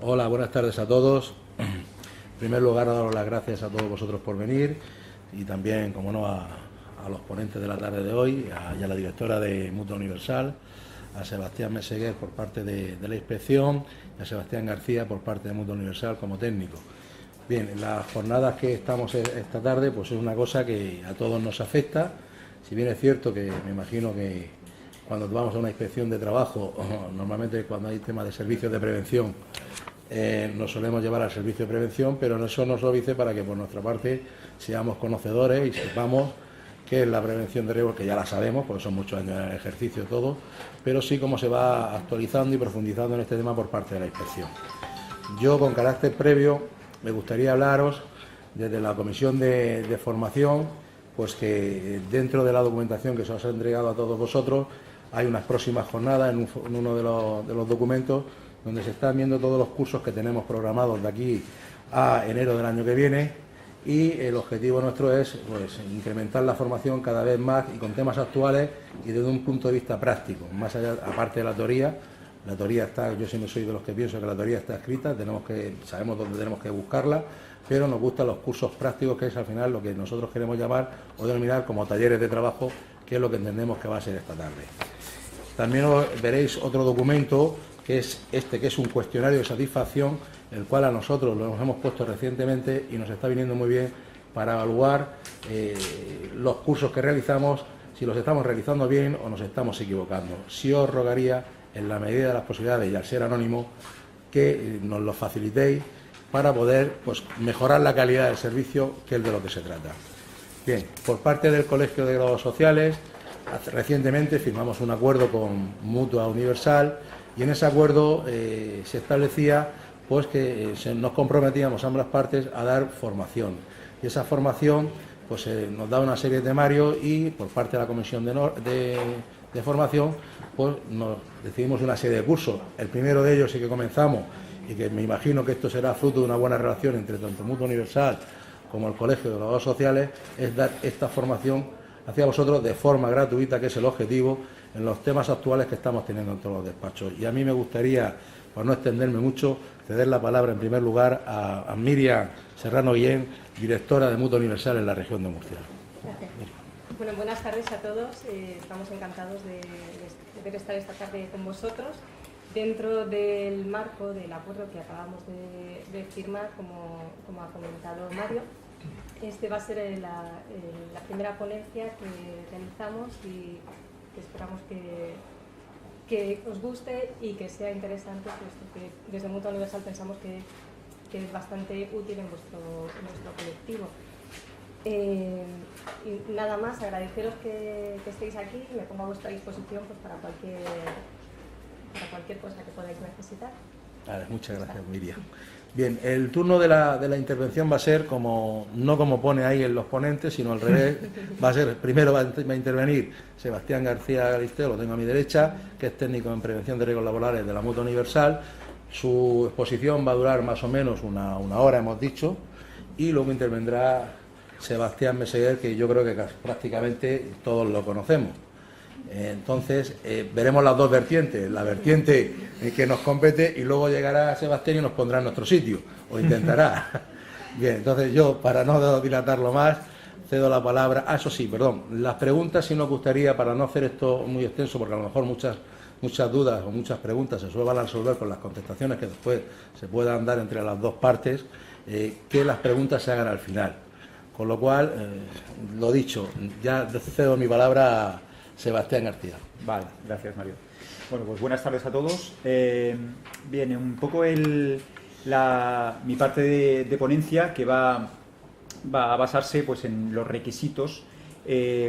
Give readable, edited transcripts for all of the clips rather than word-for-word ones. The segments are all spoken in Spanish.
Hola, buenas tardes a todos. En primer lugar, daros las gracias a todos vosotros por venir y también, como no, a los ponentes de la tarde de hoy y a la directora de Mutua Universal, a Sebastián Meseguer por parte de la inspección y a Sebastián García por parte de Mutua Universal como técnico. Bien, las jornadas que estamos esta tarde pues es una cosa que a todos nos afecta. Si bien es cierto que me imagino que cuando vamos a una inspección de trabajo, normalmente cuando hay temas de servicios de prevención, nos solemos llevar al servicio de prevención, pero eso nos lo dice para que por nuestra parte seamos conocedores y sepamos qué es la prevención de riesgos, que ya la sabemos, porque son muchos años en ejercicio todo, pero sí cómo se va actualizando y profundizando en este tema por parte de la inspección. Yo, con carácter previo, me gustaría hablaros desde la comisión de formación, pues que dentro de la documentación que se os ha entregado a todos vosotros hay unas próximas jornadas en uno de los documentos donde se están viendo todos los cursos que tenemos programados de aquí a enero del año que viene, y el objetivo nuestro es pues incrementar la formación cada vez más y con temas actuales y desde un punto de vista práctico, más allá, aparte de la teoría. La teoría está, yo siempre soy de los que pienso que la teoría está escrita, sabemos dónde tenemos que buscarla, pero nos gustan los cursos prácticos, que es al final lo que nosotros queremos llamar o denominar como talleres de trabajo, que es lo que entendemos que va a ser esta tarde. También veréis otro documento, que es este, que es un cuestionario de satisfacción, el cual a nosotros lo hemos puesto recientemente y nos está viniendo muy bien para evaluar los cursos que realizamos, si los estamos realizando bien o nos estamos equivocando. Sí os rogaría, en la medida de las posibilidades y al ser anónimo, que nos lo facilitéis para poder pues mejorar la calidad del servicio, que es de lo que se trata. Bien, por parte del Colegio de Graduados Sociales, recientemente firmamos un acuerdo con Mutua Universal y en ese acuerdo se establecía pues que nos comprometíamos ambas partes a dar formación, y esa formación pues nos da una serie de temarios y por parte de la comisión de formación pues nos decidimos una serie de cursos. El primero de ellos sí que comenzamos, y que me imagino que esto será fruto de una buena relación entre tanto Mutua Universal como el Colegio de Graduados Sociales, es dar esta formación hacia vosotros de forma gratuita, que es el objetivo, en los temas actuales que estamos teniendo en todos los despachos. Y a mí me gustaría, por no extenderme mucho, ceder la palabra en primer lugar a Miriam Serrano Guillén, directora de Mutua Universal en la región de Murcia. Gracias. Bueno, buenas tardes a todos. Estamos encantados de poder estar esta tarde con vosotros dentro del marco del acuerdo que acabamos de firmar, como ha comentado Mario. Este va a ser la primera ponencia que realizamos y que esperamos que os guste y que sea interesante, puesto que desde Mutua Universal pensamos que es bastante útil en vuestro colectivo. Y nada más, agradeceros que estéis aquí y me pongo a vuestra disposición pues, para cualquier cosa que podáis necesitar. Vale, muchas gracias, Miriam. Bien, el turno de la intervención va a ser no como pone ahí en los ponentes, sino al revés. Primero va a intervenir Sebastián García Galisteo, lo tengo a mi derecha, que es técnico en prevención de riesgos laborales de la Mutua Universal. Su exposición va a durar más o menos una hora, hemos dicho, y luego intervendrá Sebastián Meseguer, que yo creo que prácticamente todos lo conocemos. Entonces veremos las dos vertientes, la vertiente que nos compete, y luego llegará Sebastián y nos pondrá en nuestro sitio, o intentará. Bien, entonces yo, para no dilatarlo más, cedo la palabra. Eso sí, perdón, las preguntas sí nos gustaría, para no hacer esto muy extenso, porque a lo mejor muchas dudas o muchas preguntas se suelen resolver con las contestaciones que después se puedan dar entre las dos partes, que las preguntas se hagan al final. Con lo cual, lo dicho, ya cedo mi palabra a Sebastián García. Vale, gracias, Mario. Bueno, pues buenas tardes a todos. Bien, un poco mi parte de ponencia, que va a basarse pues, en los requisitos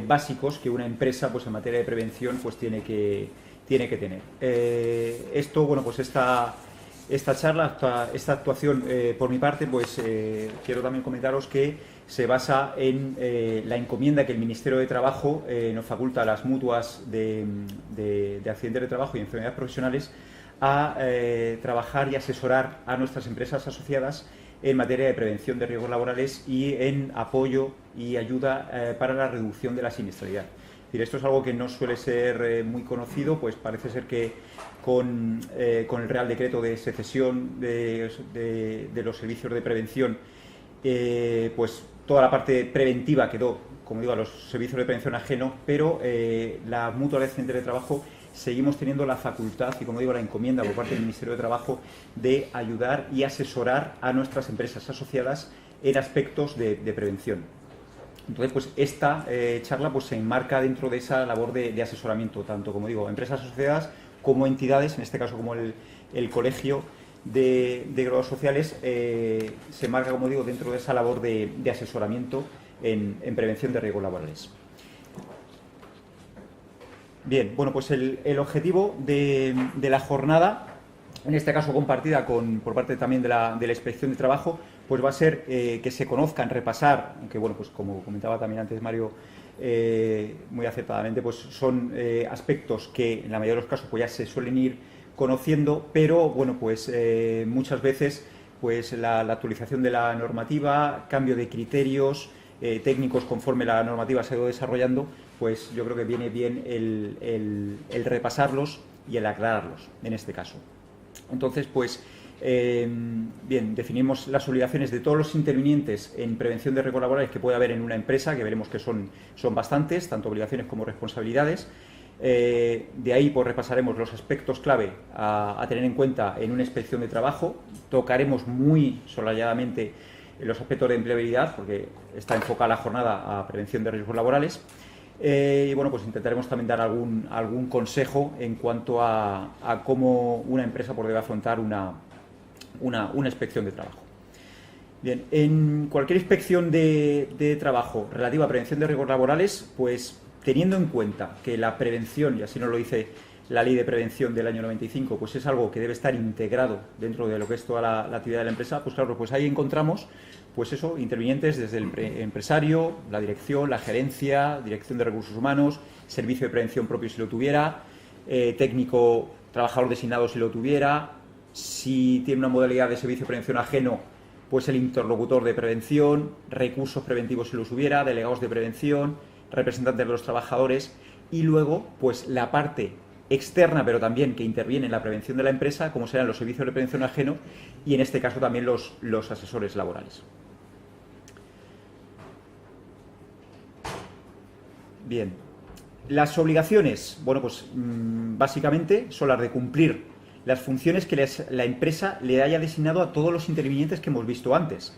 básicos que una empresa pues, en materia de prevención pues, tiene que tener. Esto, bueno, pues esta charla, esta actuación por mi parte, pues quiero también comentaros que se basa en la encomienda que el Ministerio de Trabajo nos faculta a las mutuas de accidentes de trabajo y enfermedades profesionales a trabajar y asesorar a nuestras empresas asociadas en materia de prevención de riesgos laborales y en apoyo y ayuda para la reducción de la siniestralidad. decir, esto es algo que no suele ser muy conocido, pues parece ser que con el Real Decreto de secesión de los servicios de prevención, pues toda la parte preventiva quedó, como digo, a los servicios de prevención ajeno, pero la Mutua de Centro de Trabajo seguimos teniendo la facultad y, como digo, la encomienda por parte del Ministerio de Trabajo de ayudar y asesorar a nuestras empresas asociadas en aspectos de prevención. Entonces, pues esta charla pues se enmarca dentro de esa labor de asesoramiento, tanto, como digo, empresas asociadas como entidades, en este caso como el Colegio de Graduados Sociales, se enmarca, como digo, dentro de esa labor de asesoramiento en prevención de riesgos laborales. Bien, bueno, pues el objetivo de la jornada, en este caso compartida por parte también de la Inspección de Trabajo, pues va a ser que se conozcan, repasar, aunque bueno, pues como comentaba también antes Mario, muy acertadamente, pues son aspectos que en la mayoría de los casos pues ya se suelen ir conociendo, pero bueno, pues muchas veces pues la actualización de la normativa, cambio de criterios técnicos conforme la normativa se ha ido desarrollando, pues yo creo que viene bien el repasarlos y el aclararlos en este caso. Entonces, pues bien, definimos las obligaciones de todos los intervinientes en prevención de riesgos laborales que puede haber en una empresa, que veremos que son bastantes, tanto obligaciones como responsabilidades. De ahí pues repasaremos los aspectos clave a tener en cuenta en una inspección de trabajo. Tocaremos muy sosalladamente los aspectos de empleabilidad, porque está enfocada la jornada a prevención de riesgos laborales. Y bueno, pues intentaremos también dar algún consejo en cuanto a cómo una empresa pues debe afrontar una inspección de trabajo. Bien, en cualquier inspección de trabajo relativa a prevención de riesgos laborales, pues teniendo en cuenta que la prevención, y así nos lo dice la Ley de Prevención del año 95, pues es algo que debe estar integrado dentro de lo que es toda la actividad de la empresa, pues claro, pues ahí encontramos pues eso, intervinientes desde el empresario, la dirección, la gerencia, dirección de recursos humanos, servicio de prevención propio si lo tuviera, técnico, trabajador designado si lo tuviera, si tiene una modalidad de servicio de prevención ajeno, pues el interlocutor de prevención, recursos preventivos si los hubiera, delegados de prevención, representantes de los trabajadores y luego pues la parte externa, pero también que interviene en la prevención de la empresa, como serán los servicios de prevención ajeno y en este caso también los asesores laborales. Bien, las obligaciones, bueno, pues básicamente son las de cumplir las funciones que la empresa le haya designado a todos los intervinientes que hemos visto antes.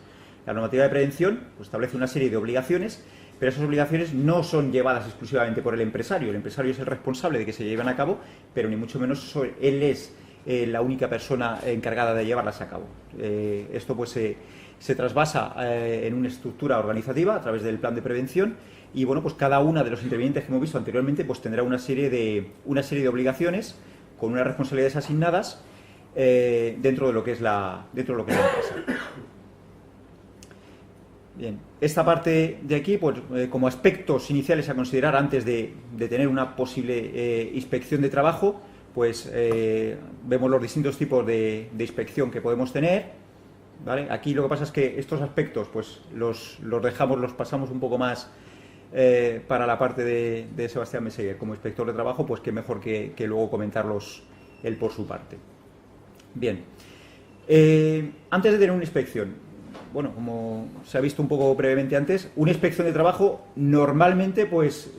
La normativa de prevención pues, establece una serie de obligaciones, pero esas obligaciones no son llevadas exclusivamente por el empresario. El empresario es el responsable de que se lleven a cabo, pero ni mucho menos él es la única persona encargada de llevarlas a cabo. Esto pues se trasvasa en una estructura organizativa a través del plan de prevención y bueno, pues cada una de los intervinientes que hemos visto anteriormente pues tendrá una serie de obligaciones con unas responsabilidades asignadas dentro de lo que es la empresa. Bien, esta parte de aquí, pues como aspectos iniciales a considerar antes de tener una posible inspección de trabajo, pues vemos los distintos tipos de inspección que podemos tener, ¿vale? Aquí lo que pasa es que estos aspectos, pues los pasamos un poco más para la parte de Sebastián Meseguer como inspector de trabajo, pues que mejor que luego comentarlos él por su parte. Bien, antes de tener una inspección, bueno, como se ha visto un poco brevemente antes, una inspección de trabajo normalmente pues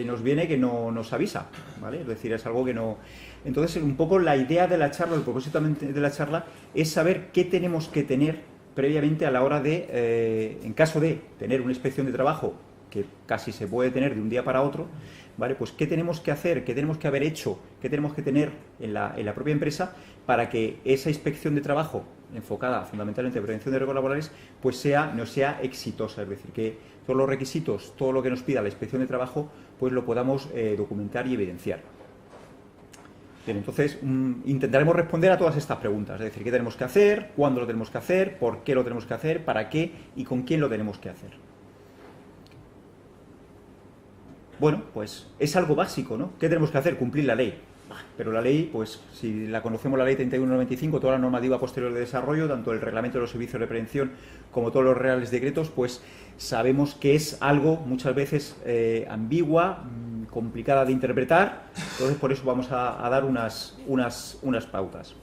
nos viene que no nos avisa, ¿vale? Es decir, es algo que no... Entonces, un poco la idea de la charla, el propósito de la charla, es saber qué tenemos que tener previamente a la hora de, en caso de tener una inspección de trabajo, que casi se puede tener de un día para otro, ¿vale? Pues qué tenemos que hacer, qué tenemos que haber hecho, qué tenemos que tener en la propia empresa para que esa inspección de trabajo enfocada fundamentalmente en prevención de riesgos laborales, pues no sea exitosa, es decir, que todos los requisitos, todo lo que nos pida la inspección de trabajo, pues lo podamos documentar y evidenciar. Bien, entonces intentaremos responder a todas estas preguntas, es decir, qué tenemos que hacer, cuándo lo tenemos que hacer, por qué lo tenemos que hacer, para qué y con quién lo tenemos que hacer. Bueno, pues es algo básico, ¿no? ¿Qué tenemos que hacer? Cumplir la ley. Pero la ley, pues si la conocemos, la ley 3195, toda la normativa posterior de desarrollo, tanto el reglamento de los servicios de prevención como todos los reales decretos, pues sabemos que es algo muchas veces ambigua, complicada de interpretar, entonces por eso vamos a dar unas pautas.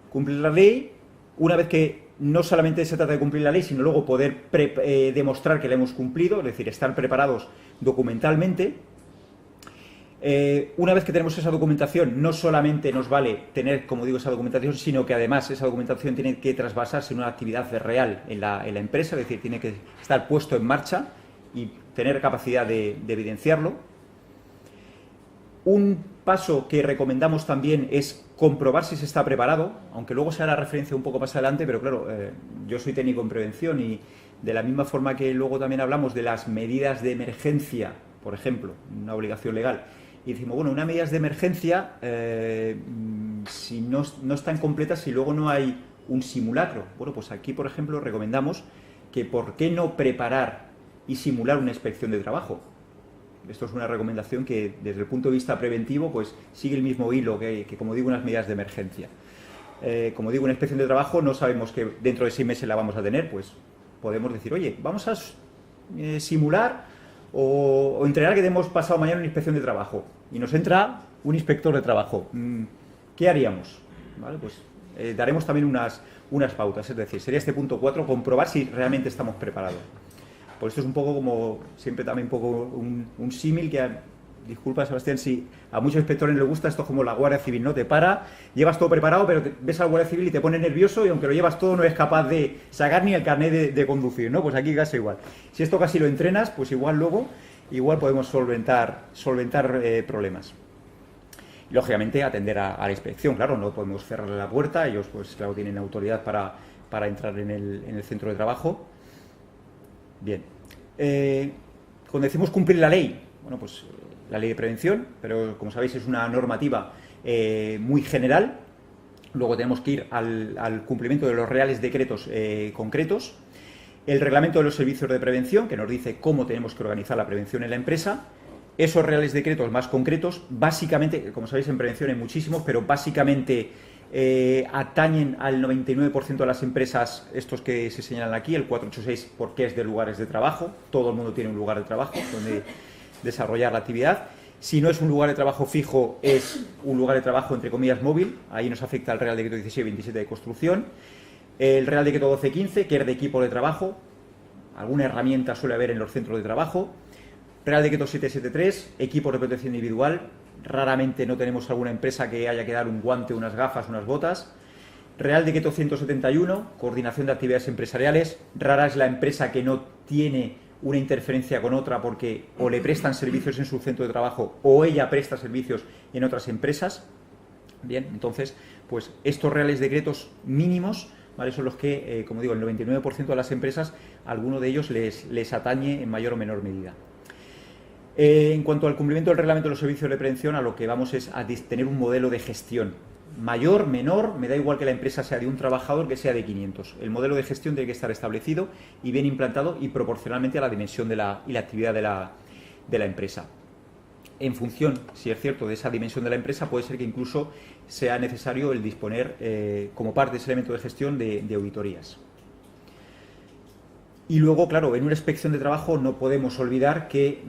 Cumplir la ley, una vez que no solamente se trata de cumplir la ley, sino luego poder demostrar que la hemos cumplido, es decir, estar preparados documentalmente. Una vez que tenemos esa documentación, no solamente nos vale tener, como digo, esa documentación, sino que además esa documentación tiene que trasvasarse en una actividad real en la empresa, es decir, tiene que estar puesto en marcha y tener capacidad de evidenciarlo. Un paso que recomendamos también es comprobar si se está preparado, aunque luego se hará referencia un poco más adelante, pero claro, yo soy técnico en prevención y de la misma forma que luego también hablamos de las medidas de emergencia, por ejemplo, una obligación legal, y decimos, bueno, unas medidas de emergencia, si no están completas, si luego no hay un simulacro. Bueno, pues aquí, por ejemplo, recomendamos que por qué no preparar y simular una inspección de trabajo. Esto es una recomendación que, desde el punto de vista preventivo, pues sigue el mismo hilo que como digo, unas medidas de emergencia. Como digo, una inspección de trabajo no sabemos que dentro de 6 meses la vamos a tener, pues podemos decir, oye, vamos a simular o entregar que hemos pasado mañana una inspección de trabajo y nos entra un inspector de trabajo. ¿Qué haríamos? ¿Vale? Pues daremos también unas pautas, es decir, sería este punto 4, comprobar si realmente estamos preparados. Pues esto es un poco como, siempre también un poco un símil que, disculpa Sebastián, si a muchos inspectores les gusta, esto es como la Guardia Civil, ¿no? Te para, llevas todo preparado, pero ves a la Guardia Civil y te pone nervioso y aunque lo llevas todo no eres capaz de sacar ni el carnet de conducir, ¿no? Pues aquí casi igual. Si esto casi lo entrenas, pues igual luego, podemos solventar problemas. Y, lógicamente, atender a la inspección, claro, no podemos cerrarle la puerta, ellos pues claro tienen autoridad para entrar en el centro de trabajo. Bien, cuando decimos cumplir la ley, bueno, pues la ley de prevención, pero como sabéis es una normativa muy general. Luego tenemos que ir al cumplimiento de los reales decretos concretos. El reglamento de los servicios de prevención, que nos dice cómo tenemos que organizar la prevención en la empresa. Esos reales decretos más concretos, básicamente, como sabéis en prevención hay muchísimos, pero básicamente atañen al 99% de las empresas, estos que se señalan aquí, el 486, porque es de lugares de trabajo. Todo el mundo tiene un lugar de trabajo donde desarrollar la actividad. Si no es un lugar de trabajo fijo, es un lugar de trabajo, entre comillas, móvil. Ahí nos afecta el Real Decreto 1627 de construcción. El Real Decreto 1215, que es de equipo de trabajo. Alguna herramienta suele haber en los centros de trabajo. Real Decreto 773, equipos de protección individual. Raramente no tenemos alguna empresa que haya que dar un guante, unas gafas, unas botas. Real Decreto 171, coordinación de actividades empresariales. Rara es la empresa que no tiene una interferencia con otra porque o le prestan servicios en su centro de trabajo o ella presta servicios en otras empresas. Bien, entonces, pues estos reales decretos mínimos, ¿vale? Son los que, como digo, el 99% de las empresas, alguno de ellos les atañe en mayor o menor medida. En cuanto al cumplimiento del reglamento de los servicios de prevención, a lo que vamos es a tener un modelo de gestión. Mayor, menor, me da igual que la empresa sea de un trabajador que sea de 500. El modelo de gestión tiene que estar establecido y bien implantado y proporcionalmente a la dimensión y la actividad de la empresa. En función, si es cierto, de esa dimensión de la empresa, puede ser que incluso sea necesario el disponer, como parte de ese elemento de gestión, de auditorías. Y luego, claro, en una inspección de trabajo no podemos olvidar que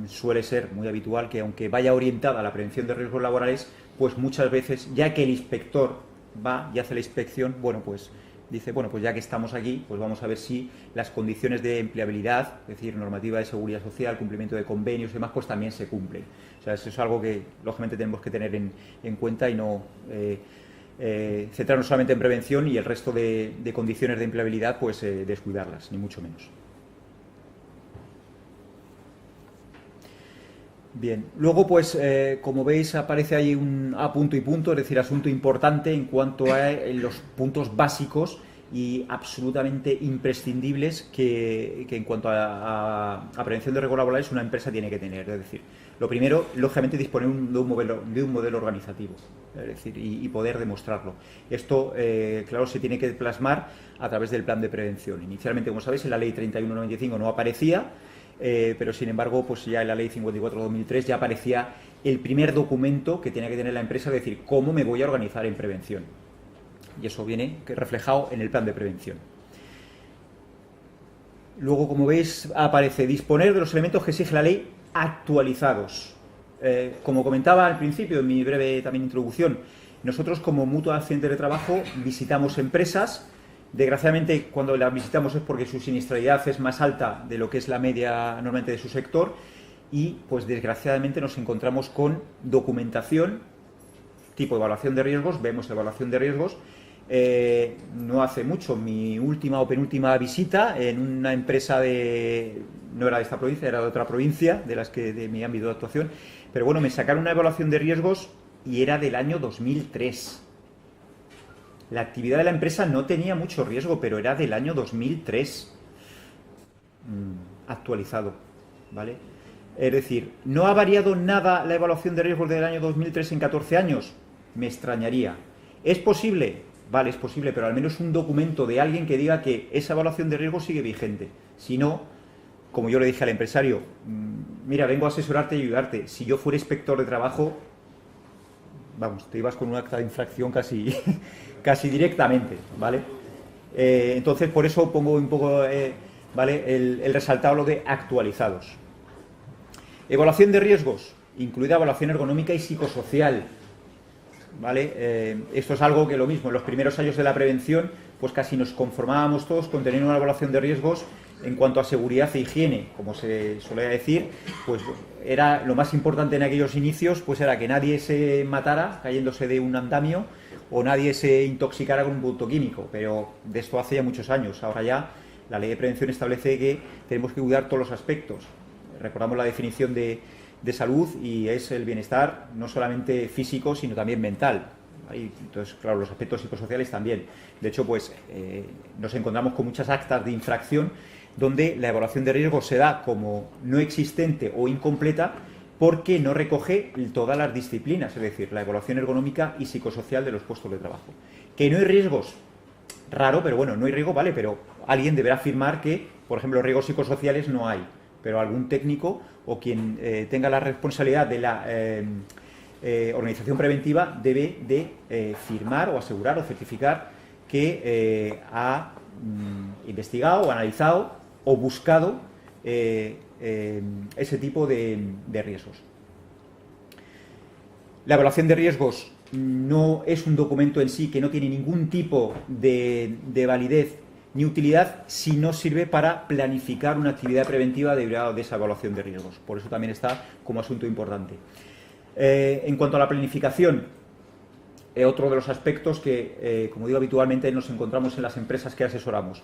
suele ser muy habitual que, aunque vaya orientada a la prevención de riesgos laborales, pues muchas veces, ya que el inspector va y hace la inspección, bueno, pues dice, bueno, pues ya que estamos aquí, pues vamos a ver si las condiciones de empleabilidad, es decir, normativa de seguridad social, cumplimiento de convenios y demás, pues también se cumplen. O sea, eso es algo que, lógicamente, tenemos que tener en cuenta y no centrarnos solamente en prevención y el resto de condiciones de empleabilidad, pues descuidarlas, ni mucho menos. Bien, luego pues como veis aparece ahí un A punto y punto, es decir, asunto importante en cuanto a los puntos básicos y absolutamente imprescindibles que en cuanto a prevención de riesgos laborales una empresa tiene que tener. Es decir, lo primero, lógicamente, disponer de un modelo organizativo, es decir, y poder demostrarlo. Esto, claro, se tiene que plasmar a través del plan de prevención. Inicialmente, como sabéis, en la ley 3195 no aparecía, pero sin embargo, pues ya en la ley 54/2003 ya aparecía el primer documento que tenía que tener la empresa, es decir, cómo me voy a organizar en prevención. Y eso viene reflejado en el plan de prevención. Luego, como veis, aparece disponer de los elementos que exige la ley actualizados. Como comentaba al principio en mi breve también introducción, nosotros como Mutua de Accidentes de Trabajo visitamos empresas. Desgraciadamente, cuando las visitamos es porque su siniestralidad es más alta de lo que es la media normalmente de su sector y, pues desgraciadamente, nos encontramos con documentación tipo evaluación de riesgos. Vemos evaluación de riesgos. No hace mucho, mi última o penúltima visita en una empresa no era de esta provincia, era de otra provincia, de mi ámbito de actuación, pero bueno, me sacaron una evaluación de riesgos y era del año 2003. La actividad de la empresa no tenía mucho riesgo, pero era del año 2003, actualizado, ¿vale? Es decir, ¿no ha variado nada la evaluación de riesgos del año 2003 en 14 años? Me extrañaría. ¿Es posible? Vale, es posible, pero al menos un documento de alguien que diga que esa evaluación de riesgo sigue vigente. Si no, como yo le dije al empresario, mira, vengo a asesorarte y ayudarte. Si yo fuera inspector de trabajo, vamos, te ibas con un acta de infracción casi, casi directamente, ¿vale? Entonces, por eso pongo un poco, ¿vale?, el resaltado lo de actualizados. Evaluación de riesgos, incluida evaluación ergonómica y psicosocial. ¿Vale? Esto es algo que lo mismo, en los primeros años de la prevención, pues casi nos conformábamos todos con tener una evaluación de riesgos en cuanto a seguridad e higiene, como se solía decir, pues era lo más importante en aquellos inicios, pues era que nadie se matara cayéndose de un andamio o nadie se intoxicara con un producto químico, pero de esto hace ya muchos años. Ahora ya la ley de prevención establece que tenemos que cuidar todos los aspectos. Recordamos la definición de salud y es el bienestar no solamente físico sino también mental. Entonces, claro, los aspectos psicosociales también. De hecho, pues nos encontramos con muchas actas de infracción donde la evaluación de riesgo se da como no existente o incompleta porque no recoge todas las disciplinas, es decir, la evaluación ergonómica y psicosocial de los puestos de trabajo. Que no hay riesgos, raro, pero bueno, no hay riesgo, vale, pero alguien deberá afirmar que, por ejemplo, riesgos psicosociales no hay, pero algún técnico o quien tenga la responsabilidad de la organización preventiva debe de firmar o asegurar o certificar que ha investigado o analizado o buscado ese tipo de riesgos. La evaluación de riesgos no es un documento en sí que no tiene ningún tipo de validez ni utilidad si no sirve para planificar una actividad preventiva derivada de esa evaluación de riesgos. Por eso también está como asunto importante. En cuanto a la planificación, otro de los aspectos que, como digo, habitualmente nos encontramos en las empresas que asesoramos,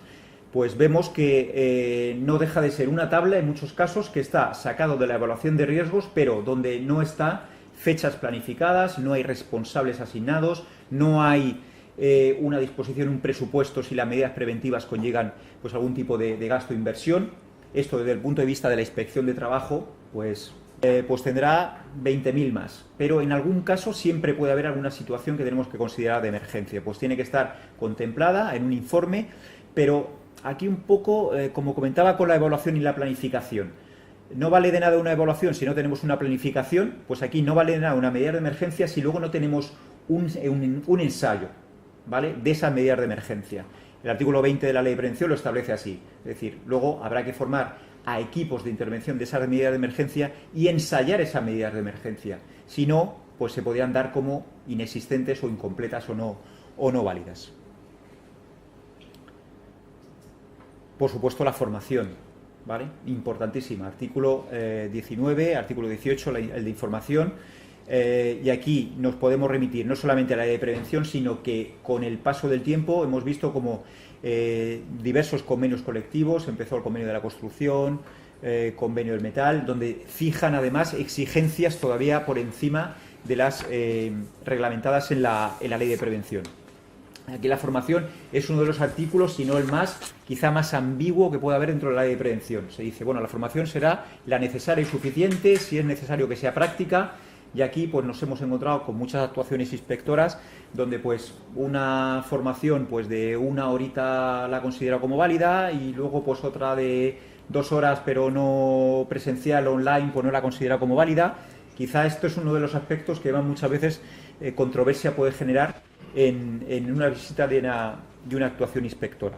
pues vemos que no deja de ser una tabla en muchos casos que está sacado de la evaluación de riesgos, pero donde no está fechas planificadas, no hay responsables asignados, no hay una disposición, un presupuesto si las medidas preventivas conllevan pues algún tipo de gasto o inversión. Esto desde el punto de vista de la inspección de trabajo pues tendrá 20.000 más, pero en algún caso siempre puede haber alguna situación que tenemos que considerar de emergencia, pues tiene que estar contemplada en un informe, pero aquí un poco, como comentaba con la evaluación y la planificación, no vale de nada una evaluación si no tenemos una planificación, pues aquí no vale de nada una medida de emergencia si luego no tenemos un ensayo, ¿vale?, de esas medidas de emergencia. El artículo 20 de la Ley de Prevención lo establece así, es decir, luego habrá que formar a equipos de intervención de esas medidas de emergencia y ensayar esas medidas de emergencia. Si no, pues se podrían dar como inexistentes o incompletas o no válidas. Por supuesto, la formación, ¿vale?, importantísima. Artículo 19, artículo 18, el de información. Y aquí nos podemos remitir no solamente a la ley de prevención, sino que con el paso del tiempo hemos visto como diversos convenios colectivos, empezó el convenio de la construcción, convenio del metal, donde fijan además exigencias todavía por encima de las reglamentadas en la ley de prevención. Aquí la formación es uno de los artículos, si no el más, quizá más ambiguo que pueda haber dentro de la ley de prevención. Se dice, bueno, la formación será la necesaria y suficiente, si es necesario que sea práctica. Y aquí pues nos hemos encontrado con muchas actuaciones inspectoras donde pues una formación pues de 1 horita la considera como válida y luego pues otra de 2 horas pero no presencial online pues no la considera como válida. Quizá esto es uno de los aspectos que muchas veces controversia puede generar en una visita de una actuación inspectora.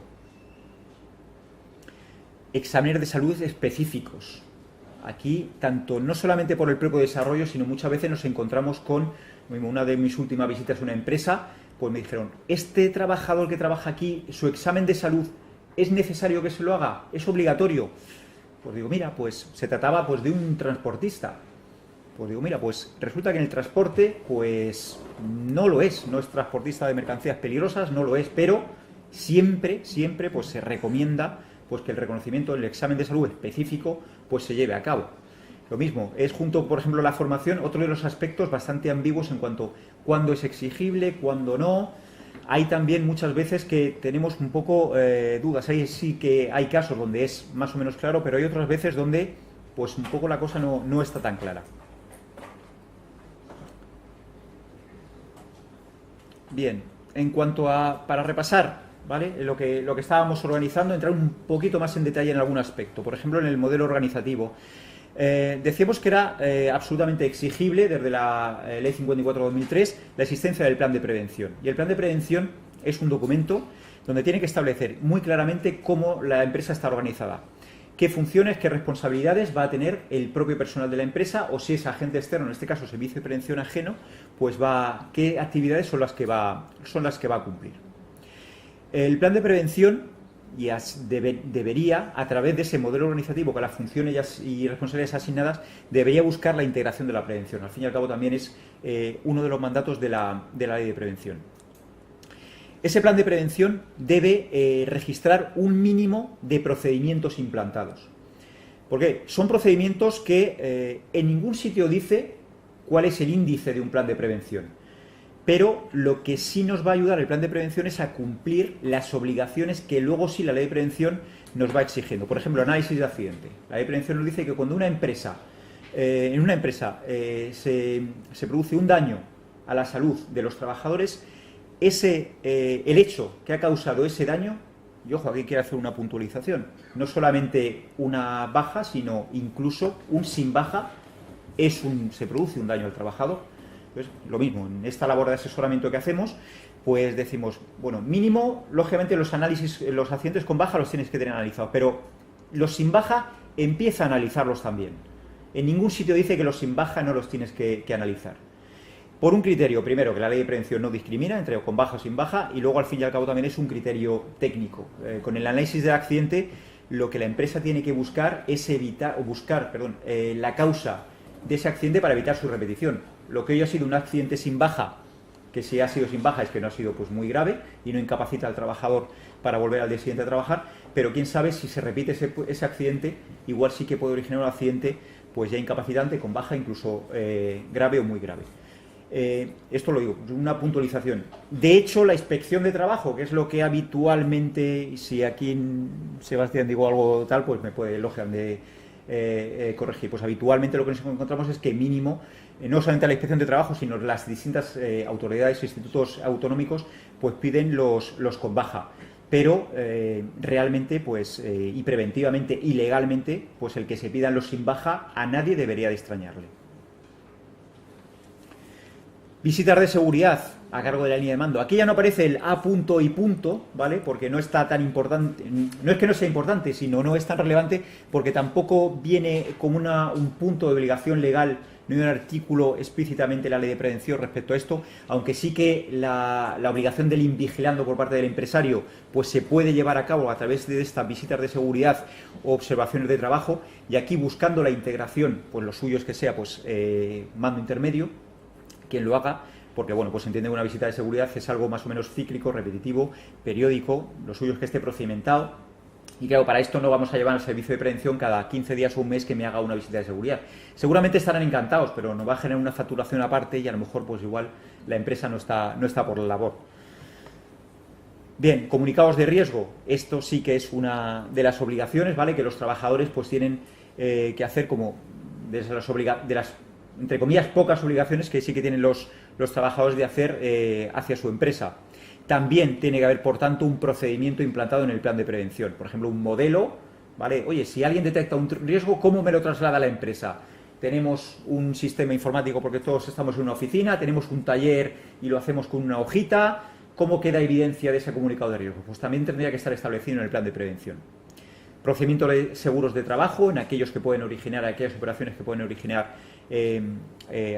exámenes de salud específicos. Aquí, tanto no solamente por el propio desarrollo, sino muchas veces nos encontramos con, una de mis últimas visitas a una empresa, pues me dijeron, este trabajador que trabaja aquí, su examen de salud, ¿es necesario que se lo haga? ¿Es obligatorio? Pues digo, mira, pues se trataba pues de un transportista. Pues digo, mira, pues resulta que en el transporte, pues no lo es, no es transportista de mercancías peligrosas, no lo es, pero siempre, pues se recomienda pues que el reconocimiento del examen de salud específico pues se lleve a cabo. Lo mismo, es junto, por ejemplo, la formación, otro de los aspectos bastante ambiguos en cuanto a cuándo es exigible, cuándo no. Hay también muchas veces que tenemos un poco dudas. Ahí sí que hay casos donde es más o menos claro, pero hay otras veces donde pues un poco la cosa no está tan clara. Bien, en cuanto a, para repasar, ¿vale? Lo que estábamos organizando, entrar un poquito más en detalle en algún aspecto. Por ejemplo, en el modelo organizativo. Decíamos que era absolutamente exigible desde la Ley 54/2003 la existencia del plan de prevención. Y el plan de prevención es un documento donde tiene que establecer muy claramente cómo la empresa está organizada, qué funciones, qué responsabilidades va a tener el propio personal de la empresa, o si es agente externo, en este caso servicio de prevención ajeno, pues qué actividades son las que va a cumplir. El plan de prevención debería, a través de ese modelo organizativo con las funciones y responsabilidades asignadas, debería buscar la integración de la prevención. Al fin y al cabo también es uno de los mandatos de la Ley de Prevención. Ese plan de prevención debe registrar un mínimo de procedimientos implantados. Porque son procedimientos que en ningún sitio dice cuál es el índice de un plan de prevención. Pero lo que sí nos va a ayudar el plan de prevención es a cumplir las obligaciones que luego sí la ley de prevención nos va exigiendo. Por ejemplo, análisis de accidente. La ley de prevención nos dice que cuando en una empresa se produce un daño a la salud de los trabajadores, el hecho que ha causado ese daño, y ojo, aquí quiero hacer una puntualización, no solamente una baja, sino incluso un sin baja, se produce un daño al trabajador. Entonces, lo mismo, en esta labor de asesoramiento que hacemos, pues decimos, bueno, mínimo, lógicamente los accidentes con baja los tienes que tener analizados, pero los sin baja empieza a analizarlos también. En ningún sitio dice que los sin baja no los tienes que analizar. Por un criterio, primero, que la ley de prevención no discrimina entre con baja o sin baja, y luego al fin y al cabo también es un criterio técnico. Con el análisis del accidente, lo que la empresa tiene que buscar es buscar la causa de ese accidente para evitar su repetición. Lo que hoy ha sido un accidente sin baja, que si ha sido sin baja es que no ha sido pues muy grave y no incapacita al trabajador para volver al día siguiente a trabajar, pero quién sabe si se repite ese accidente, igual sí que puede originar un accidente pues ya incapacitante, con baja, incluso grave o muy grave. Esto lo digo, una puntualización. De hecho, la inspección de trabajo, que es lo que habitualmente, si aquí Sebastián digo algo tal, pues me puede lógicamente corregir. Pues habitualmente lo que nos encontramos es que mínimo, no solamente la inspección de trabajo, sino las distintas autoridades e institutos autonómicos pues piden los con baja. Pero realmente pues y preventivamente y legalmente, pues el que se pidan los sin baja a nadie debería de extrañarle. Visitas de seguridad a cargo de la línea de mando. Aquí ya no aparece el A punto y punto, ¿vale? Porque no está tan importante, no es que no sea importante, sino no es tan relevante porque tampoco viene como un punto de obligación legal, no hay un artículo explícitamente en la ley de prevención respecto a esto, aunque sí que la obligación del invigilando por parte del empresario pues se puede llevar a cabo a través de estas visitas de seguridad o observaciones de trabajo, y aquí buscando la integración, pues lo suyo es que sea pues mando intermedio quien lo haga, porque bueno, pues entiende que una visita de seguridad es algo más o menos cíclico, repetitivo, periódico, lo suyo es que esté procedimentado, y claro, para esto no vamos a llevar al servicio de prevención cada 15 días o un mes que me haga una visita de seguridad. Seguramente estarán encantados, pero nos va a generar una facturación aparte y a lo mejor pues igual la empresa no está por la labor. Bien, comunicados de riesgo, esto sí que es una de las obligaciones, ¿vale? Que los trabajadores pues tienen que hacer como de las entre comillas, pocas obligaciones que sí que tienen los trabajadores de hacer hacia su empresa. También tiene que haber, por tanto, un procedimiento implantado en el plan de prevención. Por ejemplo, un modelo, ¿vale? Oye, si alguien detecta un riesgo, ¿cómo me lo traslada a la empresa? Tenemos un sistema informático porque todos estamos en una oficina, tenemos un taller y lo hacemos con una hojita. ¿Cómo queda evidencia de ese comunicado de riesgo? Pues también tendría que estar establecido en el plan de prevención. Procedimiento de seguros de trabajo en aquellas operaciones que pueden originar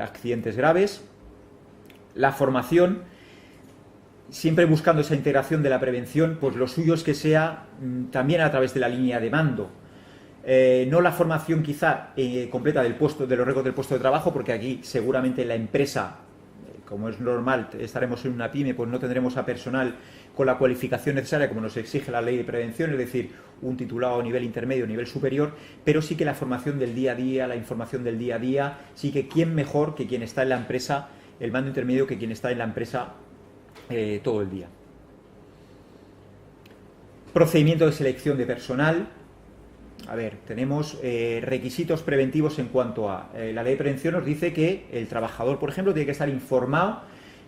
accidentes graves. La formación, siempre buscando esa integración de la prevención, pues lo suyo es que sea también a través de la línea de mando. No la formación quizá completa de los riesgos del puesto de trabajo, porque aquí seguramente la empresa, como es normal, estaremos en una pyme, pues no tendremos a personal con la cualificación necesaria como nos exige la ley de prevención, es decir, un titulado a nivel intermedio, a nivel superior, pero sí que la formación del día a día, la información del día a día, sí que quién mejor que quien está en la empresa, el mando intermedio, que quien está en la empresa todo el día. Procedimiento de selección de personal. A ver, tenemos requisitos preventivos en cuanto a la ley de prevención nos dice que el trabajador, por ejemplo, tiene que estar informado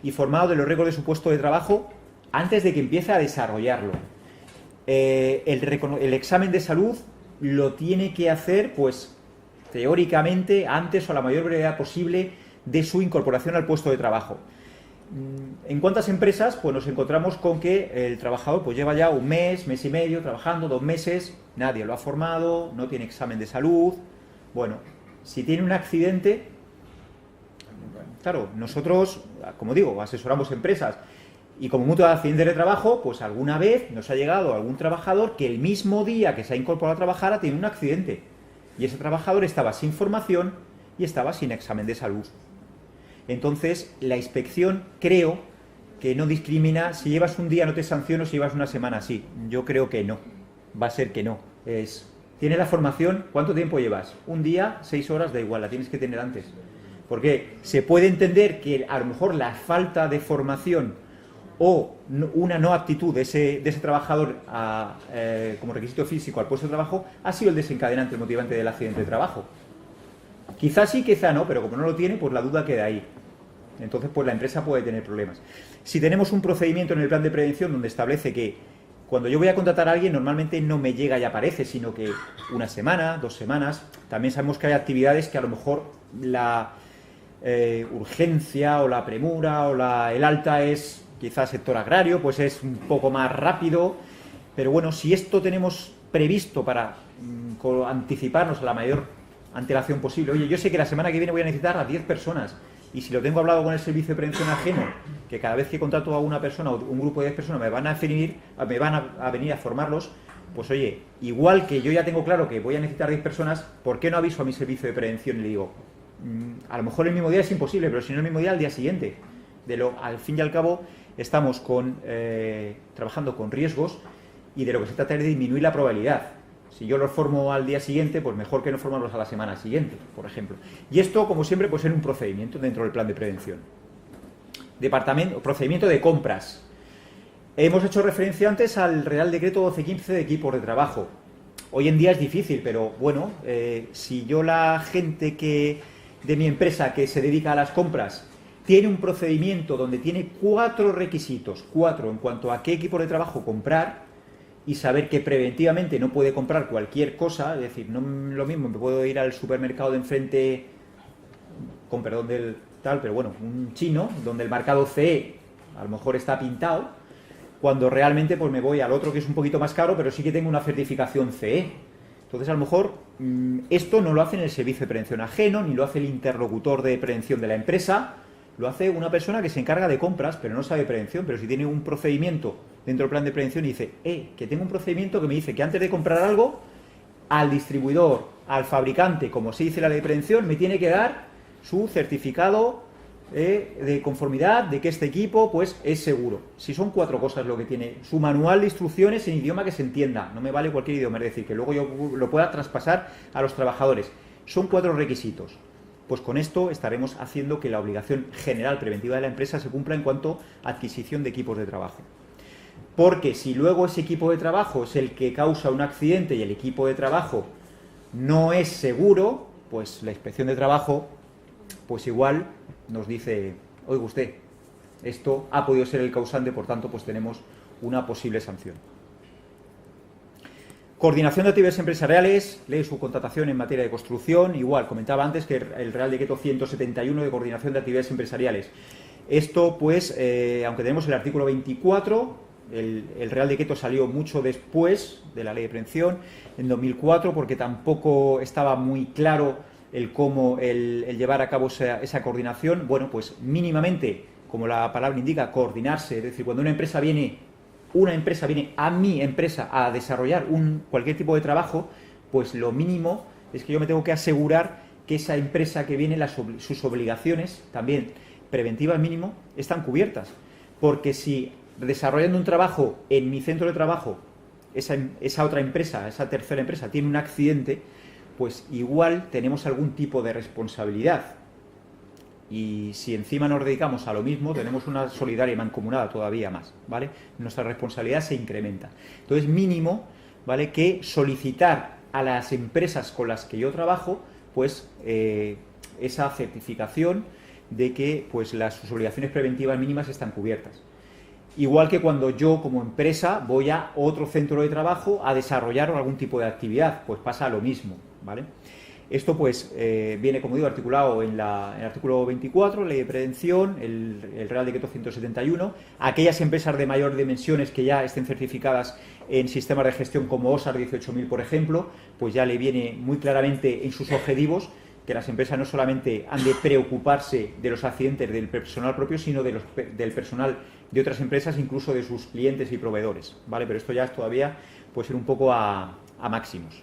de los riesgos de su puesto de trabajo antes de que empiece a desarrollarlo. El examen de salud lo tiene que hacer, pues, teóricamente, antes o a la mayor brevedad posible de su incorporación al puesto de trabajo. ¿En cuántas empresas? Pues nos encontramos con que el trabajador pues lleva ya un mes, mes y medio trabajando, 2 meses, nadie lo ha formado, no tiene examen de salud. Bueno, si tiene un accidente, claro, nosotros, como digo, asesoramos empresas y como mutua de accidentes de trabajo, pues alguna vez nos ha llegado algún trabajador que el mismo día que se ha incorporado a trabajar ha tenido un accidente y ese trabajador estaba sin formación y estaba sin examen de salud. Entonces, la inspección creo que no discrimina, si llevas un día no te sanciono, si llevas una semana sí. Yo creo que no, va a ser que no. ¿Tienes la formación? ¿Cuánto tiempo llevas? Un día, 6 horas, da igual, la tienes que tener antes. Porque se puede entender que a lo mejor la falta de formación o una no aptitud de ese trabajador como requisito físico al puesto de trabajo ha sido el desencadenante, el motivante del accidente de trabajo. Quizás sí, quizá no, pero como no lo tiene, pues la duda queda ahí. Entonces, pues la empresa puede tener problemas. Si tenemos un procedimiento en el plan de prevención donde establece que cuando yo voy a contratar a alguien, normalmente no me llega y aparece, sino que una semana, 2 semanas. También sabemos que hay actividades que a lo mejor la urgencia o la premura o el alta es quizás sector agrario, pues es un poco más rápido. Pero bueno, si esto tenemos previsto para anticiparnos a la mayor antelación posible. Oye, yo sé que la semana que viene voy a necesitar a 10 personas y si lo tengo hablado con el servicio de prevención ajeno, que cada vez que contrato a una persona o un grupo de 10 personas me van a venir a formarlos, pues oye, igual que yo ya tengo claro que voy a necesitar 10 personas, ¿por qué no aviso a mi servicio de prevención y le digo, a lo mejor el mismo día es imposible, pero si no el mismo día, al día siguiente? Al fin y al cabo, estamos trabajando con riesgos y de lo que se trata es de disminuir la probabilidad. Si yo los formo al día siguiente, pues mejor que no formarlos a la semana siguiente, por ejemplo. Y esto, como siempre, pues en un procedimiento dentro del plan de prevención. Procedimiento de compras. Hemos hecho referencia antes al Real Decreto 1215 de equipos de trabajo. Hoy en día es difícil, pero bueno, si yo la gente de mi empresa que se dedica a las compras tiene un procedimiento donde tiene 4 requisitos, 4 en cuanto a qué equipo de trabajo comprar, y saber que preventivamente no puede comprar cualquier cosa, es decir, no lo mismo, me puedo ir al supermercado de enfrente, con perdón del tal, pero bueno, un chino, donde el marcado CE a lo mejor está pintado, cuando realmente pues me voy al otro que es un poquito más caro, pero sí que tengo una certificación CE. Entonces, a lo mejor esto no lo hace en el servicio de prevención ajeno, ni lo hace el interlocutor de prevención de la empresa, lo hace una persona que se encarga de compras, pero no sabe prevención. Pero si tiene un procedimiento dentro del plan de prevención y dice, que tengo un procedimiento que me dice que antes de comprar algo, al distribuidor, al fabricante, como se dice la ley de prevención, me tiene que dar su certificado de conformidad de que este equipo pues es seguro. Si son 4 cosas lo que tiene, su manual de instrucciones en idioma que se entienda, no me vale cualquier idioma, es decir, que luego yo lo pueda traspasar a los trabajadores. Son 4 requisitos. Pues con esto estaremos haciendo que la obligación general preventiva de la empresa se cumpla en cuanto a adquisición de equipos de trabajo. Porque si luego ese equipo de trabajo es el que causa un accidente y el equipo de trabajo no es seguro, pues la inspección de trabajo, pues igual nos dice, oiga usted, esto ha podido ser el causante, por tanto, pues tenemos una posible sanción. Coordinación de actividades empresariales, ley de subcontratación en materia de construcción, igual, comentaba antes que el Real Decreto 171 de coordinación de actividades empresariales. Esto, pues, aunque tenemos el artículo 24, el Real Decreto salió mucho después de la Ley de Prevención, en 2004, porque tampoco estaba muy claro el cómo el llevar a cabo esa coordinación. Bueno, pues mínimamente, como la palabra indica, coordinarse, es decir, cuando una empresa viene a mi empresa a desarrollar cualquier tipo de trabajo, pues lo mínimo es que yo me tengo que asegurar que esa empresa que viene, sus obligaciones, también preventivas mínimo, están cubiertas. Porque si desarrollando un trabajo en mi centro de trabajo, esa otra empresa, esa tercera empresa, tiene un accidente, pues igual tenemos algún tipo de responsabilidad. Y si encima nos dedicamos a lo mismo, tenemos una solidaria y mancomunada todavía más, ¿vale? Nuestra responsabilidad se incrementa. Entonces, mínimo, ¿vale?, que solicitar a las empresas con las que yo trabajo, pues, esa certificación de que pues sus obligaciones preventivas mínimas están cubiertas. Igual que cuando yo como empresa voy a otro centro de trabajo a desarrollar algún tipo de actividad, pues pasa lo mismo, ¿vale? Esto pues viene, como digo, articulado en el artículo 24, Ley de Prevención, el Real Decreto 171. Aquellas empresas de mayor dimensiones que ya estén certificadas en sistemas de gestión como OSAR 18.000, por ejemplo, pues ya le viene muy claramente en sus objetivos que las empresas no solamente han de preocuparse de los accidentes del personal propio, sino del personal de otras empresas, incluso de sus clientes y proveedores, ¿vale? Pero esto ya todavía puede ser un poco a máximos.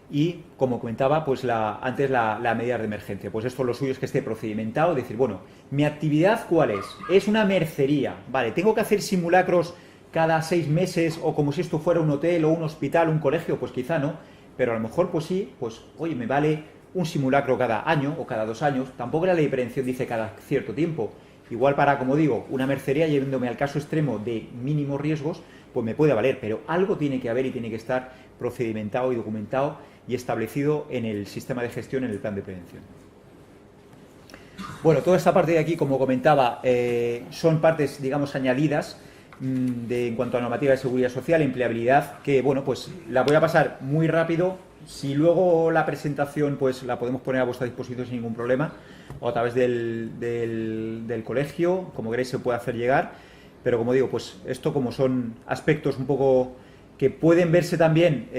Y, como comentaba, pues antes la medida de emergencia. Pues esto lo suyo es que esté procedimentado, decir, bueno, ¿mi actividad cuál es? Es una mercería, ¿vale? ¿Tengo que hacer simulacros cada 6 meses o como si esto fuera un hotel o un hospital, un colegio? Pues quizá no. Pero a lo mejor, pues sí, pues oye, me vale un simulacro cada año o cada 2 años. Tampoco la Ley de Prevención dice cada cierto tiempo. Igual para, como digo, una mercería, yéndome al caso extremo de mínimos riesgos, pues me puede valer. Pero algo tiene que haber y tiene que estar procedimentado y documentado y establecido en el sistema de gestión, en el plan de prevención. Bueno, toda esta parte de aquí, como comentaba, son partes, digamos, añadidas en cuanto a normativa de seguridad social, empleabilidad, que bueno, pues la voy a pasar muy rápido. Si luego la presentación pues la podemos poner a vuestra disposición sin ningún problema, o a través del colegio, como queréis se puede hacer llegar, pero como digo, pues esto como son aspectos un poco que pueden verse también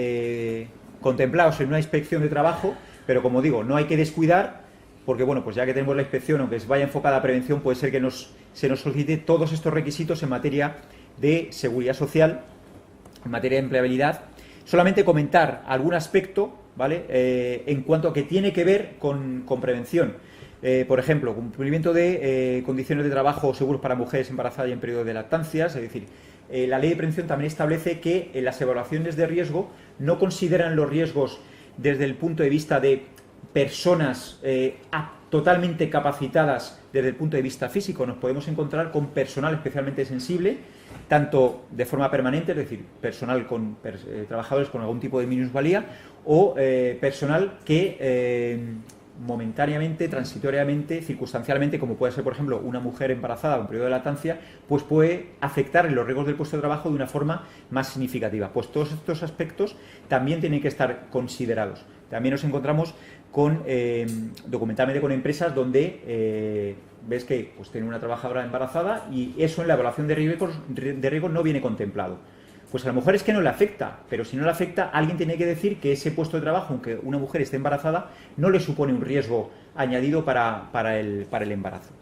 contemplados en una inspección de trabajo, pero como digo, no hay que descuidar, porque bueno, pues ya que tenemos la inspección, aunque vaya enfocada a prevención, puede ser que se nos solicite todos estos requisitos en materia de seguridad social, en materia de empleabilidad. Solamente comentar algún aspecto, ¿vale?, en cuanto a que tiene que ver con prevención. Por ejemplo, cumplimiento de condiciones de trabajo seguros para mujeres embarazadas y en periodo de lactancias, es decir, la Ley de Prevención también establece que en las evaluaciones de riesgo no consideran los riesgos desde el punto de vista de personas totalmente capacitadas desde el punto de vista físico. Nos podemos encontrar con personal especialmente sensible, tanto de forma permanente, es decir, personal con trabajadores con algún tipo de minusvalía, o personal que momentáneamente, transitoriamente, circunstancialmente, como puede ser, por ejemplo, una mujer embarazada o en periodo de lactancia, pues puede afectar en los riesgos del puesto de trabajo de una forma más significativa. Pues todos estos aspectos también tienen que estar considerados. También nos encontramos documentalmente con empresas donde ves que pues, tiene una trabajadora embarazada y eso en la evaluación de riesgos no viene contemplado. Pues a lo mejor es que no le afecta, pero si no le afecta, alguien tiene que decir que ese puesto de trabajo, aunque una mujer esté embarazada, no le supone un riesgo añadido para el embarazo.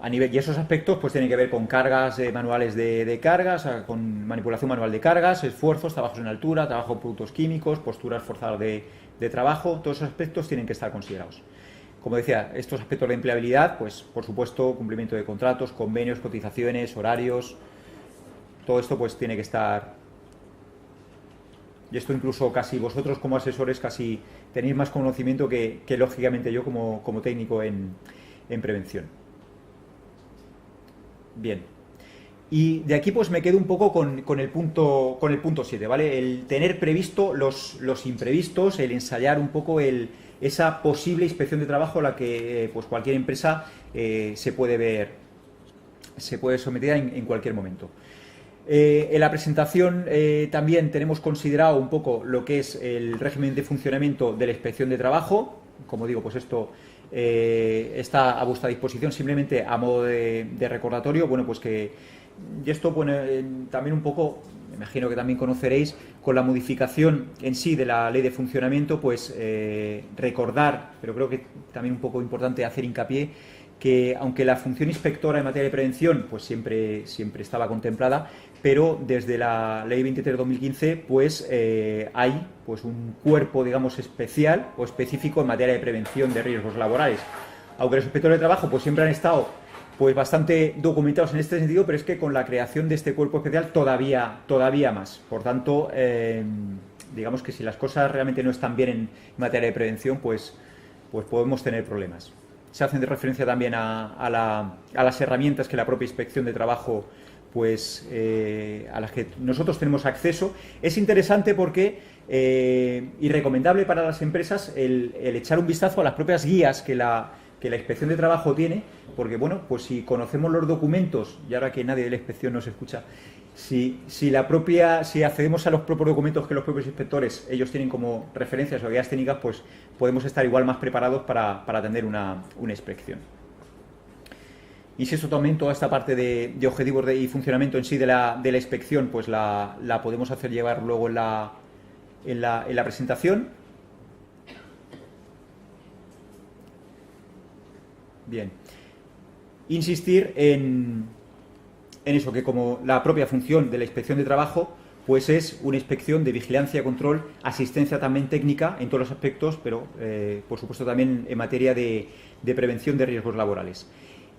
Y esos aspectos pues tienen que ver con cargas manuales de cargas, con manipulación manual de cargas, esfuerzos, trabajos en altura, trabajo con productos químicos, posturas forzadas de trabajo. Todos esos aspectos tienen que estar considerados. Como decía, estos aspectos de empleabilidad, pues por supuesto, cumplimiento de contratos, convenios, cotizaciones, horarios, todo esto pues tiene que estar. Y esto incluso casi vosotros como asesores casi tenéis más conocimiento que lógicamente yo como técnico en prevención. Bien. Y de aquí pues me quedo un poco con el punto 7, ¿vale? El tener previsto los imprevistos, el ensayar un poco esa posible inspección de trabajo a la que pues cualquier empresa se puede sometida en cualquier momento. En la presentación también tenemos considerado un poco lo que es el régimen de funcionamiento de la inspección de trabajo. Como digo, pues esto está a vuestra disposición. Simplemente a modo de recordatorio, bueno, pues que y esto pone también un poco, me imagino que también conoceréis, con la modificación en sí de la ley de funcionamiento, pues recordar, pero creo que también un poco importante hacer hincapié, que aunque la función inspectora en materia de prevención pues siempre estaba contemplada, pero desde la Ley 23/2015 pues hay pues un cuerpo, digamos, especial o específico en materia de prevención de riesgos laborales. Aunque los inspectores de trabajo pues siempre han estado pues bastante documentados en este sentido, pero es que con la creación de este cuerpo especial todavía más. Por tanto, digamos que si las cosas realmente no están bien en materia de prevención, pues podemos tener problemas. Se hacen de referencia también a las herramientas que la propia Inspección de Trabajo, pues a las que nosotros tenemos acceso. Es interesante porque, y recomendable para las empresas, el echar un vistazo a las propias guías que la Inspección de Trabajo tiene, porque bueno, pues si conocemos los documentos, y ahora que nadie de la Inspección nos escucha, si accedemos a los propios documentos que los propios inspectores ellos tienen como referencias o guías técnicas, pues podemos estar igual más preparados para atender una inspección. Y si eso también, toda esta parte de objetivos y funcionamiento en sí de la inspección, pues la podemos hacer llevar luego en la presentación. Bien. Insistir en eso, que como la propia función de la Inspección de Trabajo, pues es una inspección de vigilancia, control, asistencia también técnica en todos los aspectos, pero por supuesto también en materia de prevención de riesgos laborales.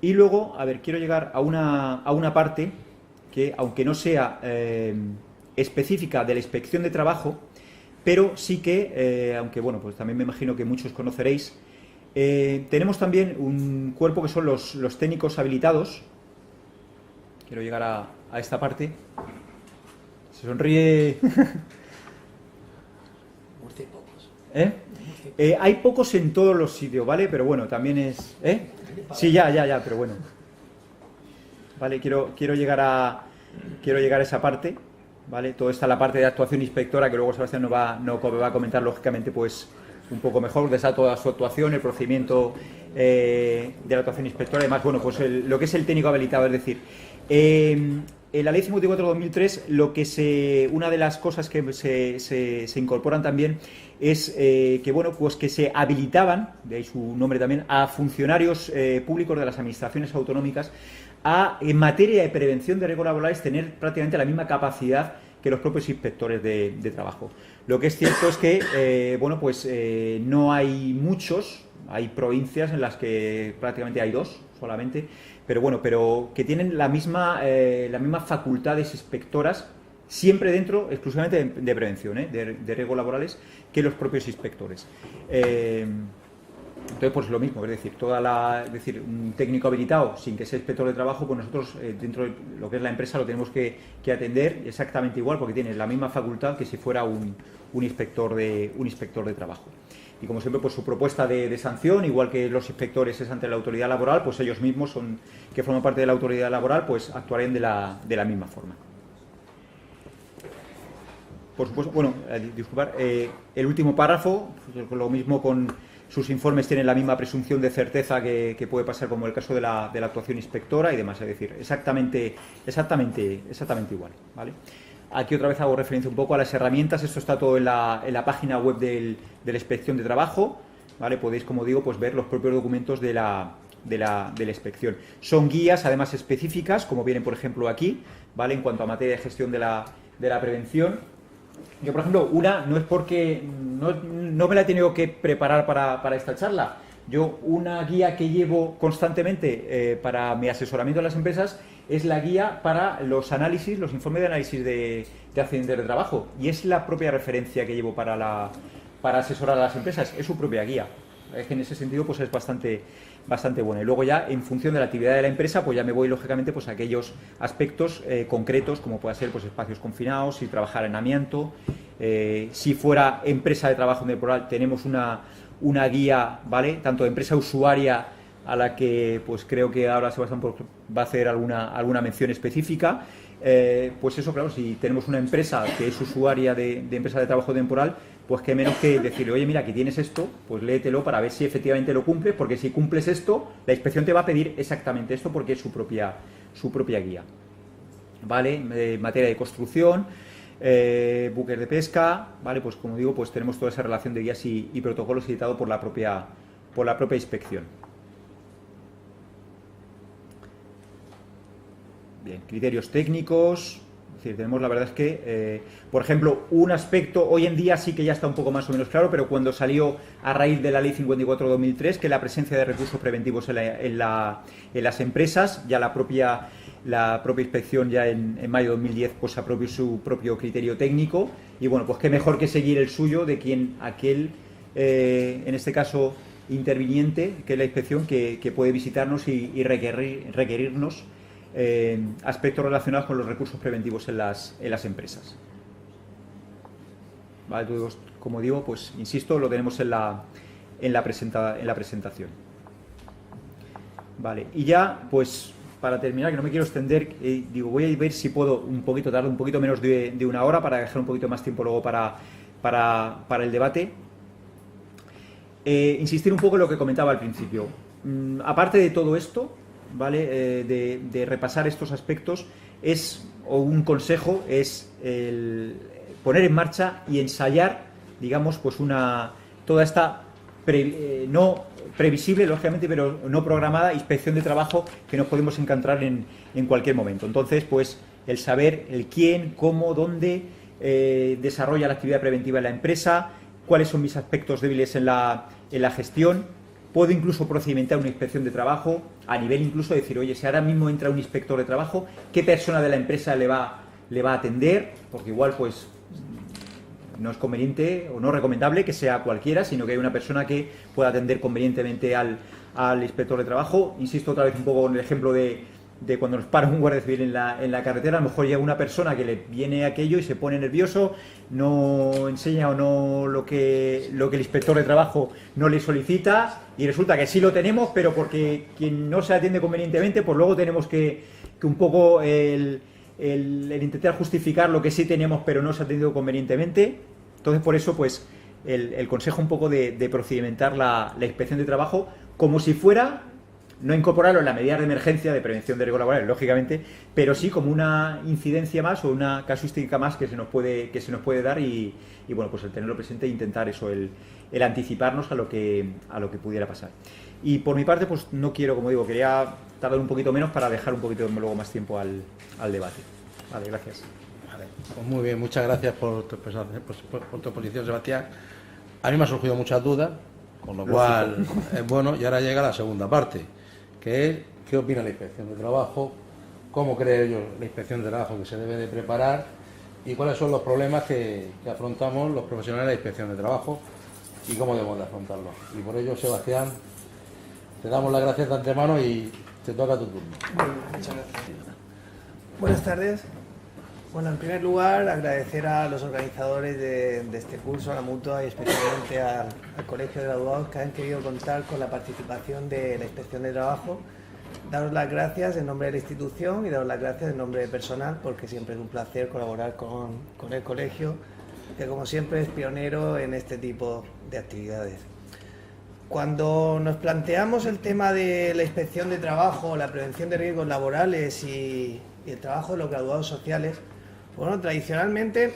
Y luego, a ver, quiero llegar a una parte que, aunque no sea específica de la Inspección de Trabajo, pero sí que, aunque bueno, pues también me imagino que muchos conoceréis, tenemos también un cuerpo que son los técnicos habilitados. Quiero llegar a esta parte. Se sonríe. Hay pocos en todos los sitios, ¿vale? Pero bueno, también es... Sí, ya, pero bueno. Vale, quiero llegar a esa parte, ¿vale? Todo está la parte de actuación inspectora, que luego Sebastián nos va a comentar, lógicamente, pues un poco mejor de toda su actuación, el procedimiento de la actuación inspectora. Además, bueno, pues lo que es el técnico habilitado, es decir, en la Ley 54/2003, una de las cosas que se incorporan también es que, bueno, pues que se habilitaban, de ahí su nombre también, a funcionarios públicos de las administraciones autonómicas en materia de prevención de riesgos laborales tener prácticamente la misma capacidad que los propios inspectores de trabajo. Lo que es cierto es que, bueno, pues no hay muchos, hay provincias en las que prácticamente hay 2 solamente, pero bueno, pero que tienen las mismas facultades inspectoras, siempre dentro exclusivamente de prevención, de riesgos laborales, que los propios inspectores. Entonces, pues lo mismo, es decir, un técnico habilitado sin que sea inspector de trabajo, pues nosotros dentro de lo que es la empresa lo tenemos que atender exactamente igual, porque tiene la misma facultad que si fuera un inspector de trabajo. Y como siempre, pues su propuesta de sanción, igual que los inspectores es ante la autoridad laboral, pues ellos mismos que forman parte de la autoridad laboral, pues actuarían de la misma forma. Por supuesto, bueno, disculpar, el último párrafo, pues lo mismo, con sus informes tienen la misma presunción de certeza que puede pasar como el caso de la actuación inspectora y demás, es decir, exactamente igual, ¿vale? Aquí otra vez hago referencia un poco a las herramientas. Esto está todo en la página web de la Inspección de Trabajo, ¿vale? Podéis, como digo, pues ver los propios documentos de la inspección. Son guías, además, específicas, como vienen, por ejemplo, aquí, ¿vale? En cuanto a materia de gestión de la prevención. Yo, por ejemplo, no es porque no me la he tenido que preparar para esta charla. Yo, una guía que llevo constantemente para mi asesoramiento a las empresas es la guía para los informes de análisis de accidentes de trabajo. Y es la propia referencia que llevo para asesorar a las empresas. Es su propia guía. Es que en ese sentido pues es bastante buena. Y luego ya, en función de la actividad de la empresa, pues ya me voy, lógicamente, pues a aquellos aspectos concretos, como puede ser pues espacios confinados, si trabajar en amianto. Si fuera empresa de trabajo temporal, tenemos una guía, ¿vale? Tanto de empresa usuaria, a la que pues creo que ahora Sebastián va a hacer alguna mención específica. Pues eso, claro, si tenemos una empresa que es usuaria de empresa de trabajo temporal, pues qué menos que decirle, oye, mira, aquí tienes esto, pues léetelo para ver si efectivamente lo cumples, porque si cumples esto, la inspección te va a pedir exactamente esto porque es su propia guía. ¿Vale? En materia de construcción, buques de pesca, ¿vale? Pues como digo, pues tenemos toda esa relación de guías y protocolos editados por la propia inspección. Bien, criterios técnicos. Es decir, tenemos, la verdad es que, por ejemplo, un aspecto, hoy en día sí que ya está un poco más o menos claro, pero cuando salió a raíz de la Ley 54/2003, que la presencia de recursos preventivos en las empresas, ya la propia inspección ya en mayo de 2010 pues apropió su propio criterio técnico, y bueno, pues qué mejor que seguir el suyo de aquel, en este caso, interviniente, que es la inspección, que puede visitarnos y requerirnos aspectos relacionados con los recursos preventivos en las empresas. ¿Vale? Entonces, como digo, pues insisto, lo tenemos en la presentación. Vale, y ya, pues para terminar, que no me quiero extender, voy a ver si puedo tardar un poquito menos de una hora para dejar un poquito más tiempo luego para el debate. Insistir un poco en lo que comentaba al principio. Aparte de todo esto, ¿vale? De repasar estos aspectos, un consejo es el poner en marcha y ensayar, digamos, pues toda esta no previsible, lógicamente, pero no programada inspección de trabajo que nos podemos encontrar en cualquier momento. Entonces, pues el saber el quién, cómo, dónde desarrolla la actividad preventiva en la empresa, cuáles son mis aspectos débiles en la gestión. Puedo incluso procedimentar una inspección de trabajo a nivel incluso de decir, oye, si ahora mismo entra un inspector de trabajo, ¿qué persona de la empresa le va a atender? Porque igual, pues, no es conveniente o no recomendable que sea cualquiera, sino que hay una persona que pueda atender convenientemente al inspector de trabajo. Insisto otra vez un poco en el ejemplo de cuando nos para un guardia civil en la carretera, a lo mejor llega una persona que le viene aquello y se pone nervioso, no enseña o no lo que el inspector de trabajo no le solicita, y resulta que sí lo tenemos, pero porque quien no se atiende convenientemente, pues luego tenemos que un poco el intentar justificar lo que sí tenemos pero no se ha atendido convenientemente. Entonces, por eso, pues el consejo un poco de procedimentar la inspección de trabajo como si fuera, no incorporarlo en la medida de emergencia de prevención de riesgos laborales, lógicamente, pero sí como una incidencia más o una casuística más que se nos puede dar, y bueno, pues el tenerlo presente e intentar eso, el anticiparnos a lo que pudiera pasar. Y por mi parte, pues no quiero, como digo, quería tardar un poquito menos para dejar un poquito luego más tiempo al debate. Vale, gracias. Vale, pues muy bien, muchas gracias por tu exposición, Sebastián. A mí me han surgido muchas dudas, con lo cual es bueno, y ahora llega la segunda parte, que es qué opina la Inspección de Trabajo, cómo cree ellos la Inspección de Trabajo que se debe de preparar y cuáles son los problemas que afrontamos los profesionales de la Inspección de Trabajo y cómo debemos de afrontarlos. Y por ello, Sebastián, te damos las gracias de antemano y te toca tu turno. Bueno, muchas gracias. Buenas tardes. Bueno, en primer lugar, agradecer a los organizadores de este curso, a la Mutua y especialmente al Colegio de Graduados, que han querido contar con la participación de la Inspección de Trabajo. Daros las gracias en nombre de la institución y daros las gracias en nombre de personal, porque siempre es un placer colaborar con el colegio, que como siempre es pionero en este tipo de actividades. Cuando nos planteamos el tema de la inspección de trabajo, la prevención de riesgos laborales y el trabajo de los graduados sociales, bueno, tradicionalmente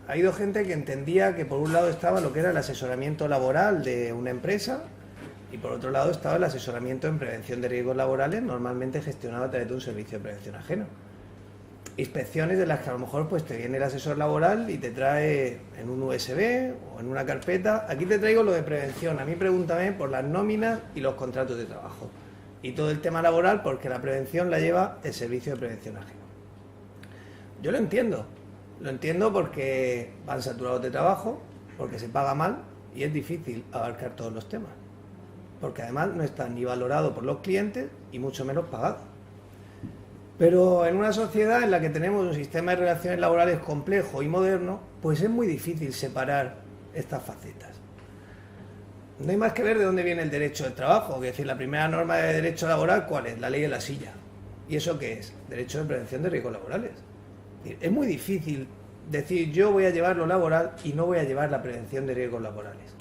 ha habido gente que entendía que por un lado estaba lo que era el asesoramiento laboral de una empresa y por otro lado estaba el asesoramiento en prevención de riesgos laborales, normalmente gestionado a través de un servicio de prevención ajeno. Inspecciones de las que a lo mejor pues te viene el asesor laboral y te trae en un USB o en una carpeta, aquí te traigo lo de prevención, a mí pregúntame por las nóminas y los contratos de trabajo y todo el tema laboral, porque la prevención la lleva el servicio de prevención ajeno. Yo lo entiendo porque van saturados de trabajo, porque se paga mal y es difícil abarcar todos los temas, porque además no está ni valorado por los clientes y mucho menos pagado. Pero en una sociedad en la que tenemos un sistema de relaciones laborales complejo y moderno, pues es muy difícil separar estas facetas. No hay más que ver de dónde viene el derecho del trabajo, es decir, la primera norma de derecho laboral, ¿cuál es? La ley de la silla. ¿Y eso qué es? Derecho de prevención de riesgos laborales. Es muy difícil decir yo voy a llevar lo laboral y no voy a llevar la prevención de riesgos laborales.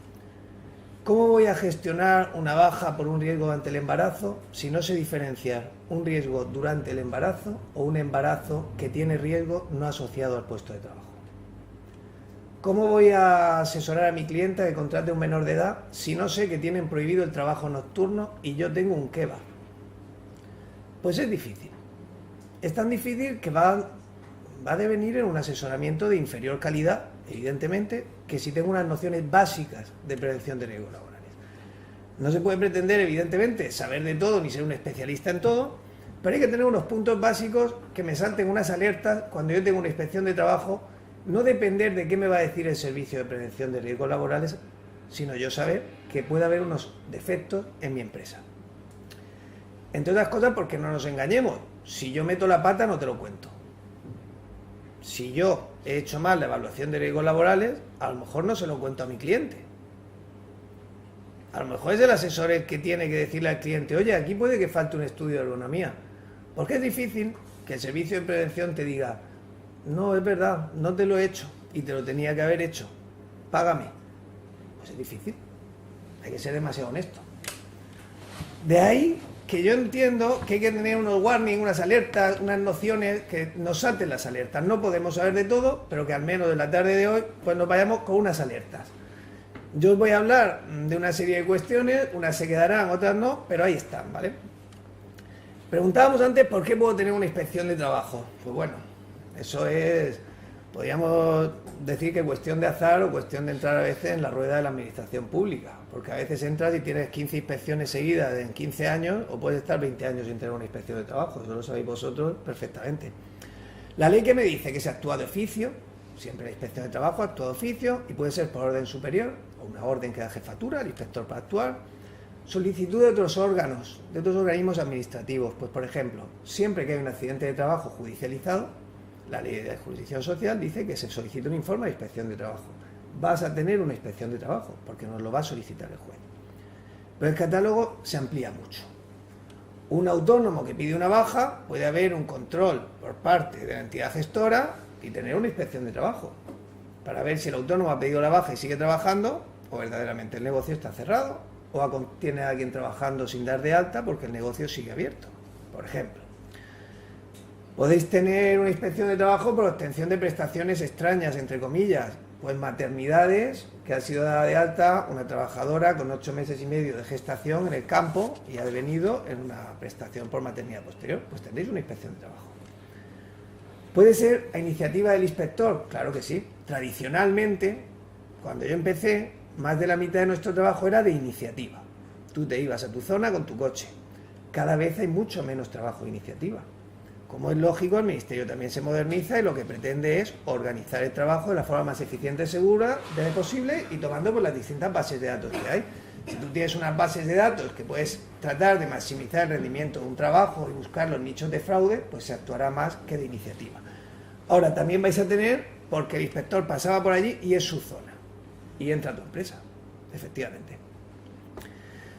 ¿Cómo voy a gestionar una baja por un riesgo ante el embarazo si no sé diferenciar un riesgo durante el embarazo o un embarazo que tiene riesgo no asociado al puesto de trabajo? ¿Cómo voy a asesorar a mi clienta que contrate a un menor de edad si no sé que tienen prohibido el trabajo nocturno y yo tengo un kebab? Pues es difícil. Es tan difícil que va a devenir en un asesoramiento de inferior calidad, evidentemente, que si tengo unas nociones básicas de prevención de riesgos laborales. No se puede pretender, evidentemente, saber de todo ni ser un especialista en todo, pero hay que tener unos puntos básicos que me salten unas alertas cuando yo tengo una inspección de trabajo, no depender de qué me va a decir el servicio de prevención de riesgos laborales, sino yo saber que puede haber unos defectos en mi empresa. Entre otras cosas, porque no nos engañemos, si yo meto la pata no te lo cuento. Si yo he hecho mal la evaluación de riesgos laborales, a lo mejor no se lo cuento a mi cliente. A lo mejor es el asesor el que tiene que decirle al cliente, oye, aquí puede que falte un estudio de ergonomía. Porque es difícil que el servicio de prevención te diga, no, es verdad, no te lo he hecho y te lo tenía que haber hecho, págame. Pues es difícil, hay que ser demasiado honesto. De ahí que yo entiendo que hay que tener unos warnings, unas alertas, unas nociones que nos salten las alertas. No podemos saber de todo, pero que al menos de la tarde de hoy pues nos vayamos con unas alertas. Yo os voy a hablar de una serie de cuestiones, unas se quedarán, otras no, pero ahí están, ¿vale? Preguntábamos antes por qué puedo tener una inspección de trabajo. Pues bueno, eso es, podríamos decir que cuestión de azar o cuestión de entrar a veces en la rueda de la administración pública, porque a veces entras y tienes 15 inspecciones seguidas en 15 años o puedes estar 20 años sin tener una inspección de trabajo, eso lo sabéis vosotros perfectamente. La ley que me dice que se actúa de oficio, siempre la inspección de trabajo actúa de oficio y puede ser por orden superior o una orden que da jefatura, el inspector para actuar, solicitud de otros órganos, de otros organismos administrativos, pues por ejemplo, siempre que hay un accidente de trabajo judicializado, la ley de jurisdicción social dice que se solicita un informe de inspección de trabajo. Vas a tener una inspección de trabajo, porque nos lo va a solicitar el juez. Pero el catálogo se amplía mucho. Un autónomo que pide una baja, puede haber un control por parte de la entidad gestora y tener una inspección de trabajo, para ver si el autónomo ha pedido la baja y sigue trabajando, o verdaderamente el negocio está cerrado, o tiene a alguien trabajando sin dar de alta porque el negocio sigue abierto, por ejemplo. Podéis tener una inspección de trabajo por obtención de prestaciones extrañas, entre comillas, pues maternidades, que ha sido dada de alta una trabajadora con 8 meses y medio de gestación en el campo y ha devenido en una prestación por maternidad posterior, pues tendréis una inspección de trabajo. ¿Puede ser a iniciativa del inspector? Claro que sí. Tradicionalmente, cuando yo empecé, más de la mitad de nuestro trabajo era de iniciativa. Tú te ibas a tu zona con tu coche. Cada vez hay mucho menos trabajo de iniciativa. Como es lógico, el Ministerio también se moderniza y lo que pretende es organizar el trabajo de la forma más eficiente y segura posible y tomando por las distintas bases de datos que hay. Si tú tienes unas bases de datos que puedes tratar de maximizar el rendimiento de un trabajo y buscar los nichos de fraude, pues se actuará más que de iniciativa. Ahora, también vais a tener, porque el inspector pasaba por allí y es su zona, y entra a tu empresa, efectivamente.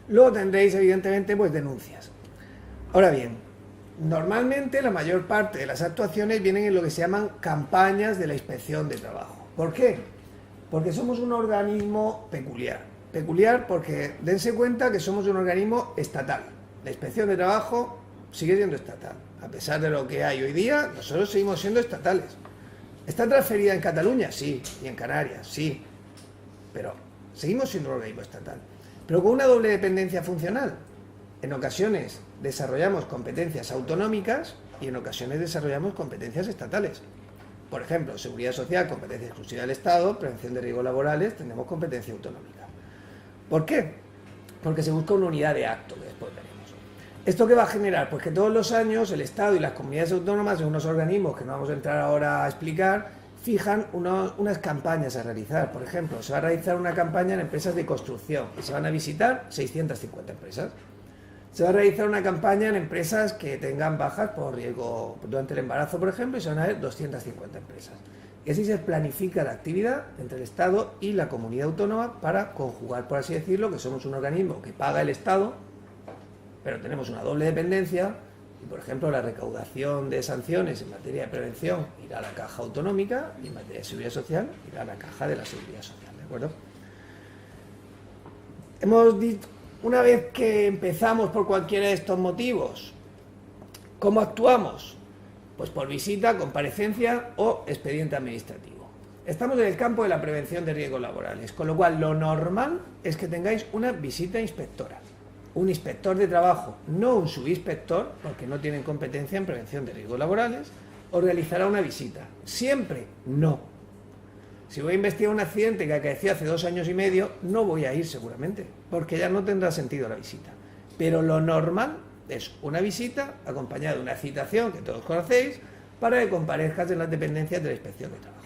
Luego tendréis, evidentemente, pues denuncias. Ahora bien, normalmente la mayor parte de las actuaciones vienen en lo que se llaman campañas de la inspección de trabajo. ¿Por qué? Porque somos un organismo peculiar. Peculiar porque dense cuenta que somos un organismo estatal. La inspección de trabajo sigue siendo estatal. A pesar de lo que hay hoy día, nosotros seguimos siendo estatales. ¿Está transferida en Cataluña? Sí. Y en Canarias, sí. Pero seguimos siendo un organismo estatal. Pero con una doble dependencia funcional. En ocasiones desarrollamos competencias autonómicas y en ocasiones desarrollamos competencias estatales. Por ejemplo, seguridad social, competencia exclusiva del Estado, prevención de riesgos laborales, tenemos competencia autonómica. ¿Por qué? Porque se busca una unidad de acto, que después veremos. ¿Esto qué va a generar? Pues que todos los años el Estado y las comunidades autónomas, en unos organismos que no vamos a entrar ahora a explicar, fijan unas campañas a realizar. Por ejemplo, se va a realizar una campaña en empresas de construcción y se van a visitar 650 empresas. Se va a realizar una campaña en empresas que tengan bajas por riesgo durante el embarazo, por ejemplo, y se van a ver 250 empresas. Y así se planifica la actividad entre el Estado y la comunidad autónoma para conjugar, por así decirlo, que somos un organismo que paga el Estado, pero tenemos una doble dependencia Y, por ejemplo, la recaudación de sanciones en materia de prevención irá a la caja autonómica y en materia de seguridad social irá a la caja de la seguridad social, ¿de acuerdo? Hemos dicho, una vez que empezamos por cualquiera de estos motivos, ¿cómo actuamos? Pues por visita, comparecencia o expediente administrativo. Estamos en el campo de la prevención de riesgos laborales, con lo cual lo normal es que tengáis una visita inspectora. Un inspector de trabajo, no un subinspector, porque no tienen competencia en prevención de riesgos laborales, os realizará una visita. Siempre no. Si voy a investigar un accidente que acaeció hace 2 años y medio, no voy a ir seguramente, porque ya no tendrá sentido la visita. Pero lo normal es una visita acompañada de una citación que todos conocéis para que comparezcas en las dependencias de la Inspección de Trabajo.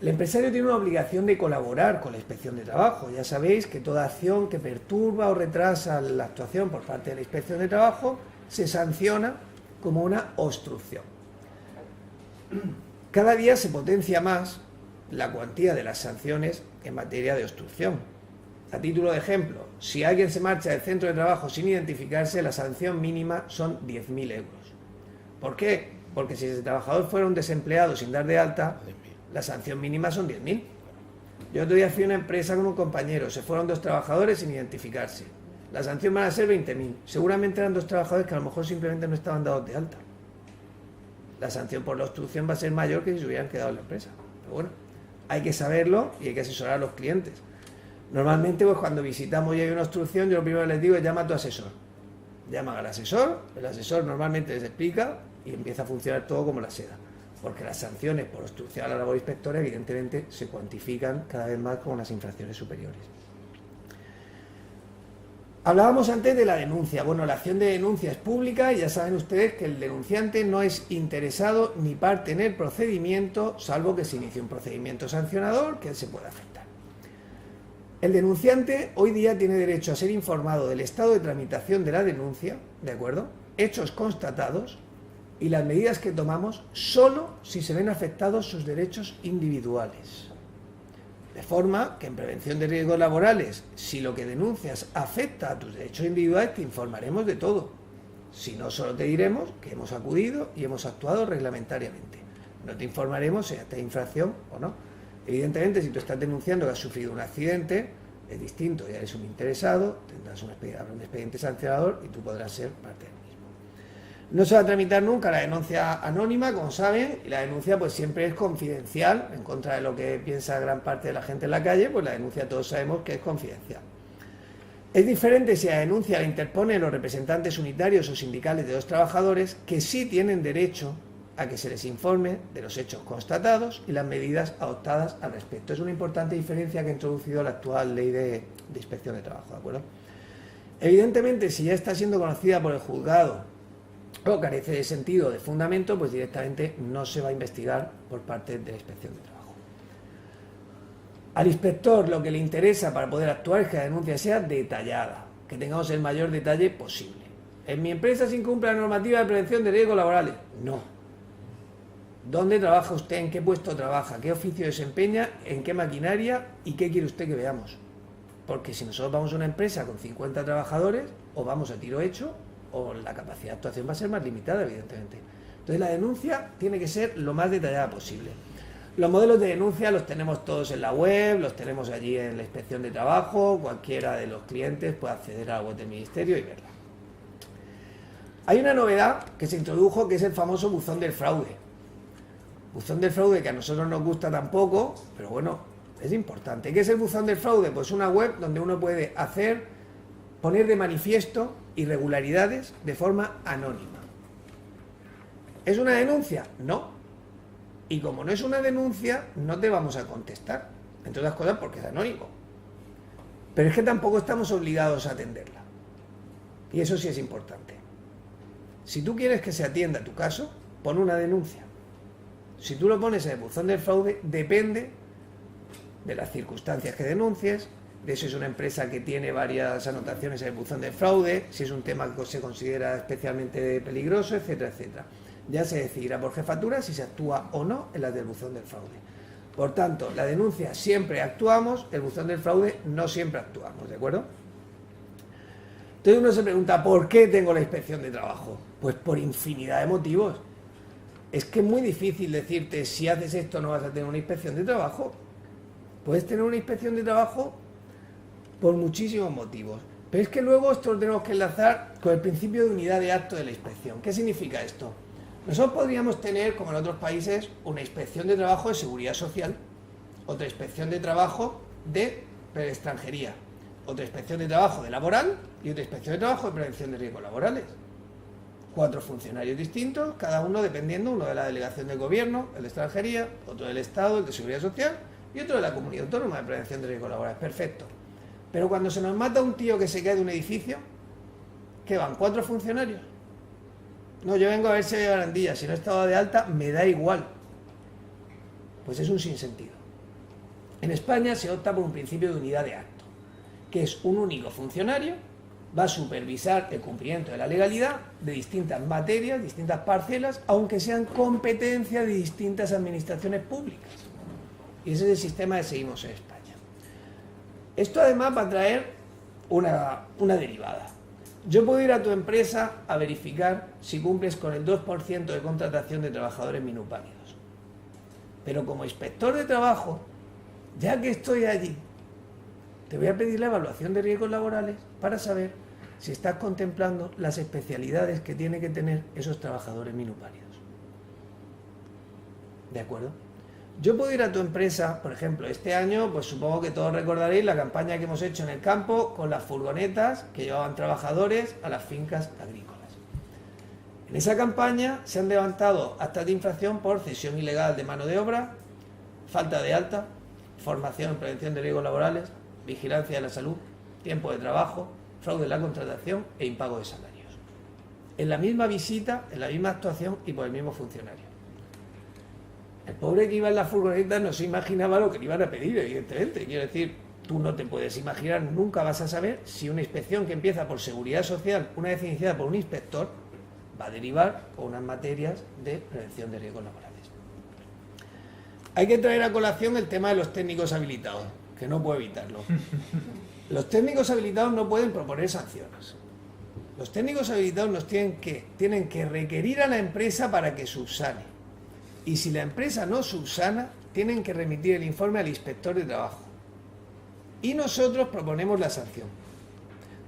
El empresario tiene una obligación de colaborar con la Inspección de Trabajo. Ya sabéis que toda acción que perturba o retrasa la actuación por parte de la Inspección de Trabajo se sanciona como una obstrucción. Cada día se potencia más la cuantía de las sanciones en materia de obstrucción. A título de ejemplo, si alguien se marcha del centro de trabajo sin identificarse, la sanción mínima son 10.000 euros. ¿Por qué? Porque si ese trabajador fuera un desempleado sin dar de alta, la sanción mínima son 10.000. Yo otro día fui a una empresa con un compañero, se fueron 2 trabajadores sin identificarse. La sanción van a ser 20.000. Seguramente eran 2 trabajadores que a lo mejor simplemente no estaban dados de alta. La sanción por la obstrucción va a ser mayor que si se hubieran quedado en la empresa. Pero bueno, hay que saberlo y hay que asesorar a los clientes. Normalmente, pues cuando visitamos y hay una obstrucción, yo lo primero que les digo es llama a tu asesor. Llaman al asesor, el asesor normalmente les explica y empieza a funcionar todo como la seda. Porque las sanciones por obstrucción a la labor inspectora evidentemente se cuantifican cada vez más con unas infracciones superiores. Hablábamos antes de la denuncia. Bueno, la acción de denuncia es pública y ya saben ustedes que el denunciante no es interesado ni parte en el procedimiento, salvo que se inicie un procedimiento sancionador que se pueda afectar. El denunciante hoy día tiene derecho a ser informado del estado de tramitación de la denuncia, ¿de acuerdo?, hechos constatados y las medidas que tomamos solo si se ven afectados sus derechos individuales. De forma que en prevención de riesgos laborales, si lo que denuncias afecta a tus derechos individuales, te informaremos de todo. Si no, solo te diremos que hemos acudido y hemos actuado reglamentariamente. No te informaremos si esta infracción o no. Evidentemente, si tú estás denunciando que has sufrido un accidente, es distinto, ya eres un interesado, tendrás un expediente sancionador y tú podrás ser parte del mismo. No se va a tramitar nunca la denuncia anónima, como saben, y la denuncia pues siempre es confidencial, en contra de lo que piensa gran parte de la gente en la calle, pues la denuncia todos sabemos que es confidencial. Es diferente si la denuncia la interponen los representantes unitarios o sindicales de los trabajadores, que sí tienen derecho a que se les informe de los hechos constatados y las medidas adoptadas al respecto. Es una importante diferencia que ha introducido la actual ley de inspección de trabajo, ¿de acuerdo? Evidentemente, si ya está siendo conocida por el juzgado o carece de sentido o de fundamento, pues directamente no se va a investigar por parte de la inspección de trabajo. Al inspector lo que le interesa para poder actuar es que la denuncia sea detallada, que tengamos el mayor detalle posible. ¿En mi empresa se incumple la normativa de prevención de riesgos laborales? No. ¿Dónde trabaja usted? ¿En qué puesto trabaja? ¿Qué oficio desempeña? ¿En qué maquinaria? ¿Y qué quiere usted que veamos? Porque si nosotros vamos a una empresa con 50 trabajadores, o vamos a tiro hecho, o la capacidad de actuación va a ser más limitada, evidentemente. Entonces la denuncia tiene que ser lo más detallada posible. Los modelos de denuncia los tenemos todos en la web, los tenemos allí en la inspección de trabajo, cualquiera de los clientes puede acceder a la web del ministerio y verla. Hay una novedad que se introdujo, que es el famoso buzón del fraude. Buzón del fraude que a nosotros nos gusta tampoco, pero bueno, es importante. ¿Qué es el buzón del fraude? Pues una web donde uno puede poner de manifiesto irregularidades de forma anónima. ¿Es una denuncia? No. Y como no es una denuncia, no te vamos a contestar. Entre otras cosas porque es anónimo. Pero es que tampoco estamos obligados a atenderla. Y eso sí es importante. Si tú quieres que se atienda tu caso, pon una denuncia. Si tú lo pones en el buzón del fraude, depende de las circunstancias que denuncies, de si es una empresa que tiene varias anotaciones en el buzón del fraude, si es un tema que se considera especialmente peligroso, etcétera, etcétera. Ya se decidirá por jefatura si se actúa o no en las del buzón del fraude. Por tanto, la denuncia siempre actuamos, el buzón del fraude no siempre actuamos, ¿de acuerdo? Entonces uno se pregunta, ¿por qué tengo la inspección de trabajo? Pues por infinidad de motivos. Es que es muy difícil decirte, si haces esto no vas a tener una inspección de trabajo. Puedes tener una inspección de trabajo por muchísimos motivos. Pero es que luego esto lo tenemos que enlazar con el principio de unidad de acto de la inspección. ¿Qué significa esto? Nosotros podríamos tener, como en otros países, una inspección de trabajo de seguridad social, otra inspección de trabajo de extranjería, otra inspección de trabajo de laboral y otra inspección de trabajo de prevención de riesgos laborales. 4 funcionarios distintos, cada uno dependiendo, uno de la delegación del gobierno, el de extranjería, otro del Estado, el de seguridad social y otro de la comunidad autónoma de prevención de riesgos laborales. Perfecto. Pero cuando se nos mata un tío que se cae de un edificio, ¿qué van? 4 funcionarios. No, yo vengo a ver si hay garantía, si no he estado de alta, me da igual. Pues es un sinsentido. En España se opta por un principio de unidad de acto, que es un único funcionario, va a supervisar el cumplimiento de la legalidad de distintas materias, distintas parcelas, aunque sean competencia de distintas administraciones públicas. Y ese es el sistema que seguimos en España. Esto además va a traer una derivada. Yo puedo ir a tu empresa a verificar si cumples con el 2% de contratación de trabajadores minusválidos. Pero como inspector de trabajo, ya que estoy allí, te voy a pedir la evaluación de riesgos laborales para saber si estás contemplando las especialidades que tienen que tener esos trabajadores minusválidos. ¿De acuerdo? Yo puedo ir a tu empresa, por ejemplo, este año, pues supongo que todos recordaréis la campaña que hemos hecho en el campo con las furgonetas que llevaban trabajadores a las fincas agrícolas. En esa campaña se han levantado actas de infracción por cesión ilegal de mano de obra, falta de alta, formación en prevención de riesgos laborales, vigilancia de la salud, tiempo de trabajo, fraude en la contratación e impago de salarios. En la misma visita, en la misma actuación y por el mismo funcionario. El pobre que iba en la furgoneta no se imaginaba lo que le iban a pedir, evidentemente. Quiero decir, tú no te puedes imaginar, nunca vas a saber si una inspección que empieza por seguridad social, una vez iniciada por un inspector, va a derivar a unas materias de prevención de riesgos laborales. Hay que traer a colación el tema de los técnicos habilitados, que no puedo evitarlo. Los técnicos habilitados no pueden proponer sanciones. Los técnicos habilitados nos tienen que requerir a la empresa para que subsane. Y si la empresa no subsana, tienen que remitir el informe al inspector de trabajo. Y nosotros proponemos la sanción.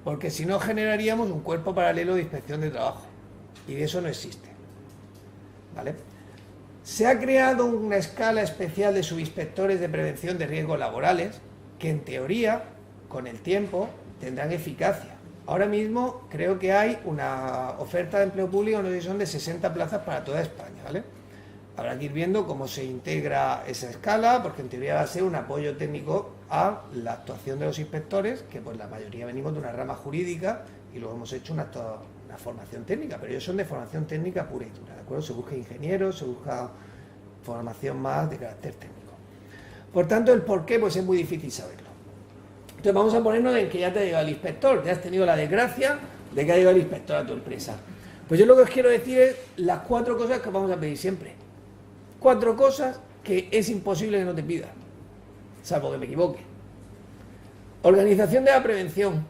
Porque si no generaríamos un cuerpo paralelo de inspección de trabajo. Y de eso no existe. ¿Vale? Se ha creado una escala especial de subinspectores de prevención de riesgos laborales que en teoría, con el tiempo, tendrán eficacia. Ahora mismo creo que hay una oferta de empleo público, no sé si son de 60 plazas para toda España, ¿vale? Habrá que ir viendo cómo se integra esa escala, porque en teoría va a ser un apoyo técnico a la actuación de los inspectores, que pues la mayoría venimos de una rama jurídica y luego hemos hecho una formación técnica, pero ellos son de formación técnica pura y dura, ¿de acuerdo? Se busca ingenieros, se busca formación más de carácter técnico. Por tanto, el por qué pues es muy difícil saberlo. Entonces vamos a ponernos en que ya te ha llegado el inspector, ya has tenido la desgracia de que ha llegado el inspector a tu empresa. Pues yo lo que os quiero decir es las 4 cosas que os vamos a pedir siempre. 4 cosas que es imposible que no te pida, salvo que me equivoque. Organización de la prevención.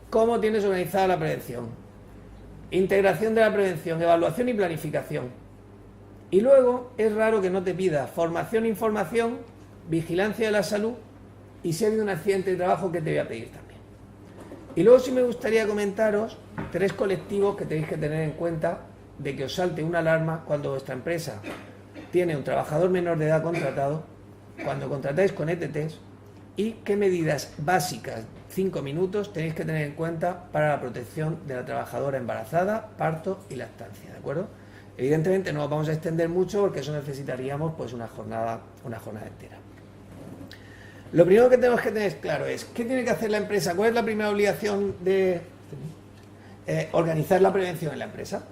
¿Cómo tienes organizada la prevención? Integración de la prevención, evaluación y planificación. Y luego es raro que no te pida formación e información, vigilancia de la salud y si hay un accidente de trabajo, que te voy a pedir también. Y luego sí me gustaría comentaros 3 colectivos que tenéis que tener en cuenta de que os salte una alarma cuando vuestra empresa tiene un trabajador menor de edad contratado, cuando contratáis con ETTs, y qué medidas básicas, 5 minutos, tenéis que tener en cuenta para la protección de la trabajadora embarazada, parto y lactancia, ¿de acuerdo? Evidentemente no nos vamos a extender mucho porque eso necesitaríamos pues una jornada entera. Lo primero que tenemos que tener claro es ¿qué tiene que hacer la empresa? ¿Cuál es la primera obligación de organizar la prevención en la empresa?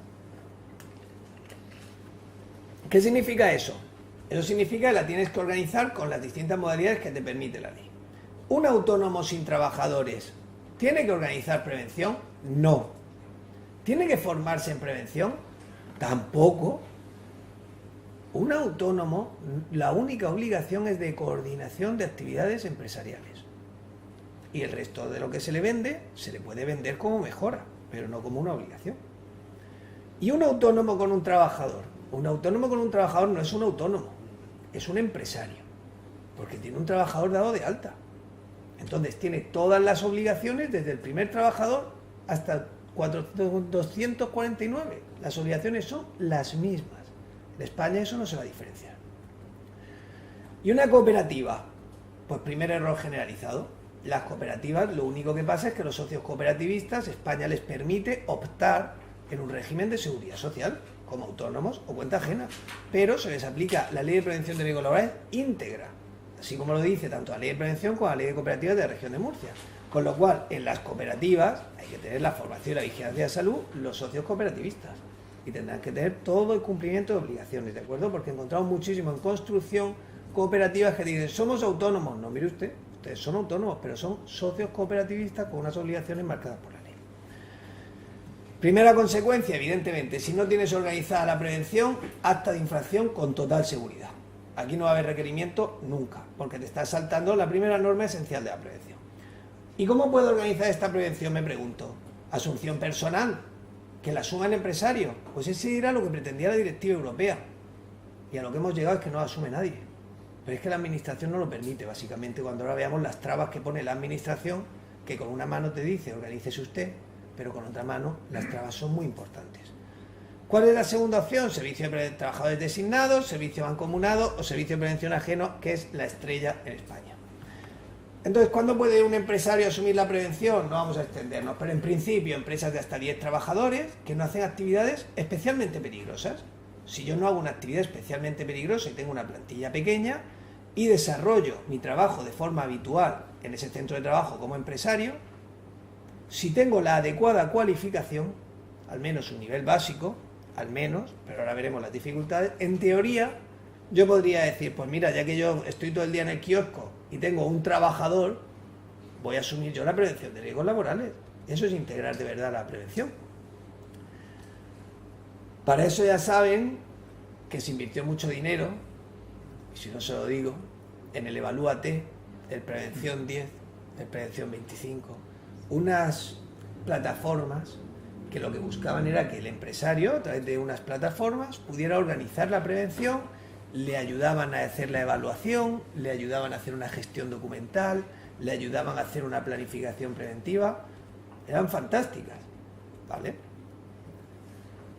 ¿Qué significa eso? Eso significa que la tienes que organizar con las distintas modalidades que te permite la ley. ¿Un autónomo sin trabajadores tiene que organizar prevención? No. ¿Tiene que formarse en prevención? Tampoco. Un autónomo, la única obligación es de coordinación de actividades empresariales. y el resto de lo que se le vende se le puede vender como mejora, pero no como una obligación. Y un autónomo con un trabajador. Un autónomo con un trabajador no es un autónomo, es un empresario, porque tiene un trabajador dado de alta. Entonces tiene todas las obligaciones desde el primer trabajador hasta 249. Las obligaciones son las mismas. En España eso no se va a diferenciar. ¿Y una cooperativa? Pues primer error generalizado. Las cooperativas, lo único que pasa es que los socios cooperativistas, España les permite optar en un régimen de seguridad social, como autónomos o cuenta ajena, pero se les aplica la Ley de Prevención de Riesgos Laborales íntegra, así como lo dice tanto la Ley de Prevención como la Ley de Cooperativas de la Región de Murcia. Con lo cual, en las cooperativas hay que tener la formación y la vigilancia de salud los socios cooperativistas y tendrán que tener todo el cumplimiento de obligaciones, ¿de acuerdo? Porque encontramos muchísimo en construcción cooperativas que dicen, somos autónomos. No, mire usted, ustedes son autónomos, pero son socios cooperativistas con unas obligaciones marcadas por la ley. Primera consecuencia, evidentemente, si no tienes organizada la prevención, acta de infracción con total seguridad. Aquí no va a haber requerimiento nunca, porque te estás saltando la primera norma esencial de la prevención. ¿Y cómo puedo organizar esta prevención? Me pregunto. Asunción personal, que la asuma el empresario. Pues ese era lo que pretendía la directiva europea. Y a lo que hemos llegado es que no lo asume nadie. Pero es que la administración no lo permite, básicamente, cuando ahora veamos las trabas que pone la administración, que con una mano te dice, organícese usted, pero con otra mano las trabas son muy importantes. ¿Cuál es la segunda opción? Servicio de trabajadores designados, servicio mancomunado o servicio de prevención ajeno, que es la estrella en España. Entonces, ¿cuándo puede un empresario asumir la prevención? No vamos a extendernos, pero en principio empresas de hasta 10 trabajadores que no hacen actividades especialmente peligrosas. Si yo no hago una actividad especialmente peligrosa y tengo una plantilla pequeña y desarrollo mi trabajo de forma habitual en ese centro de trabajo como empresario, si tengo la adecuada cualificación, al menos un nivel básico, al menos, pero ahora veremos las dificultades, en teoría yo podría decir, pues mira, ya que yo estoy todo el día en el kiosco y tengo un trabajador, voy a asumir yo la prevención de riesgos laborales. Eso es integrar de verdad la prevención. Para eso ya saben que se invirtió mucho dinero, y si no se lo digo, en el Evalúate, el Prevención 10, el Prevención 25, unas plataformas que lo que buscaban era que el empresario, a través de unas plataformas, pudiera organizar la prevención, le ayudaban a hacer la evaluación, le ayudaban a hacer una gestión documental, le ayudaban a hacer una planificación preventiva. Eran fantásticas, ¿vale?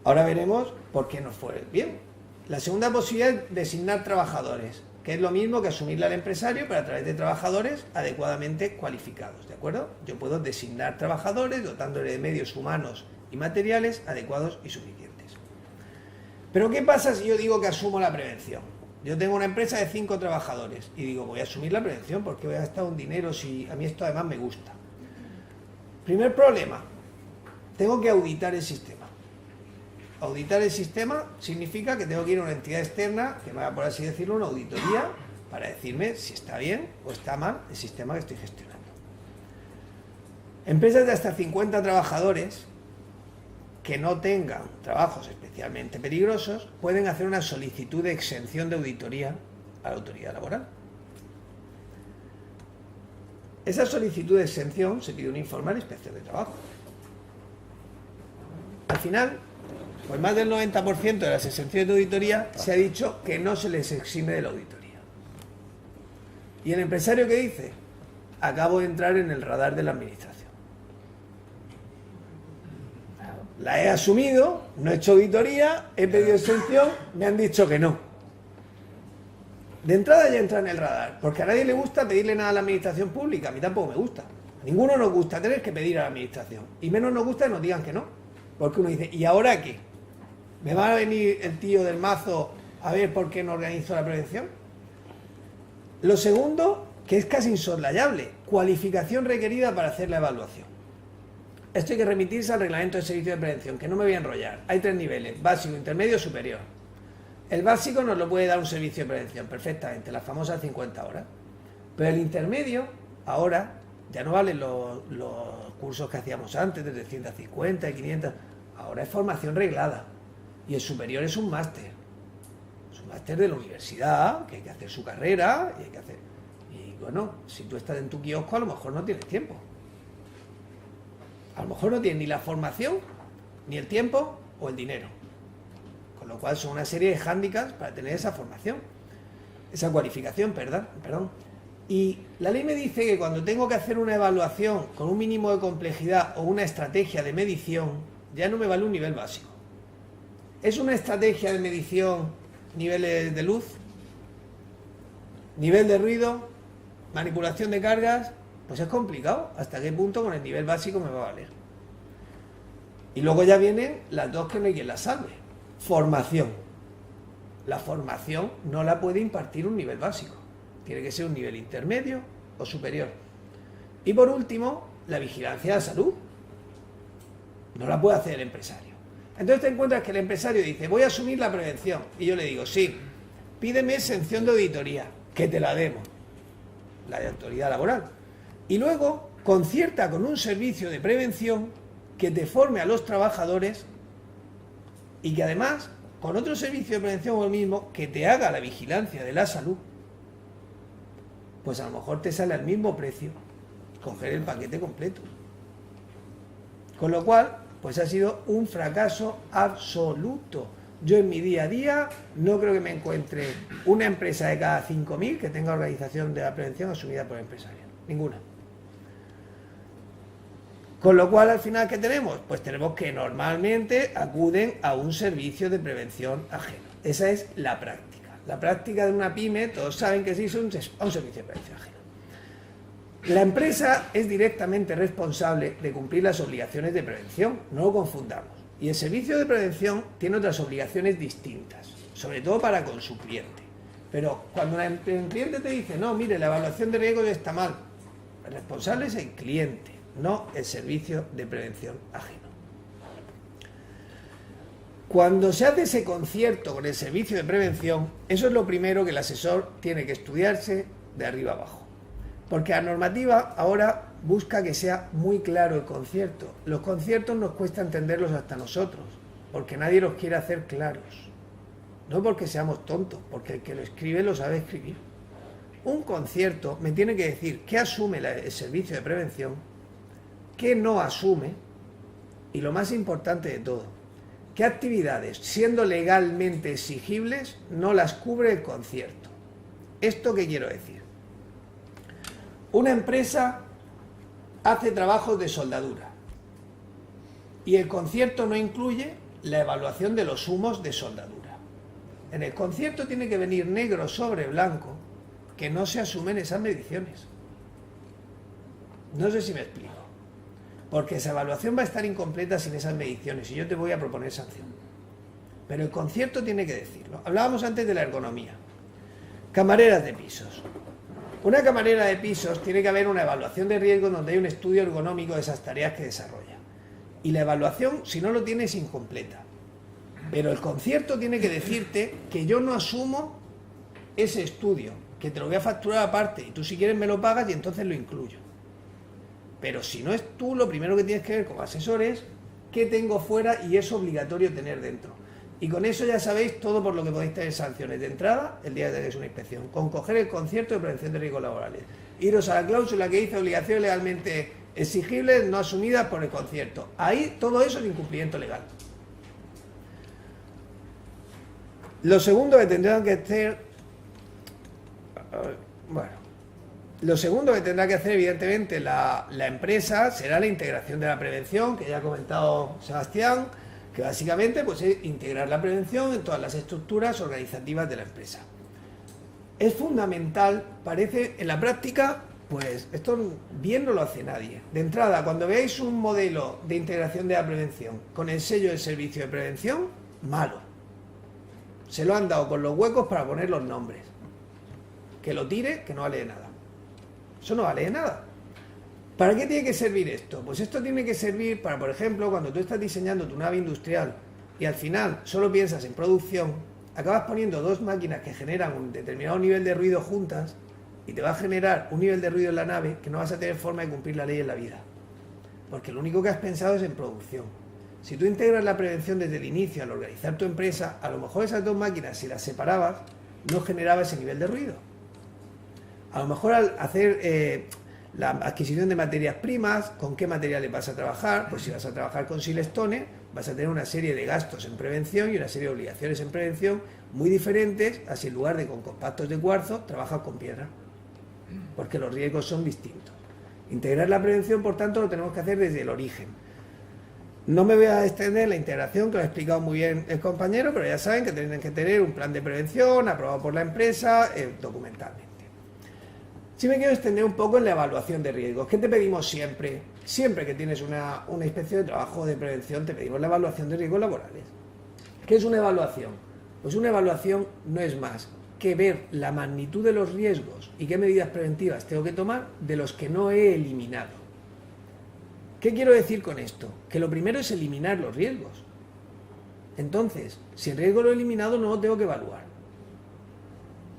Ahora veremos por qué no fue bien. La segunda posibilidad es designar trabajadores, que es lo mismo que asumirle al empresario, pero a través de trabajadores adecuadamente cualificados, ¿de acuerdo? Yo puedo designar trabajadores dotándole de medios humanos y materiales adecuados y suficientes. Pero ¿qué pasa si yo digo que asumo la prevención? Yo tengo una empresa de 5 trabajadores y digo, voy a asumir la prevención porque voy a gastar un dinero si a mí esto además me gusta. Primer problema, tengo que auditar el sistema. Auditar el sistema significa que tengo que ir a una entidad externa que me haga, por así decirlo, una auditoría para decirme si está bien o está mal el sistema que estoy gestionando. Empresas de hasta 50 trabajadores que no tengan trabajos especialmente peligrosos pueden hacer una solicitud de exención de auditoría a la autoridad laboral. Esa solicitud de exención se pide un informe a la Inspección de Trabajo. Al final, pues más del 90% de las exenciones de auditoría se ha dicho que no se les exime de la auditoría. ¿Y el empresario qué dice? Acabo de entrar en el radar de la administración. La he asumido, no he hecho auditoría, he pedido exención, me han dicho que no. De entrada ya entra en el radar, porque a nadie le gusta pedirle nada a la administración pública, a mí tampoco me gusta. A ninguno nos gusta tener que pedir a la administración, y menos nos gusta que nos digan que no. Porque uno dice, ¿y ahora qué? ¿Me va a venir el tío del mazo a ver por qué no organizo la prevención? Lo segundo, que es casi insoslayable, cualificación requerida para hacer la evaluación. Esto hay que remitirse al reglamento de servicio de prevención, que no me voy a enrollar. Hay 3 niveles, básico, intermedio, superior. El básico nos lo puede dar un servicio de prevención perfectamente, las famosas 50 horas. Pero el intermedio, ahora, ya no valen los cursos que hacíamos antes, de 350 y 500, ahora es formación reglada. Y el superior es un máster. Es un máster de la universidad, que hay que hacer su carrera, y hay que hacer... Y Bueno, si tú estás en tu kiosco, a lo mejor no tienes tiempo. A lo mejor no tienes ni la formación, ni el tiempo o el dinero. Con lo cual son una serie de hándicaps para tener esa formación, esa cualificación, perdón. Y la ley me dice que cuando tengo que hacer una evaluación con un mínimo de complejidad o una estrategia de medición, ya no me vale un nivel básico. ¿Es una estrategia de medición niveles de luz, nivel de ruido, manipulación de cargas? Pues es complicado. ¿Hasta qué punto con el nivel básico me va a valer? Y luego ya vienen las dos que no hay quien las salve. Formación. La formación no la puede impartir un nivel básico. Tiene que ser un nivel intermedio o superior. Y por último, la vigilancia de la salud. No la puede hacer el empresario. Entonces te encuentras que el empresario dice, voy a asumir la prevención. Y yo le digo, sí, pídeme exención de auditoría, que te la demos. La de autoridad laboral. Y luego concierta con un servicio de prevención que te forme a los trabajadores y que además, con otro servicio de prevención o el mismo, que te haga la vigilancia de la salud. Pues a lo mejor te sale al mismo precio coger el paquete completo. Con lo cual, pues ha sido un fracaso absoluto. Yo en mi día a día no creo que me encuentre una empresa de cada 5.000 que tenga organización de la prevención asumida por empresarios. Ninguna. Con lo cual, al final, ¿qué tenemos? Pues tenemos que normalmente acuden a un servicio de prevención ajeno. Esa es la práctica. La práctica de una pyme, todos saben que sí, es un servicio de prevención ajeno. La empresa es directamente responsable de cumplir las obligaciones de prevención, no lo confundamos. Y el servicio de prevención tiene otras obligaciones distintas, sobre todo para con su cliente. Pero cuando el cliente te dice, no, mire, la evaluación de riesgo está mal, el responsable es el cliente, no el servicio de prevención ajeno. Cuando se hace ese concierto con el servicio de prevención, eso es lo primero que el asesor tiene que estudiarse de arriba abajo. Porque la normativa ahora busca que sea muy claro el concierto. Los conciertos nos cuesta entenderlos hasta nosotros, porque nadie los quiere hacer claros. No porque seamos tontos, porque el que lo escribe lo sabe escribir. Un concierto me tiene que decir qué asume el servicio de prevención, qué no asume, y lo más importante de todo, qué actividades, siendo legalmente exigibles, no las cubre el concierto. ¿Esto qué quiero decir? Una empresa hace trabajos de soldadura y el concierto no incluye la evaluación de los humos de soldadura. En el concierto tiene que venir negro sobre blanco que no se asumen esas mediciones. No sé si me explico. Porque esa evaluación va a estar incompleta sin esas mediciones y yo te voy a proponer sanción. Pero el concierto tiene que decirlo. Hablábamos antes de la ergonomía. Camareras de pisos. Una camarera de pisos tiene que haber una evaluación de riesgo donde hay un estudio ergonómico de esas tareas que desarrolla. Y la evaluación, si no lo tiene, es incompleta. Pero el concierto tiene que decirte que yo no asumo ese estudio, que te lo voy a facturar aparte y tú si quieres me lo pagas y entonces lo incluyo. Pero si no es tú, lo primero que tienes que ver como asesor es qué tengo fuera y es obligatorio tener dentro. Y con eso ya sabéis todo por lo que podéis tener sanciones de entrada el día que tengáis una inspección. Con coger el concierto de prevención de riesgos laborales. Iros a la cláusula que dice obligaciones legalmente exigibles no asumidas por el concierto. Ahí todo eso es incumplimiento legal. Lo segundo que tendrán que hacer... Lo segundo que tendrá que hacer, evidentemente, la empresa será la integración de la prevención, que ya ha comentado Sebastián, que básicamente pues, es integrar la prevención en todas las estructuras organizativas de la empresa. Es fundamental, parece, en la práctica, pues esto bien no lo hace nadie. De entrada, cuando veáis un modelo de integración de la prevención con el sello del servicio de prevención, malo. Se lo han dado con los huecos para poner los nombres. Que lo tire, que no vale de nada. Eso no vale de nada. ¿Para qué tiene que servir esto? Pues esto tiene que servir para, por ejemplo, cuando tú estás diseñando tu nave industrial y al final solo piensas en producción, acabas poniendo dos máquinas que generan un determinado nivel de ruido juntas y te va a generar un nivel de ruido en la nave que no vas a tener forma de cumplir la ley en la vida. Porque lo único que has pensado es en producción. Si tú integras la prevención desde el inicio al organizar tu empresa, a lo mejor esas dos máquinas, si las separabas, no generaba ese nivel de ruido. A lo mejor al hacer la adquisición de materias primas, ¿con qué materiales vas a trabajar? Pues si vas a trabajar con silestone, vas a tener una serie de gastos en prevención y una serie de obligaciones en prevención muy diferentes a si en lugar de con compactos de cuarzo, trabajas con piedra. Porque los riesgos son distintos. Integrar la prevención, por tanto, lo tenemos que hacer desde el origen. No me voy a extender en la integración, que lo ha explicado muy bien el compañero, pero ya saben que tienen que tener un plan de prevención aprobado por la empresa documentalmente. Sí me quiero extender un poco en la evaluación de riesgos. ¿Qué te pedimos siempre? Siempre que tienes una inspección de trabajo de prevención, te pedimos la evaluación de riesgos laborales. ¿Qué es una evaluación? Pues una evaluación no es más que ver la magnitud de los riesgos y qué medidas preventivas tengo que tomar de los que no he eliminado. ¿Qué quiero decir con esto? Que lo primero es eliminar los riesgos. Entonces, si el riesgo lo he eliminado, no lo tengo que evaluar.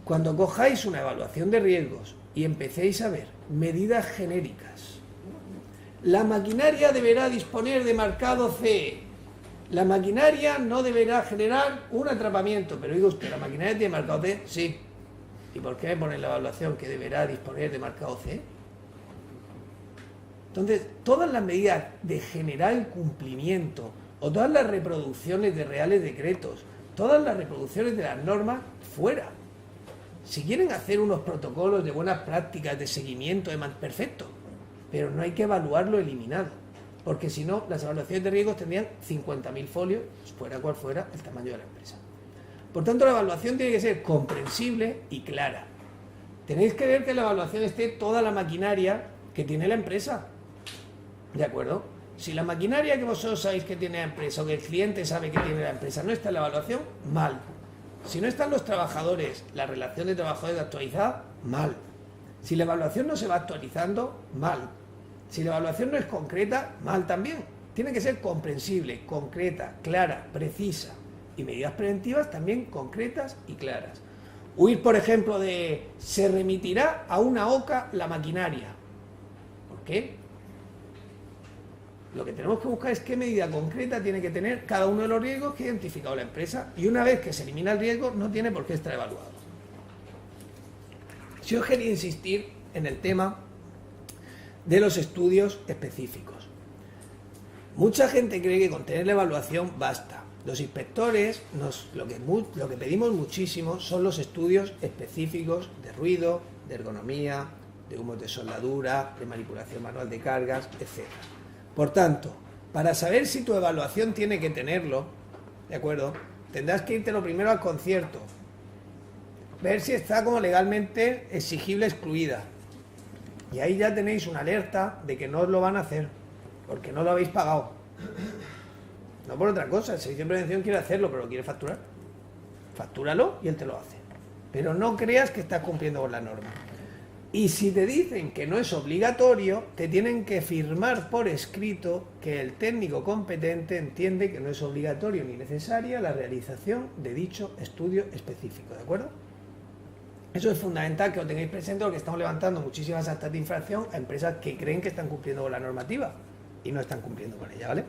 Cuando cojáis una evaluación de riesgos y empecéis a ver medidas genéricas, la maquinaria deberá disponer de marcado CE. La maquinaria no deberá generar un atrapamiento. Pero digo usted, ¿la maquinaria tiene marcado CE? Sí. ¿Y por qué me pone en la evaluación que deberá disponer de marcado CE? Entonces, todas las medidas de general cumplimiento o todas las reproducciones de reales decretos, todas las reproducciones de las normas, fuera. Si quieren hacer unos protocolos de buenas prácticas, de seguimiento, perfecto, pero no hay que evaluar lo eliminado, porque si no, las evaluaciones de riesgos tendrían 50.000 folios, fuera cual fuera el tamaño de la empresa. Por tanto, la evaluación tiene que ser comprensible y clara. Tenéis que ver que en la evaluación esté toda la maquinaria que tiene la empresa. ¿De acuerdo? Si la maquinaria que vosotros sabéis que tiene la empresa o que el cliente sabe que tiene la empresa no está en la evaluación, mal. Si no están los trabajadores, la relación de trabajadores actualizada, mal. Si la evaluación no se va actualizando, mal. Si la evaluación no es concreta, mal también. Tiene que ser comprensible, concreta, clara, precisa. Y medidas preventivas también concretas y claras. Huir, por ejemplo, de se remitirá a una OCA la maquinaria. ¿Por qué? Lo que tenemos que buscar es qué medida concreta tiene que tener cada uno de los riesgos que ha identificado la empresa, y una vez que se elimina el riesgo no tiene por qué estar evaluado. Si os quería insistir en el tema de los estudios específicos. Mucha gente cree que con tener la evaluación basta. Los inspectores, lo que pedimos muchísimo son los estudios específicos de ruido, de ergonomía, de humos de soldadura, de manipulación manual de cargas, etc. Por tanto, para saber si tu evaluación tiene que tenerlo, ¿de acuerdo? Tendrás que irte lo primero al concierto, ver si está como legalmente exigible excluida. Y ahí ya tenéis una alerta de que no os lo van a hacer, porque no lo habéis pagado. No por otra cosa, el servicio de prevención quiere hacerlo, pero lo quiere facturar. Factúralo y él te lo hace. Pero no creas que estás cumpliendo con la norma. Y si te dicen que no es obligatorio, te tienen que firmar por escrito que el técnico competente entiende que no es obligatorio ni necesaria la realización de dicho estudio específico, ¿de acuerdo? Eso es fundamental que lo tengáis presente, porque estamos levantando muchísimas actas de infracción a empresas que creen que están cumpliendo con la normativa y no están cumpliendo con ella, ¿vale?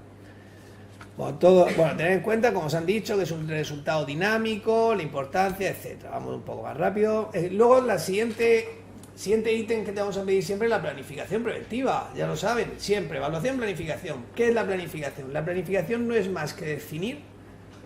Bueno, tener en cuenta, como os han dicho, que es un resultado dinámico, la importancia, etcétera. Vamos un poco más rápido. Luego, la siguiente ítem que te vamos a pedir siempre es la planificación preventiva. Ya lo saben, siempre. Evaluación, planificación. ¿Qué es la planificación? La planificación no es más que definir,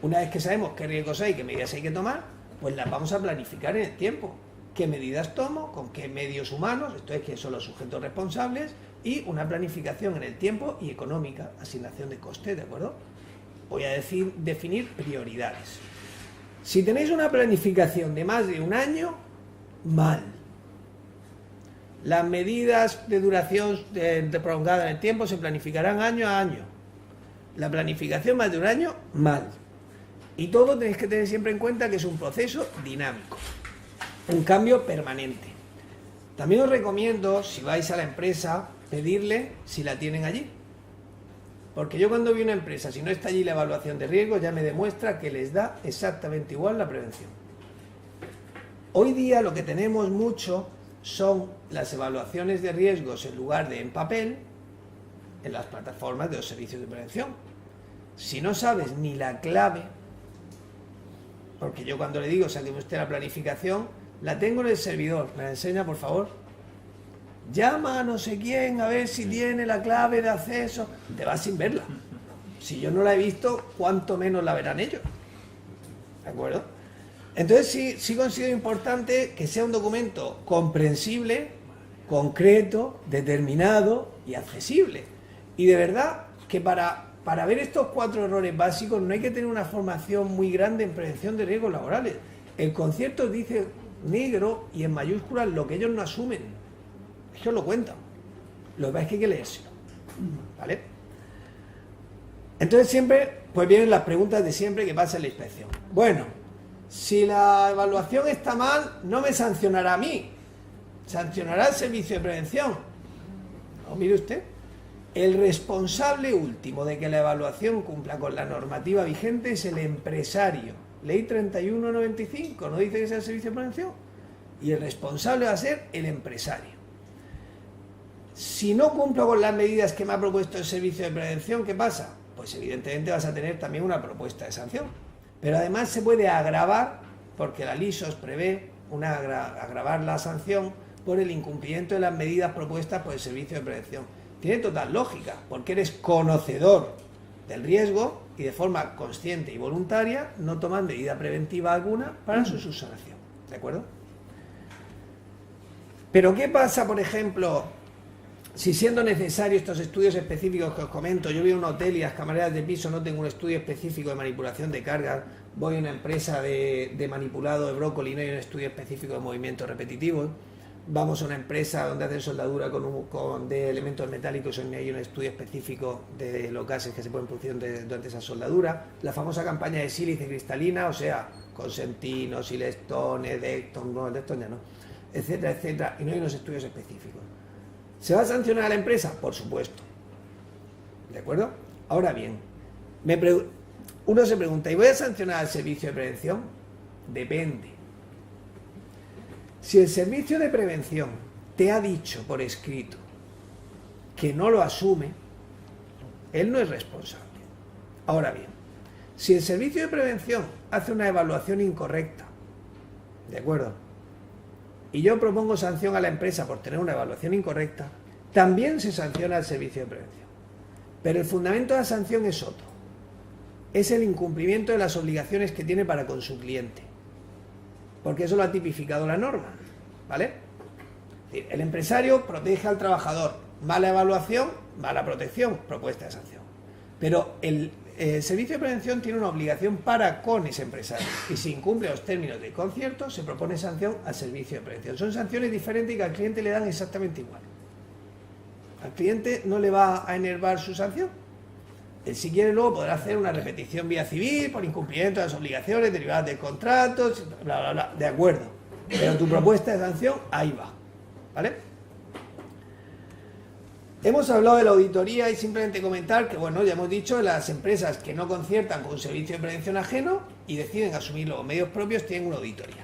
una vez que sabemos qué riesgos hay, qué medidas hay que tomar, pues las vamos a planificar en el tiempo. ¿Qué medidas tomo? ¿Con qué medios humanos? Esto es, quiénes son los sujetos responsables, y una planificación en el tiempo y económica, asignación de coste, ¿de acuerdo? Voy a definir prioridades. Si tenéis una planificación de más de un año, mal. Las medidas de duración prolongada en el tiempo se planificarán año a año. La planificación más de un año, mal. Y todo tenéis que tener siempre en cuenta que es un proceso dinámico, un cambio permanente. También os recomiendo, si vais a la empresa, pedirle si la tienen allí. Porque yo cuando vi una empresa, si no está allí la evaluación de riesgo, ya me demuestra que les da exactamente igual la prevención. Hoy día lo que tenemos mucho son las evaluaciones de riesgos en lugar de en papel, en las plataformas de los servicios de prevención. Si no sabes ni la clave, porque yo cuando le digo, sáqueme usted la planificación, la tengo en el servidor, ¿me la enseña, por favor? Llama a no sé quién a ver si tiene la clave de acceso. Te vas sin verla. Si yo no la he visto, ¿cuánto menos la verán ellos? ¿De acuerdo? Entonces sí considero importante que sea un documento comprensible, concreto, determinado y accesible. Y de verdad que para ver estos 4 errores básicos no hay que tener una formación muy grande en prevención de riesgos laborales. El concierto dice negro y en mayúsculas lo que ellos no asumen. Ellos lo cuentan. Lo que pasa es que hay que leérselo. ¿Vale? Entonces siempre, pues vienen las preguntas de siempre que pasa en la inspección. Bueno, si la evaluación está mal, no me sancionará a mí. Sancionará al servicio de prevención. ¿No? Mire usted. El responsable último de que la evaluación cumpla con la normativa vigente es el empresario. Ley 3195, ¿no dice que sea el servicio de prevención? Y el responsable va a ser el empresario. Si no cumplo con las medidas que me ha propuesto el servicio de prevención, ¿qué pasa? Pues evidentemente vas a tener también una propuesta de sanción. Pero además se puede agravar, porque la LISOS prevé agravar la sanción por el incumplimiento de las medidas propuestas por el servicio de prevención. Tiene total lógica, porque eres conocedor del riesgo y de forma consciente y voluntaria no tomas medida preventiva alguna para su subsanación. ¿De acuerdo? Pero ¿qué pasa, por ejemplo, si siendo necesario estos estudios específicos que os comento? Yo voy a un hotel y las camareras de piso no tengo un estudio específico de manipulación de cargas, voy a una empresa de manipulado de brócoli y no hay un estudio específico de movimientos repetitivos, vamos a una empresa donde hacen soldadura de elementos metálicos y no hay un estudio específico de los gases que se pueden producir durante esa soldadura, la famosa campaña de sílice cristalina, o sea, Consentino, Silestone, Decton, no, Decton ya no, etcétera, etcétera, y no hay unos estudios específicos. ¿Se va a sancionar a la empresa? Por supuesto. ¿De acuerdo? Ahora bien, uno se pregunta, ¿y voy a sancionar al servicio de prevención? Depende. Si el servicio de prevención te ha dicho por escrito que no lo asume, él no es responsable. Ahora bien, si el servicio de prevención hace una evaluación incorrecta, ¿de acuerdo?, y yo propongo sanción a la empresa por tener una evaluación incorrecta, también se sanciona al servicio de prevención. Pero el fundamento de la sanción es otro. Es el incumplimiento de las obligaciones que tiene para con su cliente. Porque eso lo ha tipificado la norma. ¿Vale? Es decir, el empresario protege al trabajador. Mala evaluación, mala protección, propuesta de sanción. Pero el servicio de prevención tiene una obligación para con ese empresario. Y si incumple los términos del concierto, se propone sanción al servicio de prevención. Son sanciones diferentes y que al cliente le dan exactamente igual. Al cliente no le va a enervar su sanción. Él, si quiere, luego podrá hacer una repetición vía civil por incumplimiento de las obligaciones derivadas del contrato, bla, bla, bla. De acuerdo. Pero tu propuesta de sanción, ahí va. ¿Vale? Hemos hablado de la auditoría y simplemente comentar que, bueno, ya hemos dicho, las empresas que no conciertan con un servicio de prevención ajeno y deciden asumir los medios propios tienen una auditoría.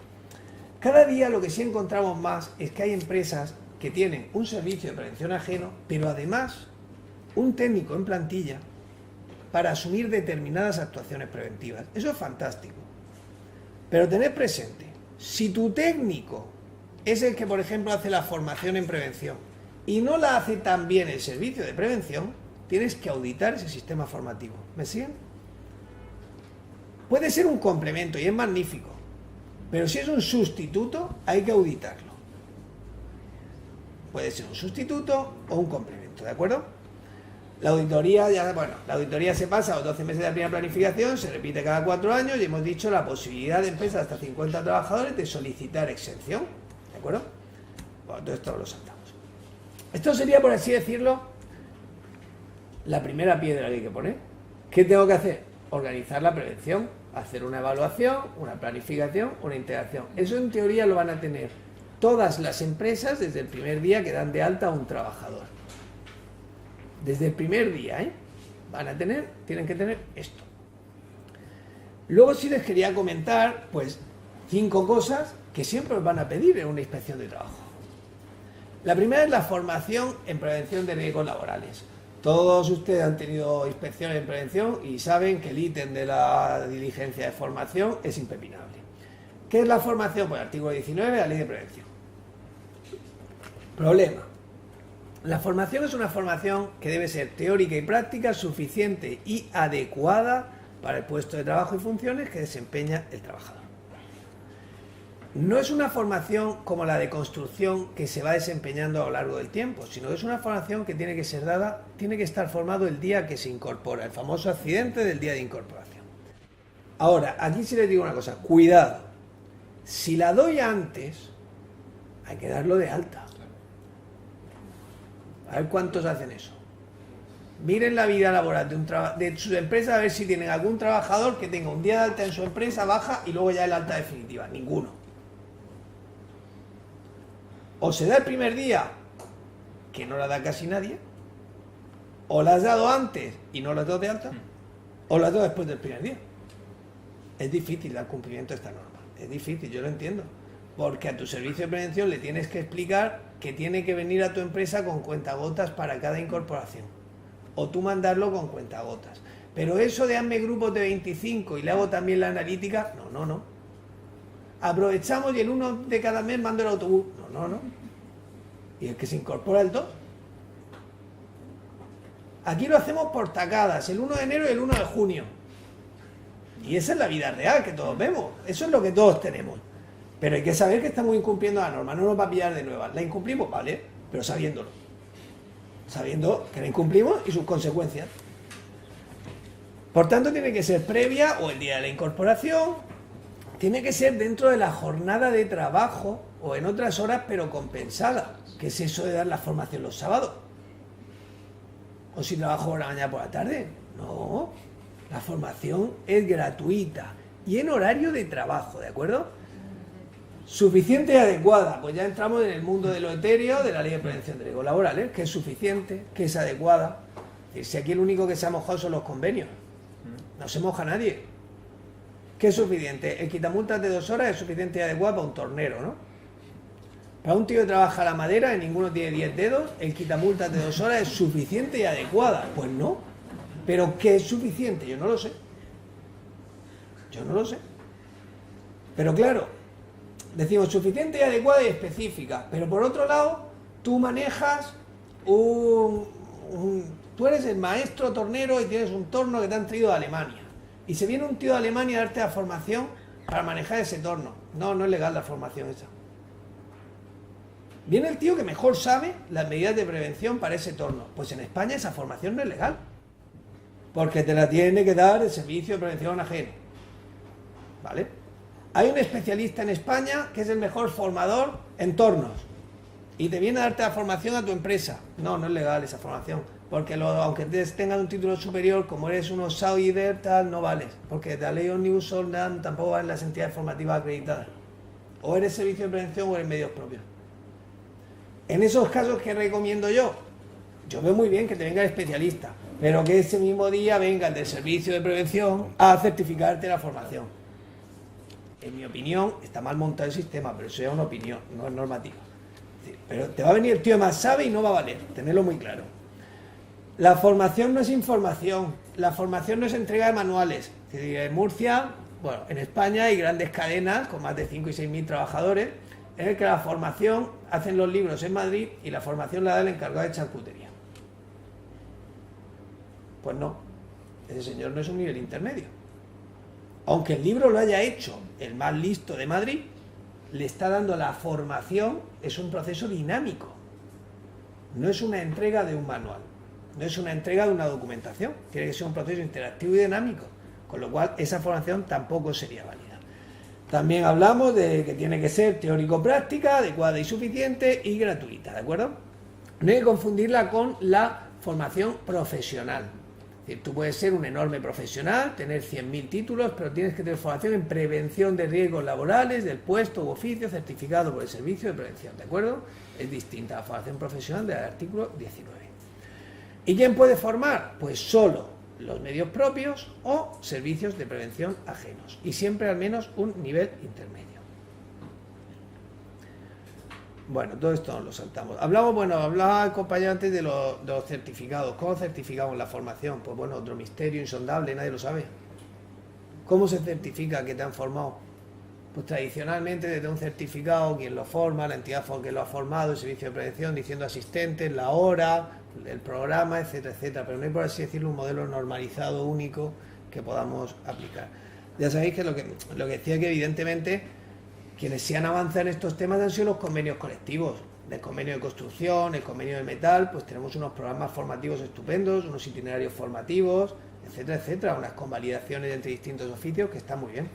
Cada día lo que sí encontramos más es que hay empresas que tienen un servicio de prevención ajeno, pero además un técnico en plantilla para asumir determinadas actuaciones preventivas. Eso es fantástico. Pero tened presente, si tu técnico es el que, por ejemplo, hace la formación en prevención y no la hace tan bien el servicio de prevención, tienes que auditar ese sistema formativo. ¿Me siguen? Puede ser un complemento y es magnífico, pero si es un sustituto, hay que auditarlo. Puede ser un sustituto o un complemento, ¿de acuerdo? La auditoría, la auditoría se pasa a los 12 meses de la primera planificación, se repite cada 4 años y hemos dicho la posibilidad de empresas hasta 50 trabajadores de solicitar exención, ¿de acuerdo? Bueno, todo esto lo saltamos. Esto sería, por así decirlo, la primera piedra que hay que poner. ¿Qué tengo que hacer? Organizar la prevención, hacer una evaluación, una planificación, una integración. Eso en teoría lo van a tener todas las empresas desde el primer día que dan de alta a un trabajador. Desde el primer día, tienen que tener esto. Luego sí les quería comentar, pues, 5 cosas que siempre os van a pedir en una inspección de trabajo. La primera es la formación en prevención de riesgos laborales. Todos ustedes han tenido inspecciones en prevención y saben que el ítem de la diligencia de formación es impepinable. ¿Qué es la formación? Pues artículo 19 de la Ley de Prevención. Problema. La formación es una formación que debe ser teórica y práctica, suficiente y adecuada para el puesto de trabajo y funciones que desempeña el trabajador. No es una formación como la de construcción que se va desempeñando a lo largo del tiempo, sino es una formación que tiene que ser dada, tiene que estar formado el día que se incorpora, el famoso accidente del día de incorporación. Ahora, aquí sí les digo una cosa, cuidado, si la doy antes, hay que darlo de alta. A ver cuántos hacen eso. Miren la vida laboral de su empresa a ver si tienen algún trabajador que tenga un día de alta en su empresa, baja y luego ya el alta definitiva. Ninguno. O se da el primer día, que no la da casi nadie, o la has dado antes y no la has dado de alta, o la has dado después del primer día. Es difícil dar cumplimiento a esta norma. Es difícil, yo lo entiendo. Porque a tu servicio de prevención le tienes que explicar que tiene que venir a tu empresa con cuentagotas para cada incorporación. O tú mandarlo con cuentagotas. Pero eso de hazme grupos de 25 y le hago también la analítica, no. Aprovechamos y el 1 de cada mes mando el autobús. No. Y el que se incorpora el 2. Aquí lo hacemos por tacadas, el 1 de enero y el 1 de junio. Y esa es la vida real que todos vemos. Eso es lo que todos tenemos. Pero hay que saber que estamos incumpliendo la norma, no nos va a pillar de nuevas. La incumplimos, vale, pero sabiéndolo. Sabiendo que la incumplimos y sus consecuencias. Por tanto, tiene que ser previa o el día de la incorporación, tiene que ser dentro de la jornada de trabajo o en otras horas, pero compensada. ¿Qué es eso de dar la formación los sábados? ¿O si trabajo por la mañana por la tarde? No, la formación es gratuita y en horario de trabajo, ¿de acuerdo? Suficiente y adecuada, pues ya entramos en el mundo de lo etéreo de la Ley de Prevención de Riesgos Laborales, que es suficiente, que es adecuada. Es decir, si aquí el único que se ha mojado son los convenios, no se moja nadie. ¿Qué es suficiente? El quitamultas de 2 horas es suficiente y adecuado para un tornero, ¿no? Para un tío que trabaja la madera y ninguno tiene 10 dedos, el quitamultas de 2 horas es suficiente y adecuada. Pues no. ¿Pero qué es suficiente? Yo no lo sé. Pero claro, decimos suficiente y adecuada y específica, pero por otro lado, tú manejas tú eres el maestro tornero y tienes un torno que te han traído de Alemania. Y se viene un tío de Alemania a darte la formación para manejar ese torno. No es legal la formación esa. Viene el tío que mejor sabe las medidas de prevención para ese torno. Pues en España esa formación no es legal. Porque te la tiene que dar el Servicio de Prevención Ajeno. ¿Vale? Hay un especialista en España que es el mejor formador en tornos y te viene a darte la formación a tu empresa. No es legal esa formación, porque aunque tengas un título superior, como eres un outsider, tal, no vales, porque la ley Omnibus Soldan tampoco va en las entidades formativas acreditadas. O eres servicio de prevención o eres medios propios. En esos casos, ¿qué recomiendo yo? Yo veo muy bien que te venga el especialista, pero que ese mismo día venga el del servicio de prevención a certificarte la formación. En mi opinión, está mal montado el sistema, pero eso es una opinión, no es normativa. Pero te va a venir el tío que más sabe y no va a valer, tenerlo muy claro. La formación no es información, la formación no es entrega de manuales. En Murcia, bueno, en España hay grandes cadenas con más de 5 y 6 mil trabajadores, en el que la formación hacen los libros en Madrid y la formación la da el encargado de charcutería. Pues no, ese señor no es un nivel intermedio. Aunque el libro lo haya hecho el más listo de Madrid, le está dando la formación, es un proceso dinámico. No es una entrega de un manual, no es una entrega de una documentación, tiene que ser un proceso interactivo y dinámico, con lo cual esa formación tampoco sería válida. También hablamos de que tiene que ser teórico-práctica, adecuada y suficiente y gratuita, ¿de acuerdo? No hay que confundirla con la formación profesional. Es decir, tú puedes ser un enorme profesional, tener 100.000 títulos, pero tienes que tener formación en prevención de riesgos laborales del puesto u oficio certificado por el Servicio de Prevención, ¿de acuerdo? Es distinta a la formación profesional del artículo 19. ¿Y quién puede formar? Pues solo los medios propios o servicios de prevención ajenos, y siempre al menos un nivel intermedio. Bueno, todo esto nos lo saltamos. Hablaba el compañero antes de los certificados. ¿Cómo certificamos la formación? Pues bueno, otro misterio insondable, nadie lo sabe. ¿Cómo se certifica que te han formado? pues tradicionalmente desde un certificado, quien lo forma, la entidad que lo ha formado, el servicio de prevención, diciendo asistentes, la hora, el programa, etcétera, etcétera, pero no hay, por así decirlo, un modelo normalizado único que podamos aplicar. Ya sabéis que lo que decía, que evidentemente quienes sí han avanzado en estos temas han sido los convenios colectivos, el convenio de construcción, el convenio de metal, pues tenemos unos programas formativos estupendos, unos itinerarios formativos, etcétera, etcétera, unas convalidaciones entre distintos oficios que están muy bien.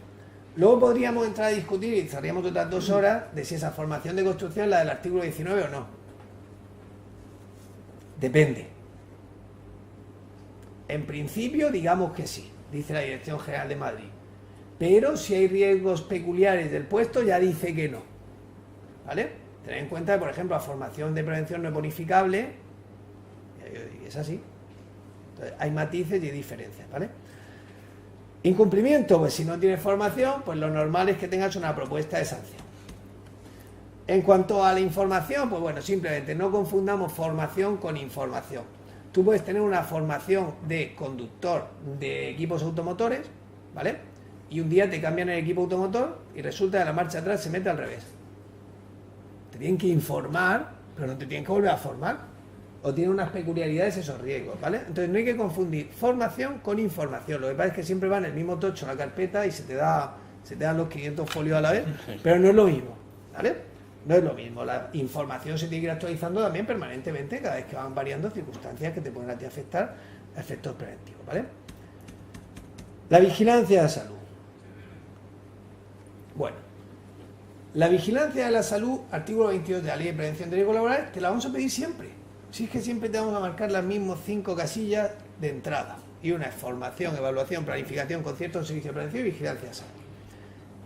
Luego podríamos entrar a discutir, y estaríamos otras 2 horas, de si esa formación de construcción es la del artículo 19 o no. Depende. En principio, digamos que sí, dice la Dirección General de Madrid. Pero si hay riesgos peculiares del puesto, ya dice que no. ¿Vale? Tened en cuenta que, por ejemplo, la formación de prevención no es bonificable, y es así. Entonces, hay matices y diferencias, ¿vale? Incumplimiento, pues si no tienes formación, pues lo normal es que tengas una propuesta de sanción. En cuanto a la información, pues bueno, simplemente no confundamos formación con información. Tú puedes tener una formación de conductor de equipos automotores, ¿vale? Y un día te cambian el equipo automotor y resulta que la marcha atrás se mete al revés. Te tienen que informar, pero no te tienen que volver a formar. O tienen unas peculiaridades esos riesgos, ¿vale? Entonces no hay que confundir formación con información. Lo que pasa es que siempre va en el mismo tocho la carpeta y se te dan los 500 folios a la vez, pero no es lo mismo, ¿vale? No es lo mismo. La información se tiene que ir actualizando también permanentemente cada vez que van variando circunstancias que te pueden a ti afectar a efectos preventivos, ¿vale? La vigilancia de la salud. Bueno, la vigilancia de la salud, artículo 22 de la Ley de Prevención de Riesgos Laborales, te la vamos a pedir siempre. Si es que siempre te vamos a marcar las mismas 5 casillas de entrada. Y una es formación, evaluación, planificación, concierto, servicio de prevención y vigilancia de salud.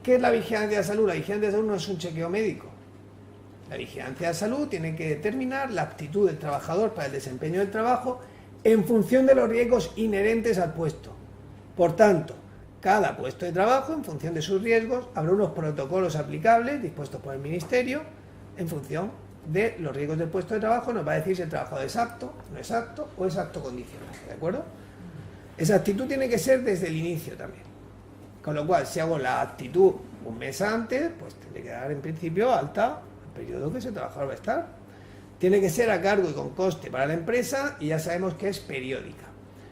¿Qué es la vigilancia de salud? La vigilancia de salud no es un chequeo médico. La vigilancia de salud tiene que determinar la aptitud del trabajador para el desempeño del trabajo en función de los riesgos inherentes al puesto. Por tanto, cada puesto de trabajo, en función de sus riesgos, habrá unos protocolos aplicables dispuestos por el Ministerio en función de los riesgos del puesto de trabajo. Nos va a decir si el trabajador es apto, no es apto o es apto condicional, ¿de acuerdo? Esa actitud tiene que ser desde el inicio también. Con lo cual, si hago la actitud un mes antes, pues tiene que dar en principio alta el periodo que ese trabajador va a estar. Tiene que ser a cargo y con coste para la empresa y ya sabemos que es periódica.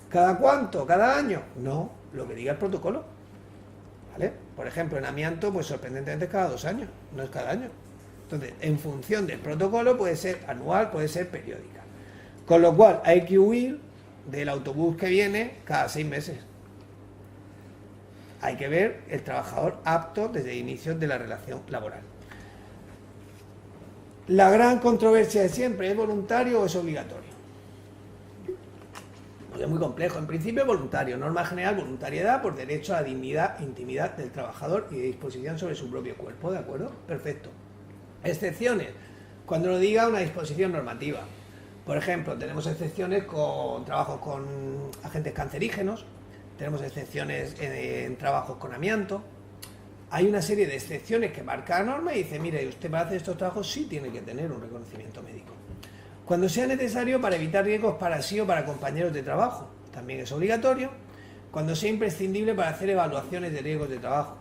¿Cada cuánto? ¿Cada año? No, lo que diga el protocolo. ¿Vale? Por ejemplo, en amianto, pues sorprendentemente es cada 2 años, no es cada año. Entonces, en función del protocolo, puede ser anual, puede ser periódica. Con lo cual, hay que huir del autobús que viene cada 6 meses. Hay que ver el trabajador apto desde el inicio de la relación laboral. La gran controversia de siempre, ¿es voluntario o es obligatorio? Pues es muy complejo. En principio es voluntario, norma general, voluntariedad por derecho a la dignidad e intimidad del trabajador y de disposición sobre su propio cuerpo, ¿de acuerdo? Perfecto. Excepciones, cuando lo diga una disposición normativa. Por ejemplo, tenemos excepciones con trabajos con agentes cancerígenos, tenemos excepciones en trabajos con amianto. Hay una serie de excepciones que marca la norma y dice, mire, usted para hacer estos trabajos sí tiene que tener un reconocimiento médico. Cuando sea necesario para evitar riesgos para sí o para compañeros de trabajo, también es obligatorio. Cuando sea imprescindible para hacer evaluaciones de riesgos de trabajo.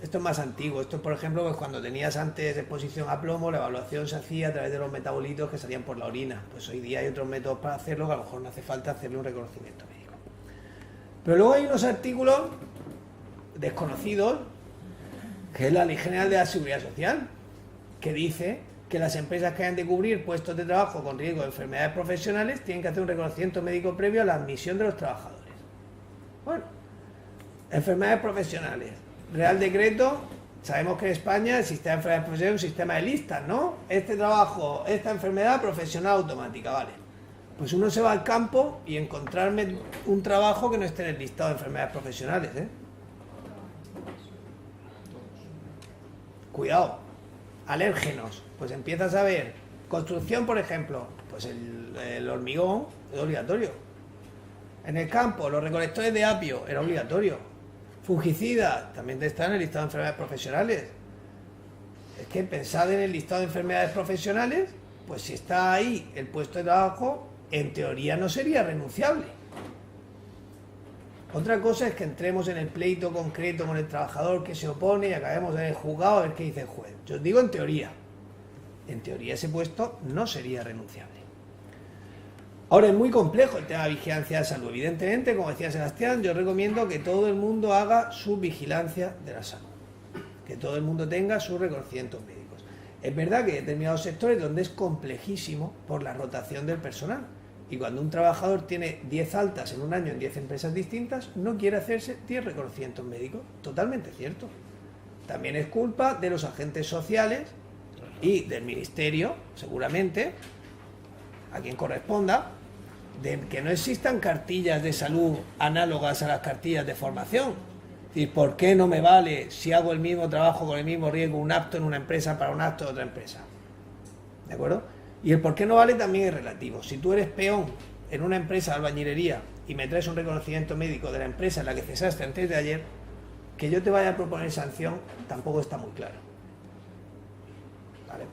Esto es más antiguo. Esto, por ejemplo, pues cuando tenías antes exposición a plomo, la evaluación se hacía a través de los metabolitos que salían por la orina. Pues hoy día hay otros métodos para hacerlo que a lo mejor no hace falta hacerle un reconocimiento médico. Pero luego hay unos artículos desconocidos, que es la Ley General de la Seguridad Social, que dice que las empresas que hayan de cubrir puestos de trabajo con riesgo de enfermedades profesionales tienen que hacer un reconocimiento médico previo a la admisión de los trabajadores. Bueno, enfermedades profesionales. Real Decreto, sabemos que en España el sistema de enfermedades profesionales es un sistema de listas, ¿no? Este trabajo, esta enfermedad profesional automática, vale. Pues uno se va al campo y encontrarme un trabajo que no esté en el listado de enfermedades profesionales, ¿eh? Cuidado. Alérgenos, pues empiezas a ver. Construcción, por ejemplo, pues el hormigón es obligatorio. En el campo, los recolectores de apio era obligatorio. Fungicida, también está en el listado de enfermedades profesionales. Es que pensad en el listado de enfermedades profesionales, pues si está ahí el puesto de trabajo, en teoría no sería renunciable. Otra cosa es que entremos en el pleito concreto con el trabajador que se opone y acabemos en el juzgado a ver qué dice el juez. Yo os digo en teoría. En teoría ese puesto no sería renunciable. Ahora es muy complejo el tema de vigilancia de salud. Evidentemente, como decía Sebastián, yo recomiendo que todo el mundo haga su vigilancia de la salud. Que todo el mundo tenga sus reconocimientos médicos. Es verdad que hay determinados sectores donde es complejísimo por la rotación del personal. Y cuando un trabajador tiene 10 altas en un año en 10 empresas distintas, no quiere hacerse 10 reconocimientos médicos. Totalmente cierto. También es culpa de los agentes sociales y del ministerio, seguramente, a quien corresponda, de que no existan cartillas de salud análogas a las cartillas de formación. Es decir, ¿por qué no me vale si hago el mismo trabajo con el mismo riesgo un apto en una empresa para un apto en otra empresa? ¿De acuerdo? Y el por qué no vale también es relativo. Si tú eres peón en una empresa de albañilería y me traes un reconocimiento médico de la empresa en la que cesaste antes de ayer, que yo te vaya a proponer sanción tampoco está muy claro. ¿Vale?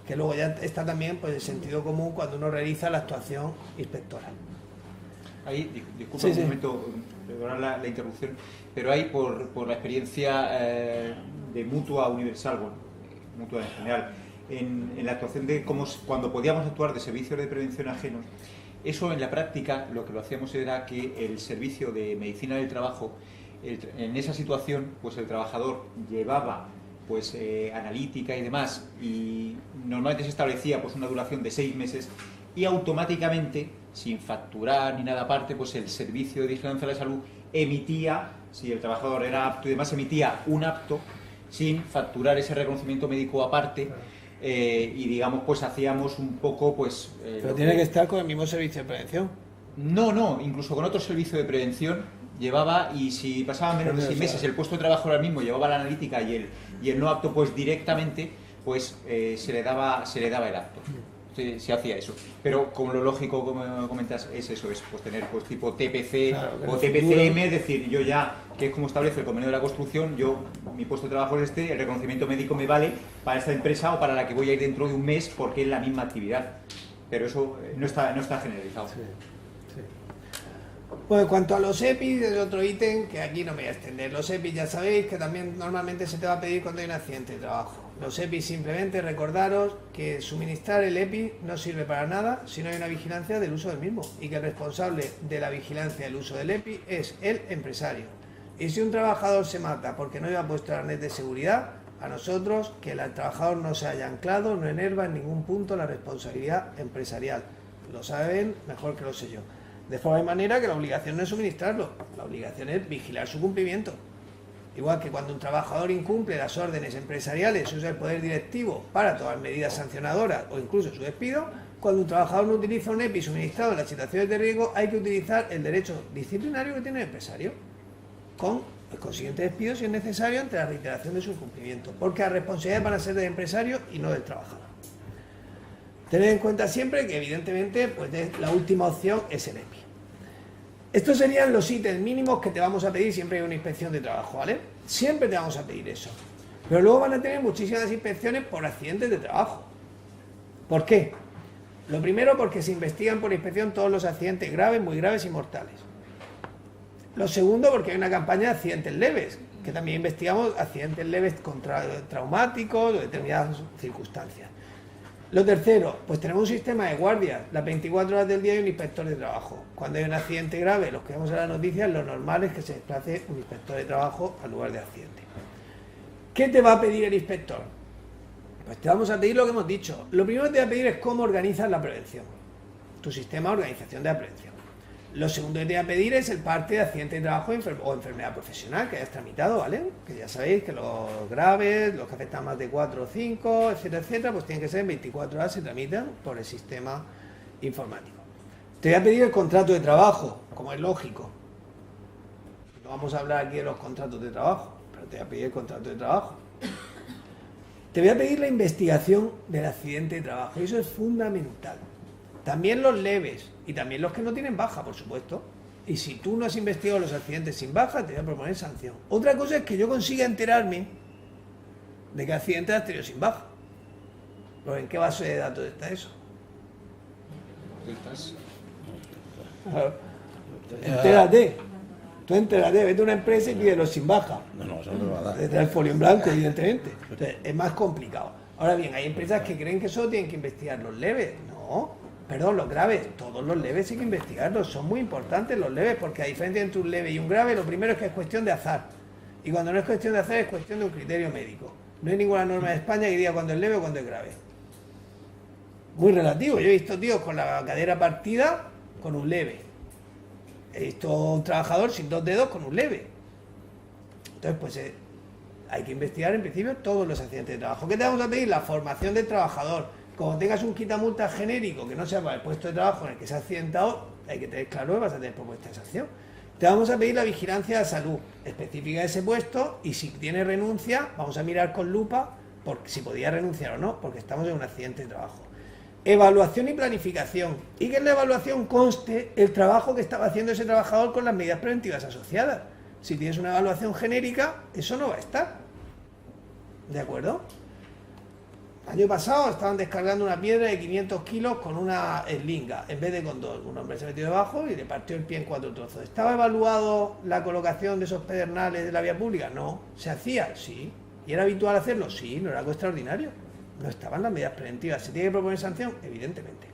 Que luego ya está también pues el sentido común cuando uno realiza la actuación inspectora. Ahí, disculpa un momento, perdona la interrupción, pero ahí por la experiencia de Mutua Universal, bueno, Mutua en general, en la actuación de cuando podíamos actuar de servicios de prevención ajenos, eso en la práctica lo que lo hacíamos era que el servicio de medicina del trabajo, en esa situación, pues el trabajador llevaba pues analítica y demás, y normalmente se establecía pues una duración de 6 meses y automáticamente, sin facturar ni nada aparte, pues el servicio de vigilancia de la salud emitía, si el trabajador era apto y demás, emitía un apto sin facturar ese reconocimiento médico aparte. Y digamos pues hacíamos un poco pues pero tiene que estar con el mismo servicio de prevención. No, incluso con otro servicio de prevención llevaba, y si pasaban menos de 6 meses el puesto de trabajo era el mismo, llevaba la analítica y el no apto, pues directamente pues se le daba el apto. Se hacía eso, pero como lo lógico, como comentas, es eso, es pues tener pues tipo TPC, claro, o TPCM, es decir, yo ya, que es como establece el convenio de la construcción, mi puesto de trabajo es el reconocimiento médico me vale para esta empresa o para la que voy a ir dentro de un mes porque es la misma actividad, pero eso no está generalizado. Sí. Bueno, en cuanto a los EPIs, es otro ítem que aquí no me voy a extender. Los EPIs ya sabéis que también normalmente se te va a pedir cuando hay un accidente de trabajo. Los EPIs simplemente recordaros que suministrar el EPI no sirve para nada si no hay una vigilancia del uso del mismo y que el responsable de la vigilancia del uso del EPI es el empresario. Y si un trabajador se mata porque no lleva puesto el arnés de seguridad, a nosotros que el trabajador no se haya anclado no enerva en ningún punto la responsabilidad empresarial. Lo saben mejor que lo sé yo. De forma y manera que la obligación no es suministrarlo, la obligación es vigilar su cumplimiento. Igual que cuando un trabajador incumple las órdenes empresariales, usa el poder directivo para tomar medidas sancionadoras o incluso su despido, cuando un trabajador no utiliza un EPI suministrado en las situaciones de riesgo, hay que utilizar el derecho disciplinario que tiene el empresario, con el consiguiente despido si es necesario ante la reiteración de su incumplimiento, porque las responsabilidades van a ser del empresario y no del trabajador. Tened en cuenta siempre que evidentemente pues la última opción es el EPI. Estos serían los ítems mínimos que te vamos a pedir siempre que hay una inspección de trabajo, ¿vale? Siempre te vamos a pedir eso. Pero luego van a tener muchísimas inspecciones por accidentes de trabajo. ¿Por qué? Lo primero, porque se investigan por inspección todos los accidentes graves, muy graves y mortales. Lo segundo, porque hay una campaña de accidentes leves, que también investigamos accidentes leves traumáticos o determinadas circunstancias. Lo tercero, pues tenemos un sistema de guardias. Las 24 horas del día hay un inspector de trabajo. Cuando hay un accidente grave, los que vemos en las noticias, lo normal es que se desplace un inspector de trabajo al lugar de accidente. ¿Qué te va a pedir el inspector? Pues te vamos a pedir lo que hemos dicho. Lo primero que te va a pedir es cómo organizas la prevención. Tu sistema de organización de la prevención. Lo segundo que te va a pedir es el parte de accidente de trabajo o enfermedad profesional que hayas tramitado, ¿vale? Que ya sabéis que los graves, los que afectan más de 4 o 5, etcétera, etcétera, pues tienen que ser en 24 horas, se tramitan por el sistema informático. Te voy a pedir el contrato de trabajo, como es lógico. No vamos a hablar aquí de los contratos de trabajo, pero te voy a pedir el contrato de trabajo. Te voy a pedir la investigación del accidente de trabajo, y eso es fundamental. También los leves y también los que no tienen baja, por supuesto. Y si tú no has investigado los accidentes sin baja, te voy a proponer sanción. Otra cosa es que yo consiga enterarme de qué accidente has tenido sin baja. ¿Pero en qué base de datos está eso? Entérate. Tú entérate, vete a una empresa y pídelos sin baja. No, eso no me va a dar. Te trae el folio en blanco, evidentemente. Entonces, es más complicado. Ahora bien, hay empresas que creen que solo tienen que investigar los leves. No, perdón, los graves. Todos los leves hay que investigarlos. Son muy importantes los leves, porque a diferencia entre un leve y un grave, lo primero es que es cuestión de azar. Y cuando no es cuestión de azar, es cuestión de un criterio médico. No hay ninguna norma de España que diga cuándo es leve o cuándo es grave. Muy relativo. Yo he visto tíos con la cadera partida con un leve. He visto un trabajador sin 2 dedos con un leve. Entonces, pues hay que investigar en principio todos los accidentes de trabajo. ¿Qué te vamos a pedir? La formación del trabajador. Como tengas un quitamulta genérico que no sea para el puesto de trabajo en el que se ha accidentado, hay que tener claro que vas a tener propuesta de sanción. Te vamos a pedir la vigilancia de salud específica de ese puesto, y si tiene renuncia, vamos a mirar con lupa por si podía renunciar o no, porque estamos en un accidente de trabajo. Evaluación y planificación. Y que en la evaluación conste el trabajo que estaba haciendo ese trabajador con las medidas preventivas asociadas. Si tienes una evaluación genérica, eso no va a estar. ¿De acuerdo? El año pasado estaban descargando una piedra de 500 kilos con una eslinga, en vez de con 2. Un hombre se metió debajo y le partió el pie en 4 trozos. ¿Estaba evaluado la colocación de esos pedernales de la vía pública? No. ¿Se hacía? Sí. ¿Y era habitual hacerlo? Sí. ¿No era algo extraordinario? No estaban las medidas preventivas. ¿Se tiene que proponer sanción? Evidentemente.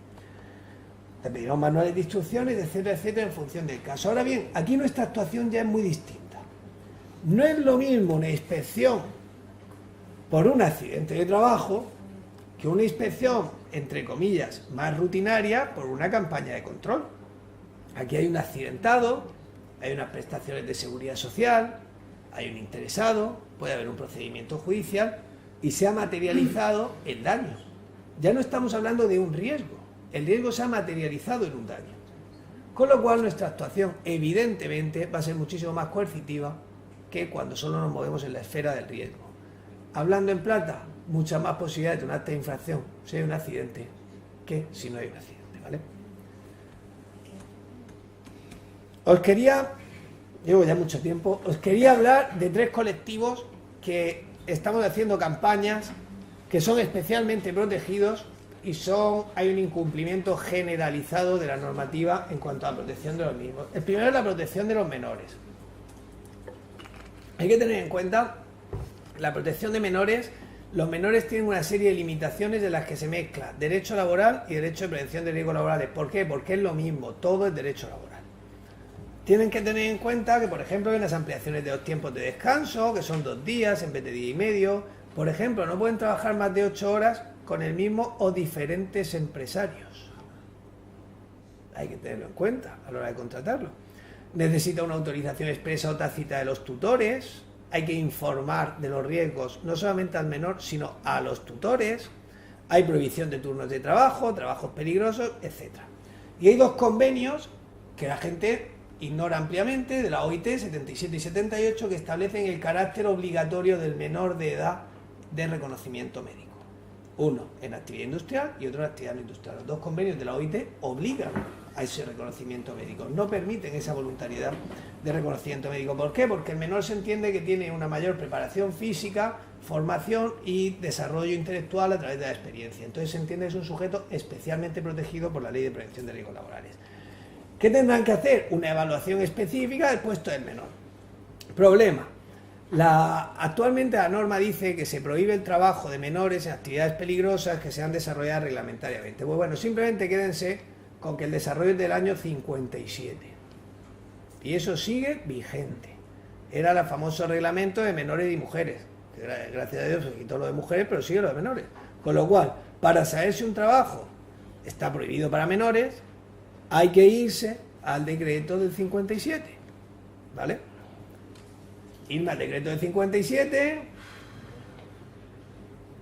Te pedirán manuales de instrucciones, etcétera, etcétera, en función del caso. Ahora bien, aquí nuestra actuación ya es muy distinta. No es lo mismo una inspección por un accidente de trabajo que una inspección, entre comillas, más rutinaria por una campaña de control. Aquí hay un accidentado, hay unas prestaciones de seguridad social, hay un interesado, puede haber un procedimiento judicial y se ha materializado el daño. Ya no estamos hablando de un riesgo, el riesgo se ha materializado en un daño. Con lo cual nuestra actuación evidentemente va a ser muchísimo más coercitiva que cuando solo nos movemos en la esfera del riesgo. Hablando en plata, muchas más posibilidades de un acta de infracción si hay un accidente que si no hay un accidente, ¿vale? Llevo ya mucho tiempo, os quería hablar de 3 colectivos que estamos haciendo campañas, que son especialmente protegidos y hay un incumplimiento generalizado de la normativa en cuanto a la protección de los mismos. El primero es la protección de los menores. Hay que tener en cuenta la protección de menores. Los menores tienen una serie de limitaciones de las que se mezcla derecho laboral y derecho de prevención de riesgos laborales. ¿Por qué? Porque es lo mismo, todo es derecho laboral. Tienen que tener en cuenta que, por ejemplo, hay unas ampliaciones de los tiempos de descanso, que son 2 días en vez de 1 día y medio. Por ejemplo, no pueden trabajar más de 8 horas con el mismo o diferentes empresarios. Hay que tenerlo en cuenta a la hora de contratarlo. Necesita una autorización expresa o tácita de los tutores. Hay que informar de los riesgos no solamente al menor, sino a los tutores. Hay prohibición de turnos de trabajo, trabajos peligrosos, etc. Y hay 2 convenios que la gente ignora ampliamente, de la OIT 77 y 78, que establecen el carácter obligatorio del menor de edad de reconocimiento médico. Uno en actividad industrial y otro en actividad no industrial. Los 2 convenios de la OIT obligan a ese reconocimiento médico, no permiten esa voluntariedad de reconocimiento médico. ¿Por qué? Porque el menor se entiende que tiene una mayor preparación física, formación y desarrollo intelectual a través de la experiencia. Entonces se entiende que es un sujeto especialmente protegido por la Ley de Prevención de Riesgos Laborales. ¿Qué tendrán que hacer? Una evaluación específica del puesto del menor. Problema. Actualmente la norma dice que se prohíbe el trabajo de menores en actividades peligrosas que sean desarrolladas reglamentariamente. Pues bueno, simplemente quédense con que el desarrollo es del año 57. Y eso sigue vigente. Era el famoso reglamento de menores y mujeres. Que gracias a Dios se quitó lo de mujeres, pero sigue lo de menores. Con lo cual, para saber si un trabajo está prohibido para menores, hay que irse al decreto del 57, ¿vale? Irme al decreto del 57,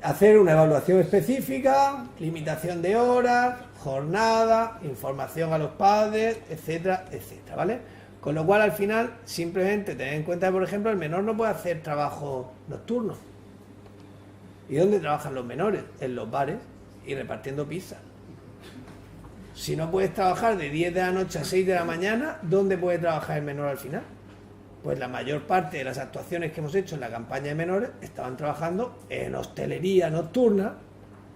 hacer una evaluación específica, limitación de horas, jornada, información a los padres, etcétera, etcétera, ¿vale? Con lo cual, al final, simplemente tener en cuenta que, por ejemplo, el menor no puede hacer trabajo nocturno. ¿Y dónde trabajan los menores? En los bares y repartiendo pizza. Si no puedes trabajar de 10 de la noche a 6 de la mañana, ¿dónde puede trabajar el menor al final? Pues la mayor parte de las actuaciones que hemos hecho en la campaña de menores estaban trabajando en hostelería nocturna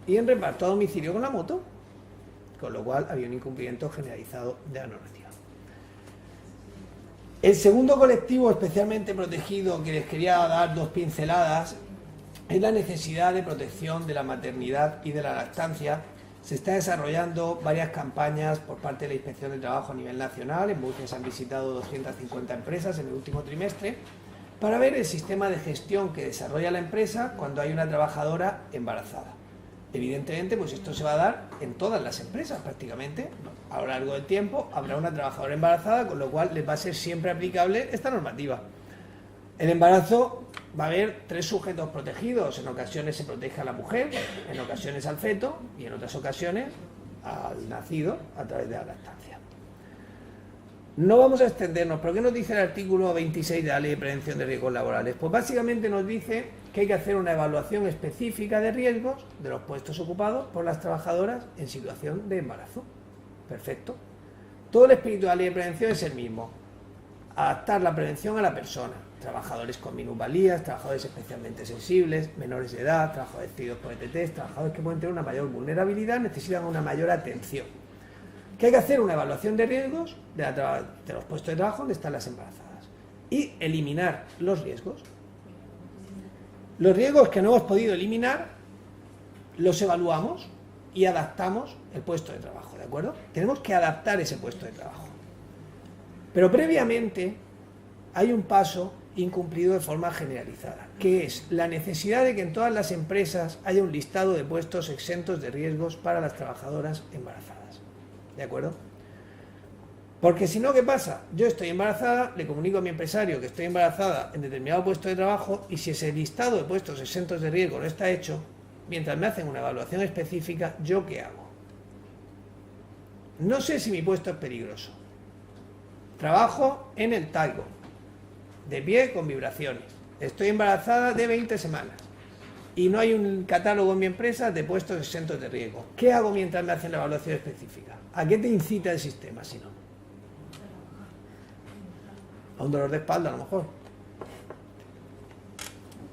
y en reparto a domicilio con la moto, con lo cual había un incumplimiento generalizado de la normativa. El segundo colectivo especialmente protegido que les quería dar 2 pinceladas es la necesidad de protección de la maternidad y de la lactancia. Se está desarrollando varias campañas por parte de la Inspección de Trabajo a nivel nacional. En Murcia se han visitado 250 empresas en el último trimestre para ver el sistema de gestión que desarrolla la empresa cuando hay una trabajadora embarazada. Evidentemente, pues esto se va a dar en todas las empresas prácticamente. A lo largo del tiempo habrá una trabajadora embarazada, con lo cual les va a ser siempre aplicable esta normativa. El embarazo va a haber 3 sujetos protegidos. En ocasiones se protege a la mujer, en ocasiones al feto y en otras ocasiones al nacido a través de la lactancia. No vamos a extendernos, pero ¿qué nos dice el artículo 26 de la Ley de Prevención de Riesgos Laborales? Pues básicamente nos dice que hay que hacer una evaluación específica de riesgos de los puestos ocupados por las trabajadoras en situación de embarazo. Perfecto. Todo el espíritu de la Ley de Prevención es el mismo. Adaptar la prevención a la persona. Trabajadores con minusvalías, trabajadores especialmente sensibles, menores de edad, trabajadores decididos por ETT, trabajadores que pueden tener una mayor vulnerabilidad, necesitan una mayor atención. Que hay que hacer una evaluación de riesgos de los puestos de trabajo donde están las embarazadas y eliminar los riesgos. Los riesgos que no hemos podido eliminar los evaluamos y adaptamos el puesto de trabajo, ¿de acuerdo? Tenemos que adaptar ese puesto de trabajo. Pero previamente hay un paso incumplido de forma generalizada, que es la necesidad de que en todas las empresas haya un listado de puestos exentos de riesgos para las trabajadoras embarazadas. ¿De acuerdo? Porque si no, ¿qué pasa? Yo estoy embarazada, le comunico a mi empresario que estoy embarazada en determinado puesto de trabajo y si ese listado de puestos exentos de riesgo no está hecho, mientras me hacen una evaluación específica, ¿yo qué hago? No sé si mi puesto es peligroso. Trabajo en el talgo, de pie con vibraciones. Estoy embarazada de 20 semanas y no hay un catálogo en mi empresa de puestos exentos de riesgo. ¿Qué hago mientras me hacen la evaluación específica? ¿A qué te incita el sistema si no? A un dolor de espalda a lo mejor.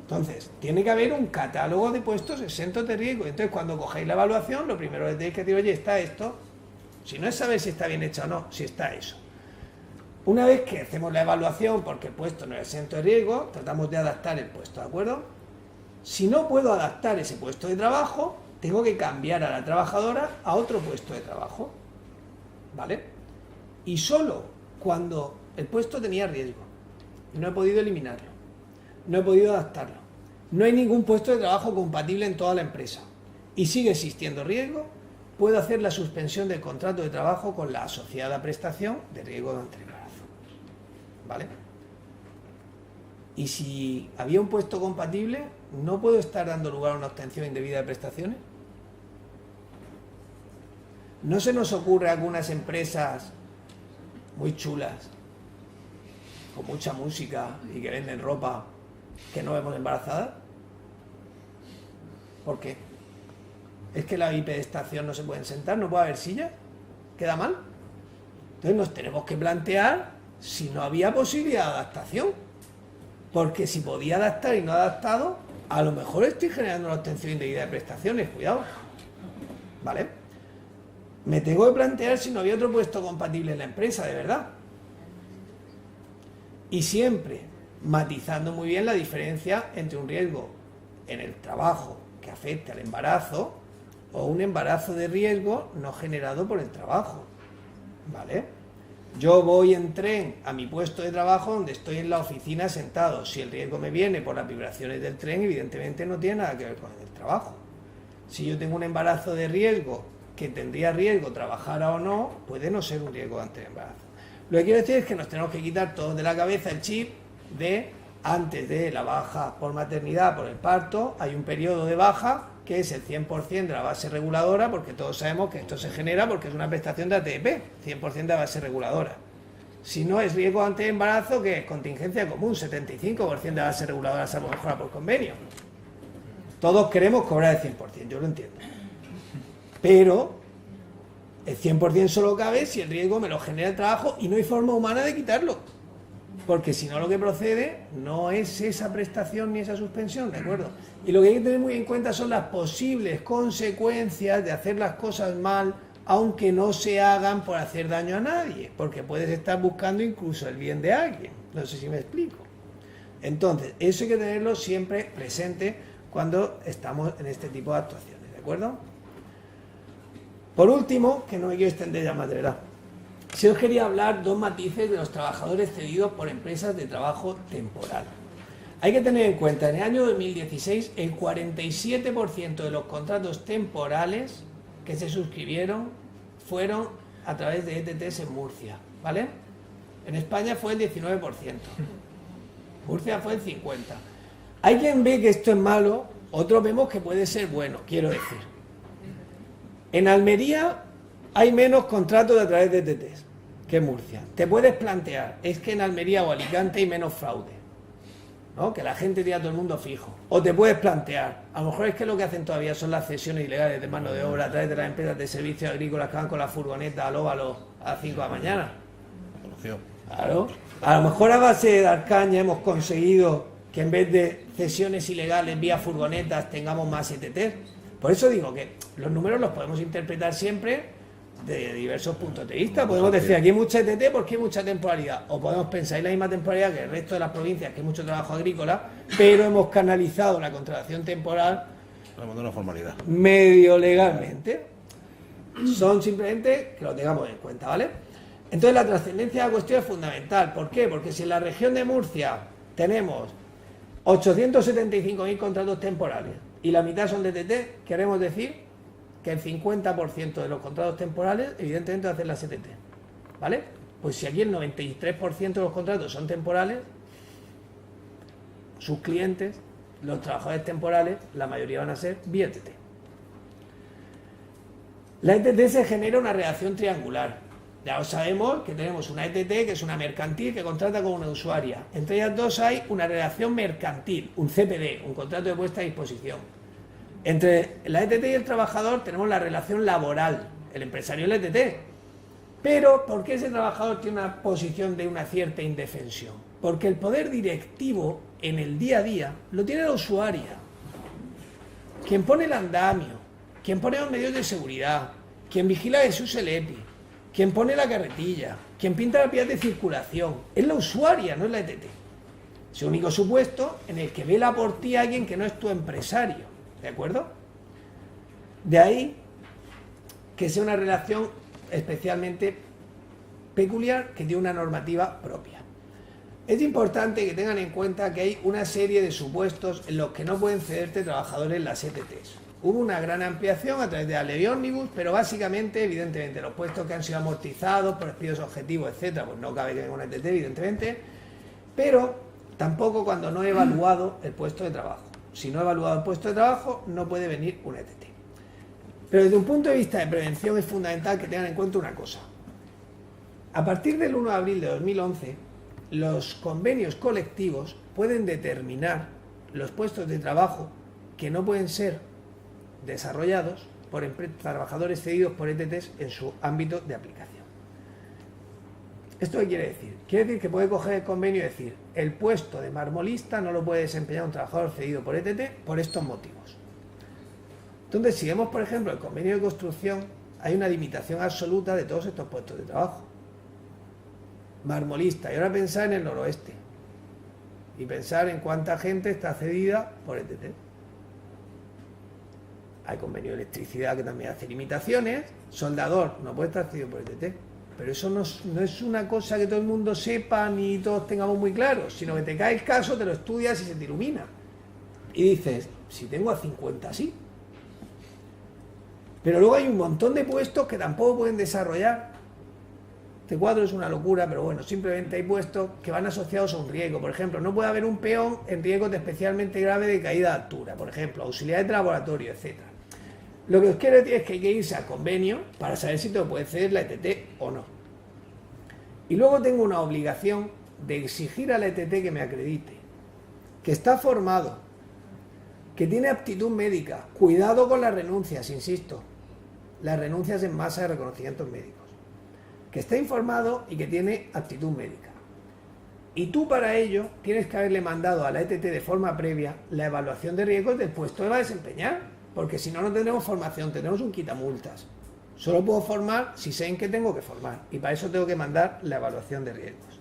Entonces, tiene que haber un catálogo de puestos exentos de riesgo. Entonces, cuando cogéis la evaluación, lo primero que tenéis que decir, oye, está esto. Si no es saber si está bien hecho o no, si está eso. Una vez que hacemos la evaluación, porque el puesto no es exento de riesgo, tratamos de adaptar el puesto, ¿de acuerdo? Si no puedo adaptar ese puesto de trabajo, tengo que cambiar a la trabajadora a otro puesto de trabajo. ¿Vale? Y solo cuando el puesto tenía riesgo, no he podido eliminarlo, no he podido adaptarlo, no hay ningún puesto de trabajo compatible en toda la empresa y sigue existiendo riesgo, puedo hacer la suspensión del contrato de trabajo con la asociada prestación de riesgo durante el embarazo. ¿Vale? Y si había un puesto compatible, ¿no puedo estar dando lugar a una obtención indebida de prestaciones? ¿No se nos ocurre algunas empresas muy chulas, con mucha música y que venden ropa, que no vemos embarazadas? ¿Por qué? ¿Es que la IP de estación no se pueden sentar? ¿No puede haber sillas? ¿Queda mal? Entonces nos tenemos que plantear si no había posibilidad de adaptación. Porque si podía adaptar y no adaptado, a lo mejor estoy generando una obtención indebida de prestaciones. Cuidado. ¿Vale? Me tengo que plantear si no había otro puesto compatible en la empresa, de verdad. Y siempre matizando muy bien la diferencia entre un riesgo en el trabajo que afecte al embarazo o un embarazo de riesgo no generado por el trabajo. ¿Vale? Yo voy en tren a mi puesto de trabajo donde estoy en la oficina sentado. Si el riesgo me viene por las vibraciones del tren, evidentemente no tiene nada que ver con el trabajo. Si yo tengo un embarazo de riesgo que tendría riesgo trabajara o no, puede no ser un riesgo ante el embarazo. Lo que quiero decir es que nos tenemos que quitar todos de la cabeza el chip de antes de la baja por maternidad, por el parto, hay un periodo de baja que es el 100% de la base reguladora, porque todos sabemos que esto se genera porque es una prestación de ATP, 100% de la base reguladora. Si no es riesgo ante el embarazo, que es contingencia común, 75% de la base reguladora salvo mejora por convenio. Todos queremos cobrar el 100%, yo lo entiendo. Pero el 100% solo cabe si el riesgo me lo genera el trabajo y no hay forma humana de quitarlo. Porque si no, lo que procede no es esa prestación ni esa suspensión, ¿de acuerdo? Y lo que hay que tener muy en cuenta son las posibles consecuencias de hacer las cosas mal aunque no se hagan por hacer daño a nadie, porque puedes estar buscando incluso el bien de alguien. No sé si me explico. Entonces, eso hay que tenerlo siempre presente cuando estamos en este tipo de actuaciones, ¿de acuerdo? Por último, que no me quiero extender ya más de verdad, si os quería hablar dos matices de los trabajadores cedidos por empresas de trabajo temporal. Hay que tener en cuenta, en el año 2016, el 47% de los contratos temporales que se suscribieron fueron a través de ETTs en Murcia, ¿vale? En España fue el 19%, Murcia fue el 50%. Hay quien ve que esto es malo, otros vemos que puede ser bueno, quiero decir. En Almería hay menos contratos a través de ETTs que en Murcia. Te puedes plantear, es que en Almería o Alicante hay menos fraude, ¿no? Que la gente tiene a todo el mundo fijo. O te puedes plantear, a lo mejor es que lo que hacen todavía son las cesiones ilegales de mano de obra a través de las empresas de servicios agrícolas que van con la furgoneta al óvalo a las 5 de la mañana. Claro. A lo mejor a base de dar caña hemos conseguido que en vez de cesiones ilegales vía furgonetas tengamos más ETT. Por eso digo que los números los podemos interpretar siempre de diversos puntos de vista. Podemos decir aquí hay mucha ETT porque hay mucha temporalidad, o podemos pensar en la misma temporalidad que el resto de las provincias, que hay mucho trabajo agrícola, pero hemos canalizado la contratación temporal de una formalidad medio legalmente. Son simplemente que lo tengamos en cuenta, ¿vale? Entonces la trascendencia de la cuestión es fundamental. ¿Por qué? Porque si en la región de Murcia tenemos 875.000 contratos temporales y la mitad son de ETT, queremos decir que el 50% de los contratos temporales evidentemente hacen las ETT, ¿vale? Pues si aquí el 93% de los contratos son temporales, sus clientes, los trabajadores temporales, la mayoría van a ser vía ETT. La ETT se genera una relación triangular. Ya os sabemos que tenemos una ETT que es una mercantil que contrata con una usuaria. Entre ellas dos hay una relación mercantil, un CPD, un contrato de puesta a disposición. Entre la ETT y el trabajador tenemos la relación laboral, el empresario y el ETT. Pero, ¿por qué ese trabajador tiene una posición de una cierta indefensión? Porque el poder directivo en el día a día lo tiene la usuaria. Quien pone el andamio, quien pone los medios de seguridad, quien vigila que se use el EPI, quien pone la carretilla, quien pinta las vías de circulación, es la usuaria, no es la ETT. Es el único supuesto en el que vela por ti alguien que no es tu empresario, ¿de acuerdo? De ahí que sea una relación especialmente peculiar que tiene una normativa propia. Es importante que tengan en cuenta que hay una serie de supuestos en los que no pueden cederte trabajadores las ETTs. Hubo una gran ampliación a través de la ley Omnibus, pero básicamente, evidentemente, los puestos que han sido amortizados por despidos objetivos, etcétera, pues no cabe que venga una ETT, evidentemente, pero tampoco cuando no he evaluado el puesto de trabajo. Si no he evaluado el puesto de trabajo, no puede venir una ETT. Pero desde un punto de vista de prevención es fundamental que tengan en cuenta una cosa. A partir del 1 de abril de 2011, los convenios colectivos pueden determinar los puestos de trabajo que no pueden ser desarrollados por trabajadores cedidos por ETTs en su ámbito de aplicación. ¿Esto qué quiere decir? Quiere decir que puede coger el convenio y decir el puesto de marmolista no lo puede desempeñar un trabajador cedido por ETT por estos motivos. Entonces, si vemos, por ejemplo, el convenio de construcción, hay una limitación absoluta de todos estos puestos de trabajo. Marmolista, y ahora pensar en el noroeste y pensar en cuánta gente está cedida por ETT. Hay convenio de electricidad que también hace limitaciones. Soldador no puede estar cedido por ETT. Pero eso no es una cosa que todo el mundo sepa ni todos tengamos muy claro, sino que te cae el caso, te lo estudias y se te ilumina. Y dices, si tengo a 50 sí. Pero luego hay un montón de puestos que tampoco pueden desarrollar. Este cuadro es una locura, pero bueno, simplemente hay puestos que van asociados a un riesgo. Por ejemplo, no puede haber un peón en riesgos especialmente grave de caída de altura. Por ejemplo, auxiliares de laboratorio, etcétera. Lo que os quiero decir es que hay que irse al convenio para saber si te lo puede ceder la ETT o no. Y luego tengo una obligación de exigir a la ETT que me acredite, que está formado, que tiene aptitud médica. Cuidado con las renuncias, insisto. Las renuncias en masa de reconocimientos médicos. Que está informado y que tiene aptitud médica. Y tú para ello tienes que haberle mandado a la ETT de forma previa la evaluación de riesgos del puesto que va a desempeñar. Porque si no, no tendremos formación, tendremos un quitamultas. Solo puedo formar si sé en qué tengo que formar, y para eso tengo que mandar la evaluación de riesgos.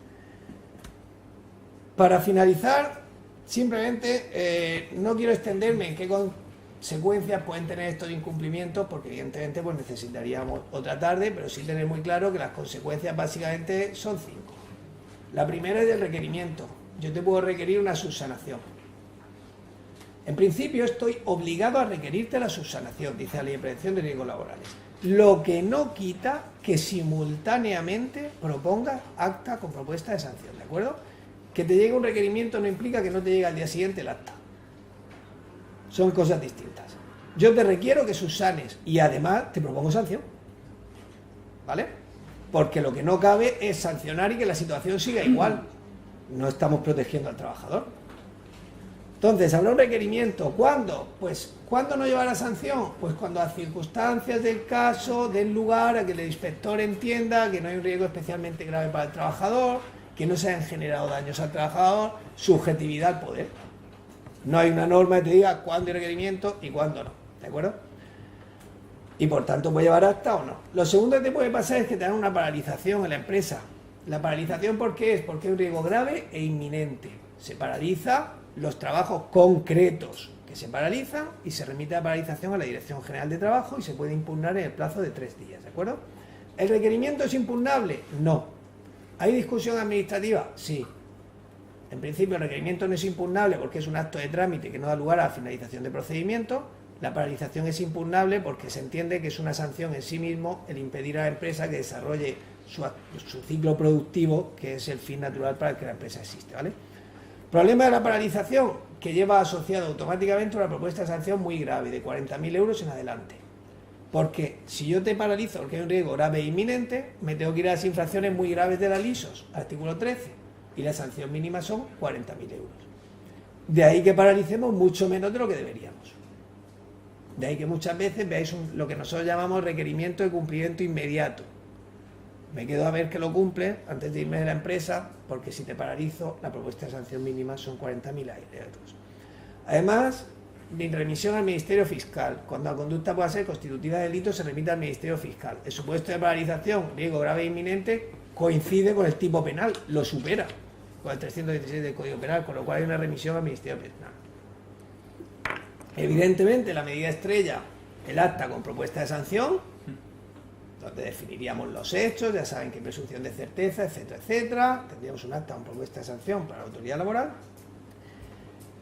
Para finalizar, simplemente no quiero extenderme en qué consecuencias pueden tener estos incumplimientos, porque evidentemente pues necesitaríamos otra tarde, pero sí tener muy claro que las consecuencias básicamente son 5. La primera es el requerimiento. Yo te puedo requerir una subsanación. En principio estoy obligado a requerirte la subsanación, dice la Ley de Prevención de Riesgos Laborales. Lo que no quita que simultáneamente propongas acta con propuesta de sanción, ¿de acuerdo? Que te llegue un requerimiento no implica que no te llegue al día siguiente el acta. Son cosas distintas. Yo te requiero que subsanes y además te propongo sanción, ¿vale? Porque lo que no cabe es sancionar y que la situación siga igual. No estamos protegiendo al trabajador. Entonces, habrá un requerimiento. ¿Cuándo? Pues, ¿cuándo no llevará sanción? Pues cuando las circunstancias del caso den lugar a que el inspector entienda que no hay un riesgo especialmente grave para el trabajador, que no se hayan generado daños al trabajador, subjetividad al poder. No hay una norma que te diga cuándo hay requerimiento y cuándo no, ¿de acuerdo? Y por tanto puede llevar acta o no. Lo segundo que te puede pasar es que te dan una paralización en la empresa. La paralización, ¿por qué es? Porque hay un riesgo grave e inminente. Se paraliza los trabajos concretos que se paralizan y se remite la paralización a la Dirección General de Trabajo y se puede impugnar en el plazo de 3 días, ¿de acuerdo? ¿El requerimiento es impugnable? No. ¿Hay discusión administrativa? Sí. En principio el requerimiento no es impugnable porque es un acto de trámite que no da lugar a la finalización de procedimiento. La paralización es impugnable porque se entiende que es una sanción en sí mismo el impedir a la empresa que desarrolle su ciclo productivo, que es el fin natural para el que la empresa existe, ¿vale? Problema de la paralización, que lleva asociado automáticamente una propuesta de sanción muy grave, de 40.000 euros en adelante. Porque si yo te paralizo porque hay un riesgo grave e inminente, me tengo que ir a las infracciones muy graves de la LISOS, artículo 13, y la sanción mínima son 40.000 euros. De ahí que paralicemos mucho menos de lo que deberíamos. De ahí que muchas veces veáis lo que nosotros llamamos requerimiento de cumplimiento inmediato. Me quedo a ver que lo cumple antes de irme de la empresa, porque si te paralizo, la propuesta de sanción mínima son 40.000 euros. Además, de remisión al Ministerio Fiscal. Cuando la conducta pueda ser constitutiva de delito, se remite al Ministerio Fiscal. El supuesto de paralización, riesgo grave e inminente, coincide con el tipo penal, lo supera, con el 316 del Código Penal, con lo cual hay una remisión al Ministerio Penal. Evidentemente, la medida estrella, el acta con propuesta de sanción, donde definiríamos los hechos, ya saben que presunción de certeza, etcétera, etcétera. Tendríamos un acta con propuesta de sanción para la autoridad laboral.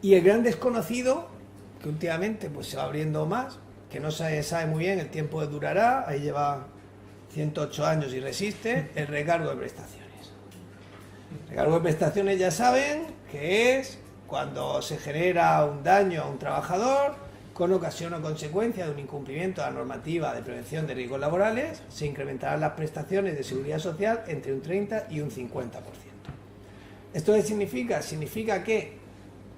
Y el gran desconocido, que últimamente pues se va abriendo más, que no se sabe muy bien el tiempo que durará, ahí lleva 108 años y resiste, el recargo de prestaciones. El recargo de prestaciones ya saben que es cuando se genera un daño a un trabajador con ocasión o consecuencia de un incumplimiento de la normativa de prevención de riesgos laborales, se incrementarán las prestaciones de seguridad social entre un 30 y un 50%. ¿Esto qué significa? Significa que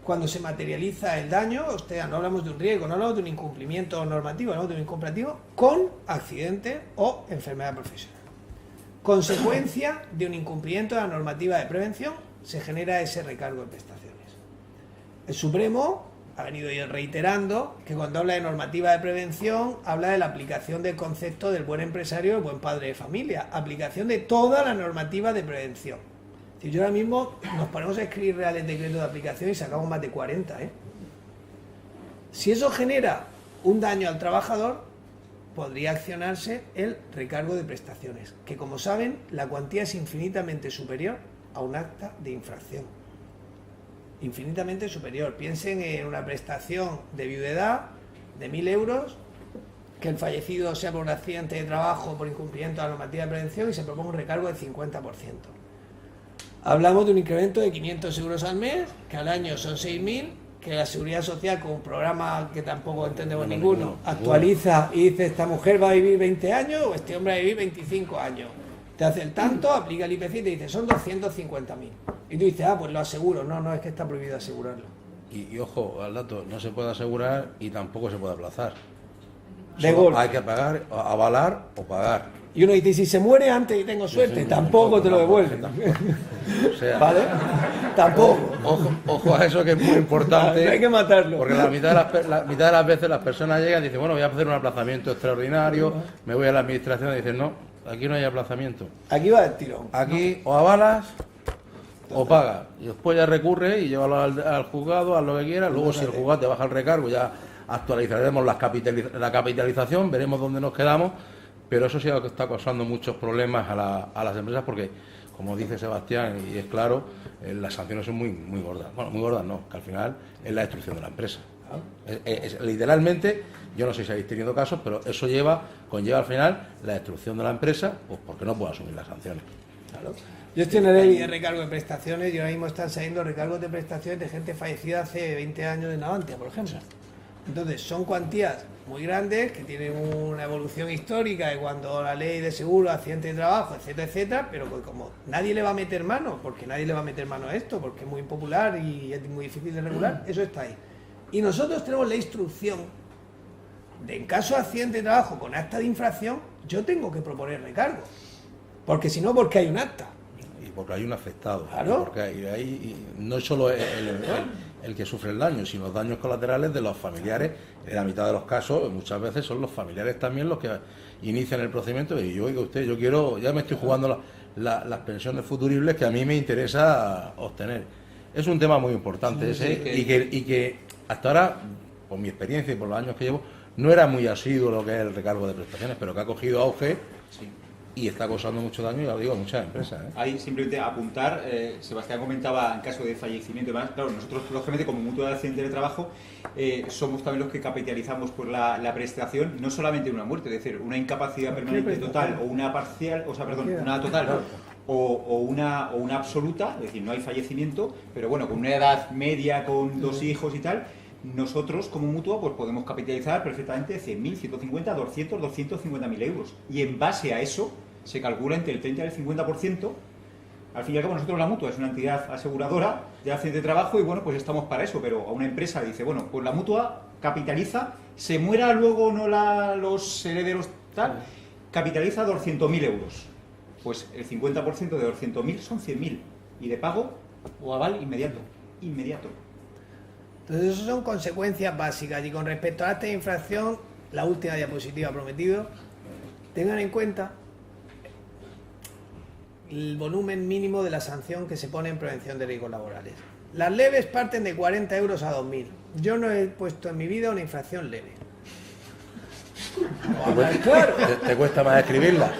cuando se materializa el daño, no hablamos de un riesgo, no hablamos de un incumplimiento normativo, hablamos de un incumplimiento con accidente o enfermedad profesional. Consecuencia de un incumplimiento de la normativa de prevención, se genera ese recargo de prestaciones. El Supremo ha venido reiterando que cuando habla de normativa de prevención, habla de la aplicación del concepto del buen empresario y el buen padre de familia, aplicación de toda la normativa de prevención. Si yo ahora mismo nos ponemos a escribir reales decretos de aplicación y sacamos más de 40, Si eso genera un daño al trabajador, podría accionarse el recargo de prestaciones, que como saben, la cuantía es infinitamente superior a un acta de infracción. Infinitamente superior. Piensen en una prestación de viudedad de 1.000 euros, que el fallecido sea por un accidente de trabajo o por incumplimiento de la normativa de prevención y se proponga un recargo del 50%. Hablamos de un incremento de 500 euros al mes, que al año son 6.000, que la Seguridad Social, con un programa que tampoco entendemos ninguno, actualiza y dice: esta mujer va a vivir 20 años o este hombre va a vivir 25 años. Te hace el tanto, aplica el IPC y te dice: son 250.000. Y tú dices: pues lo aseguro. No, es que está prohibido asegurarlo. Y ojo al dato, no se puede asegurar y tampoco se puede aplazar. De golpe. Hay que pagar, avalar o pagar. Y uno dice, si se muere antes y tengo suerte, Sí, tampoco te lo devuelven. O sea, ¿Vale? Tampoco. ojo a eso, que es muy importante. No hay que matarlo. Porque la mitad de las veces las personas llegan y dicen, bueno, voy a hacer un aplazamiento extraordinario, me voy a la administración y dicen, no, aquí no hay aplazamiento. Aquí va el tirón. Aquí o avalas o pagas. Y después ya recurre y llévalo al juzgado, haz lo que quieras. Luego, si el juzgado te baja el recargo, ya actualizaremos la capitalización, veremos dónde nos quedamos. Pero eso sí que está causando muchos problemas a las empresas porque, como dice Sebastián, y es claro, las sanciones son muy gordas. Bueno, muy gordas no, que al final es la destrucción de la empresa. Literalmente, yo no sé si habéis tenido casos, pero eso conlleva al final la destrucción de la empresa, pues porque no puede asumir las sanciones. Claro. Yo estoy en la ley de recargo de prestaciones y ahora mismo están saliendo recargos de prestaciones de gente fallecida hace 20 años en Navantia, por ejemplo. Entonces, son cuantías muy grandes que tienen una evolución histórica de cuando la ley de seguro, accidente de trabajo, etcétera, etcétera, pero que como nadie le va a meter mano, porque nadie le va a meter mano a esto, porque es muy impopular y es muy difícil de regular, eso está ahí. Y nosotros tenemos la instrucción de, en caso de accidente de trabajo con acta de infracción, yo tengo que proponer recargo. Porque si no, porque hay un acta. Y porque hay un afectado. Claro. Porque hay no es solo el que sufre el daño, sino los daños colaterales de los familiares. En la mitad de los casos, muchas veces son los familiares también los que inician el procedimiento. Y yo, oiga usted, yo quiero, ya me estoy jugando las pensiones futuribles que a mí me interesa obtener. Es un tema muy importante ese, y que hasta ahora, por mi experiencia y por los años que llevo, no era muy asiduo lo que es el recargo de prestaciones, pero que ha cogido auge. Sí. Y está causando mucho daño, ya lo digo, a muchas empresas. Ahí simplemente apuntar, Sebastián comentaba en caso de fallecimiento y demás, claro, nosotros lógicamente como mutua de accidente de trabajo somos también los que capitalizamos por la prestación, no solamente una muerte, es decir, una incapacidad permanente total o una parcial, una total o una absoluta, es decir, no hay fallecimiento, pero bueno, con una edad media, con 2 hijos y tal, nosotros como mutua pues podemos capitalizar perfectamente 100.000, 150, 200, 250.000 euros. Y en base a eso se calcula entre el 30 y el 50%. Al fin y al cabo nosotros la mutua es una entidad aseguradora de accidente de trabajo y bueno, pues estamos para eso. Pero a una empresa dice, bueno, pues la mutua capitaliza, se muera luego no los herederos tal, capitaliza 200.000 euros. Pues el 50% de 200.000 son 100.000. Y de pago o aval inmediato. Entonces, eso son consecuencias básicas. Y con respecto a esta infracción, la última diapositiva prometido, tengan en cuenta el volumen mínimo de la sanción que se pone en prevención de riesgos laborales. Las leves parten de 40 euros a 2.000. Yo no he puesto en mi vida una infracción leve. Claro. ¿Te cuesta más escribirla?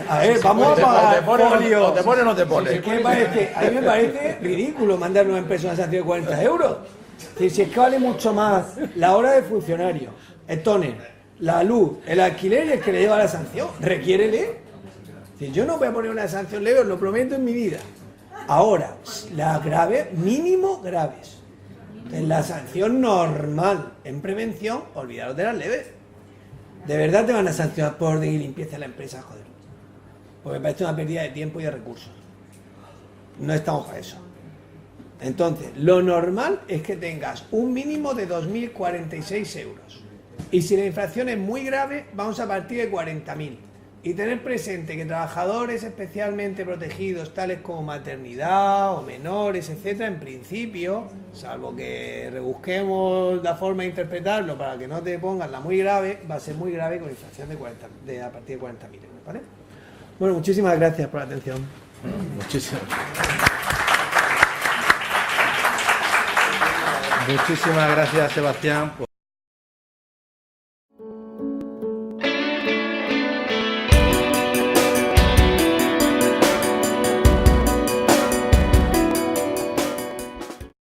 A ver, vamos a pagar folio. ¿O te pone o no te pone? Es que a mí me parece ridículo mandar a una empresa una sanción de 40 euros. Si es que vale mucho más la hora de funcionario, el tóner, la luz, el alquiler y el que le lleva la sanción. Requiérele. Si yo no voy a poner una sanción leve, os lo prometo en mi vida. Ahora, las graves, mínimo graves. En la sanción normal, en prevención, olvidaros de las leves. De verdad te van a sancionar por orden y limpieza de la empresa, joder. Porque me parece una pérdida de tiempo y de recursos. No estamos para eso. Entonces, lo normal es que tengas un mínimo de 2.046 euros. Y si la infracción es muy grave, vamos a partir de 40.000. Y tener presente que trabajadores especialmente protegidos, tales como maternidad o menores, etcétera, en principio, salvo que rebusquemos la forma de interpretarlo para que no te pongan la muy grave, va a ser muy grave con infracción a partir de 40.000 euros, ¿vale? Bueno, muchísimas gracias por la atención. Muchísimas gracias, Sebastián.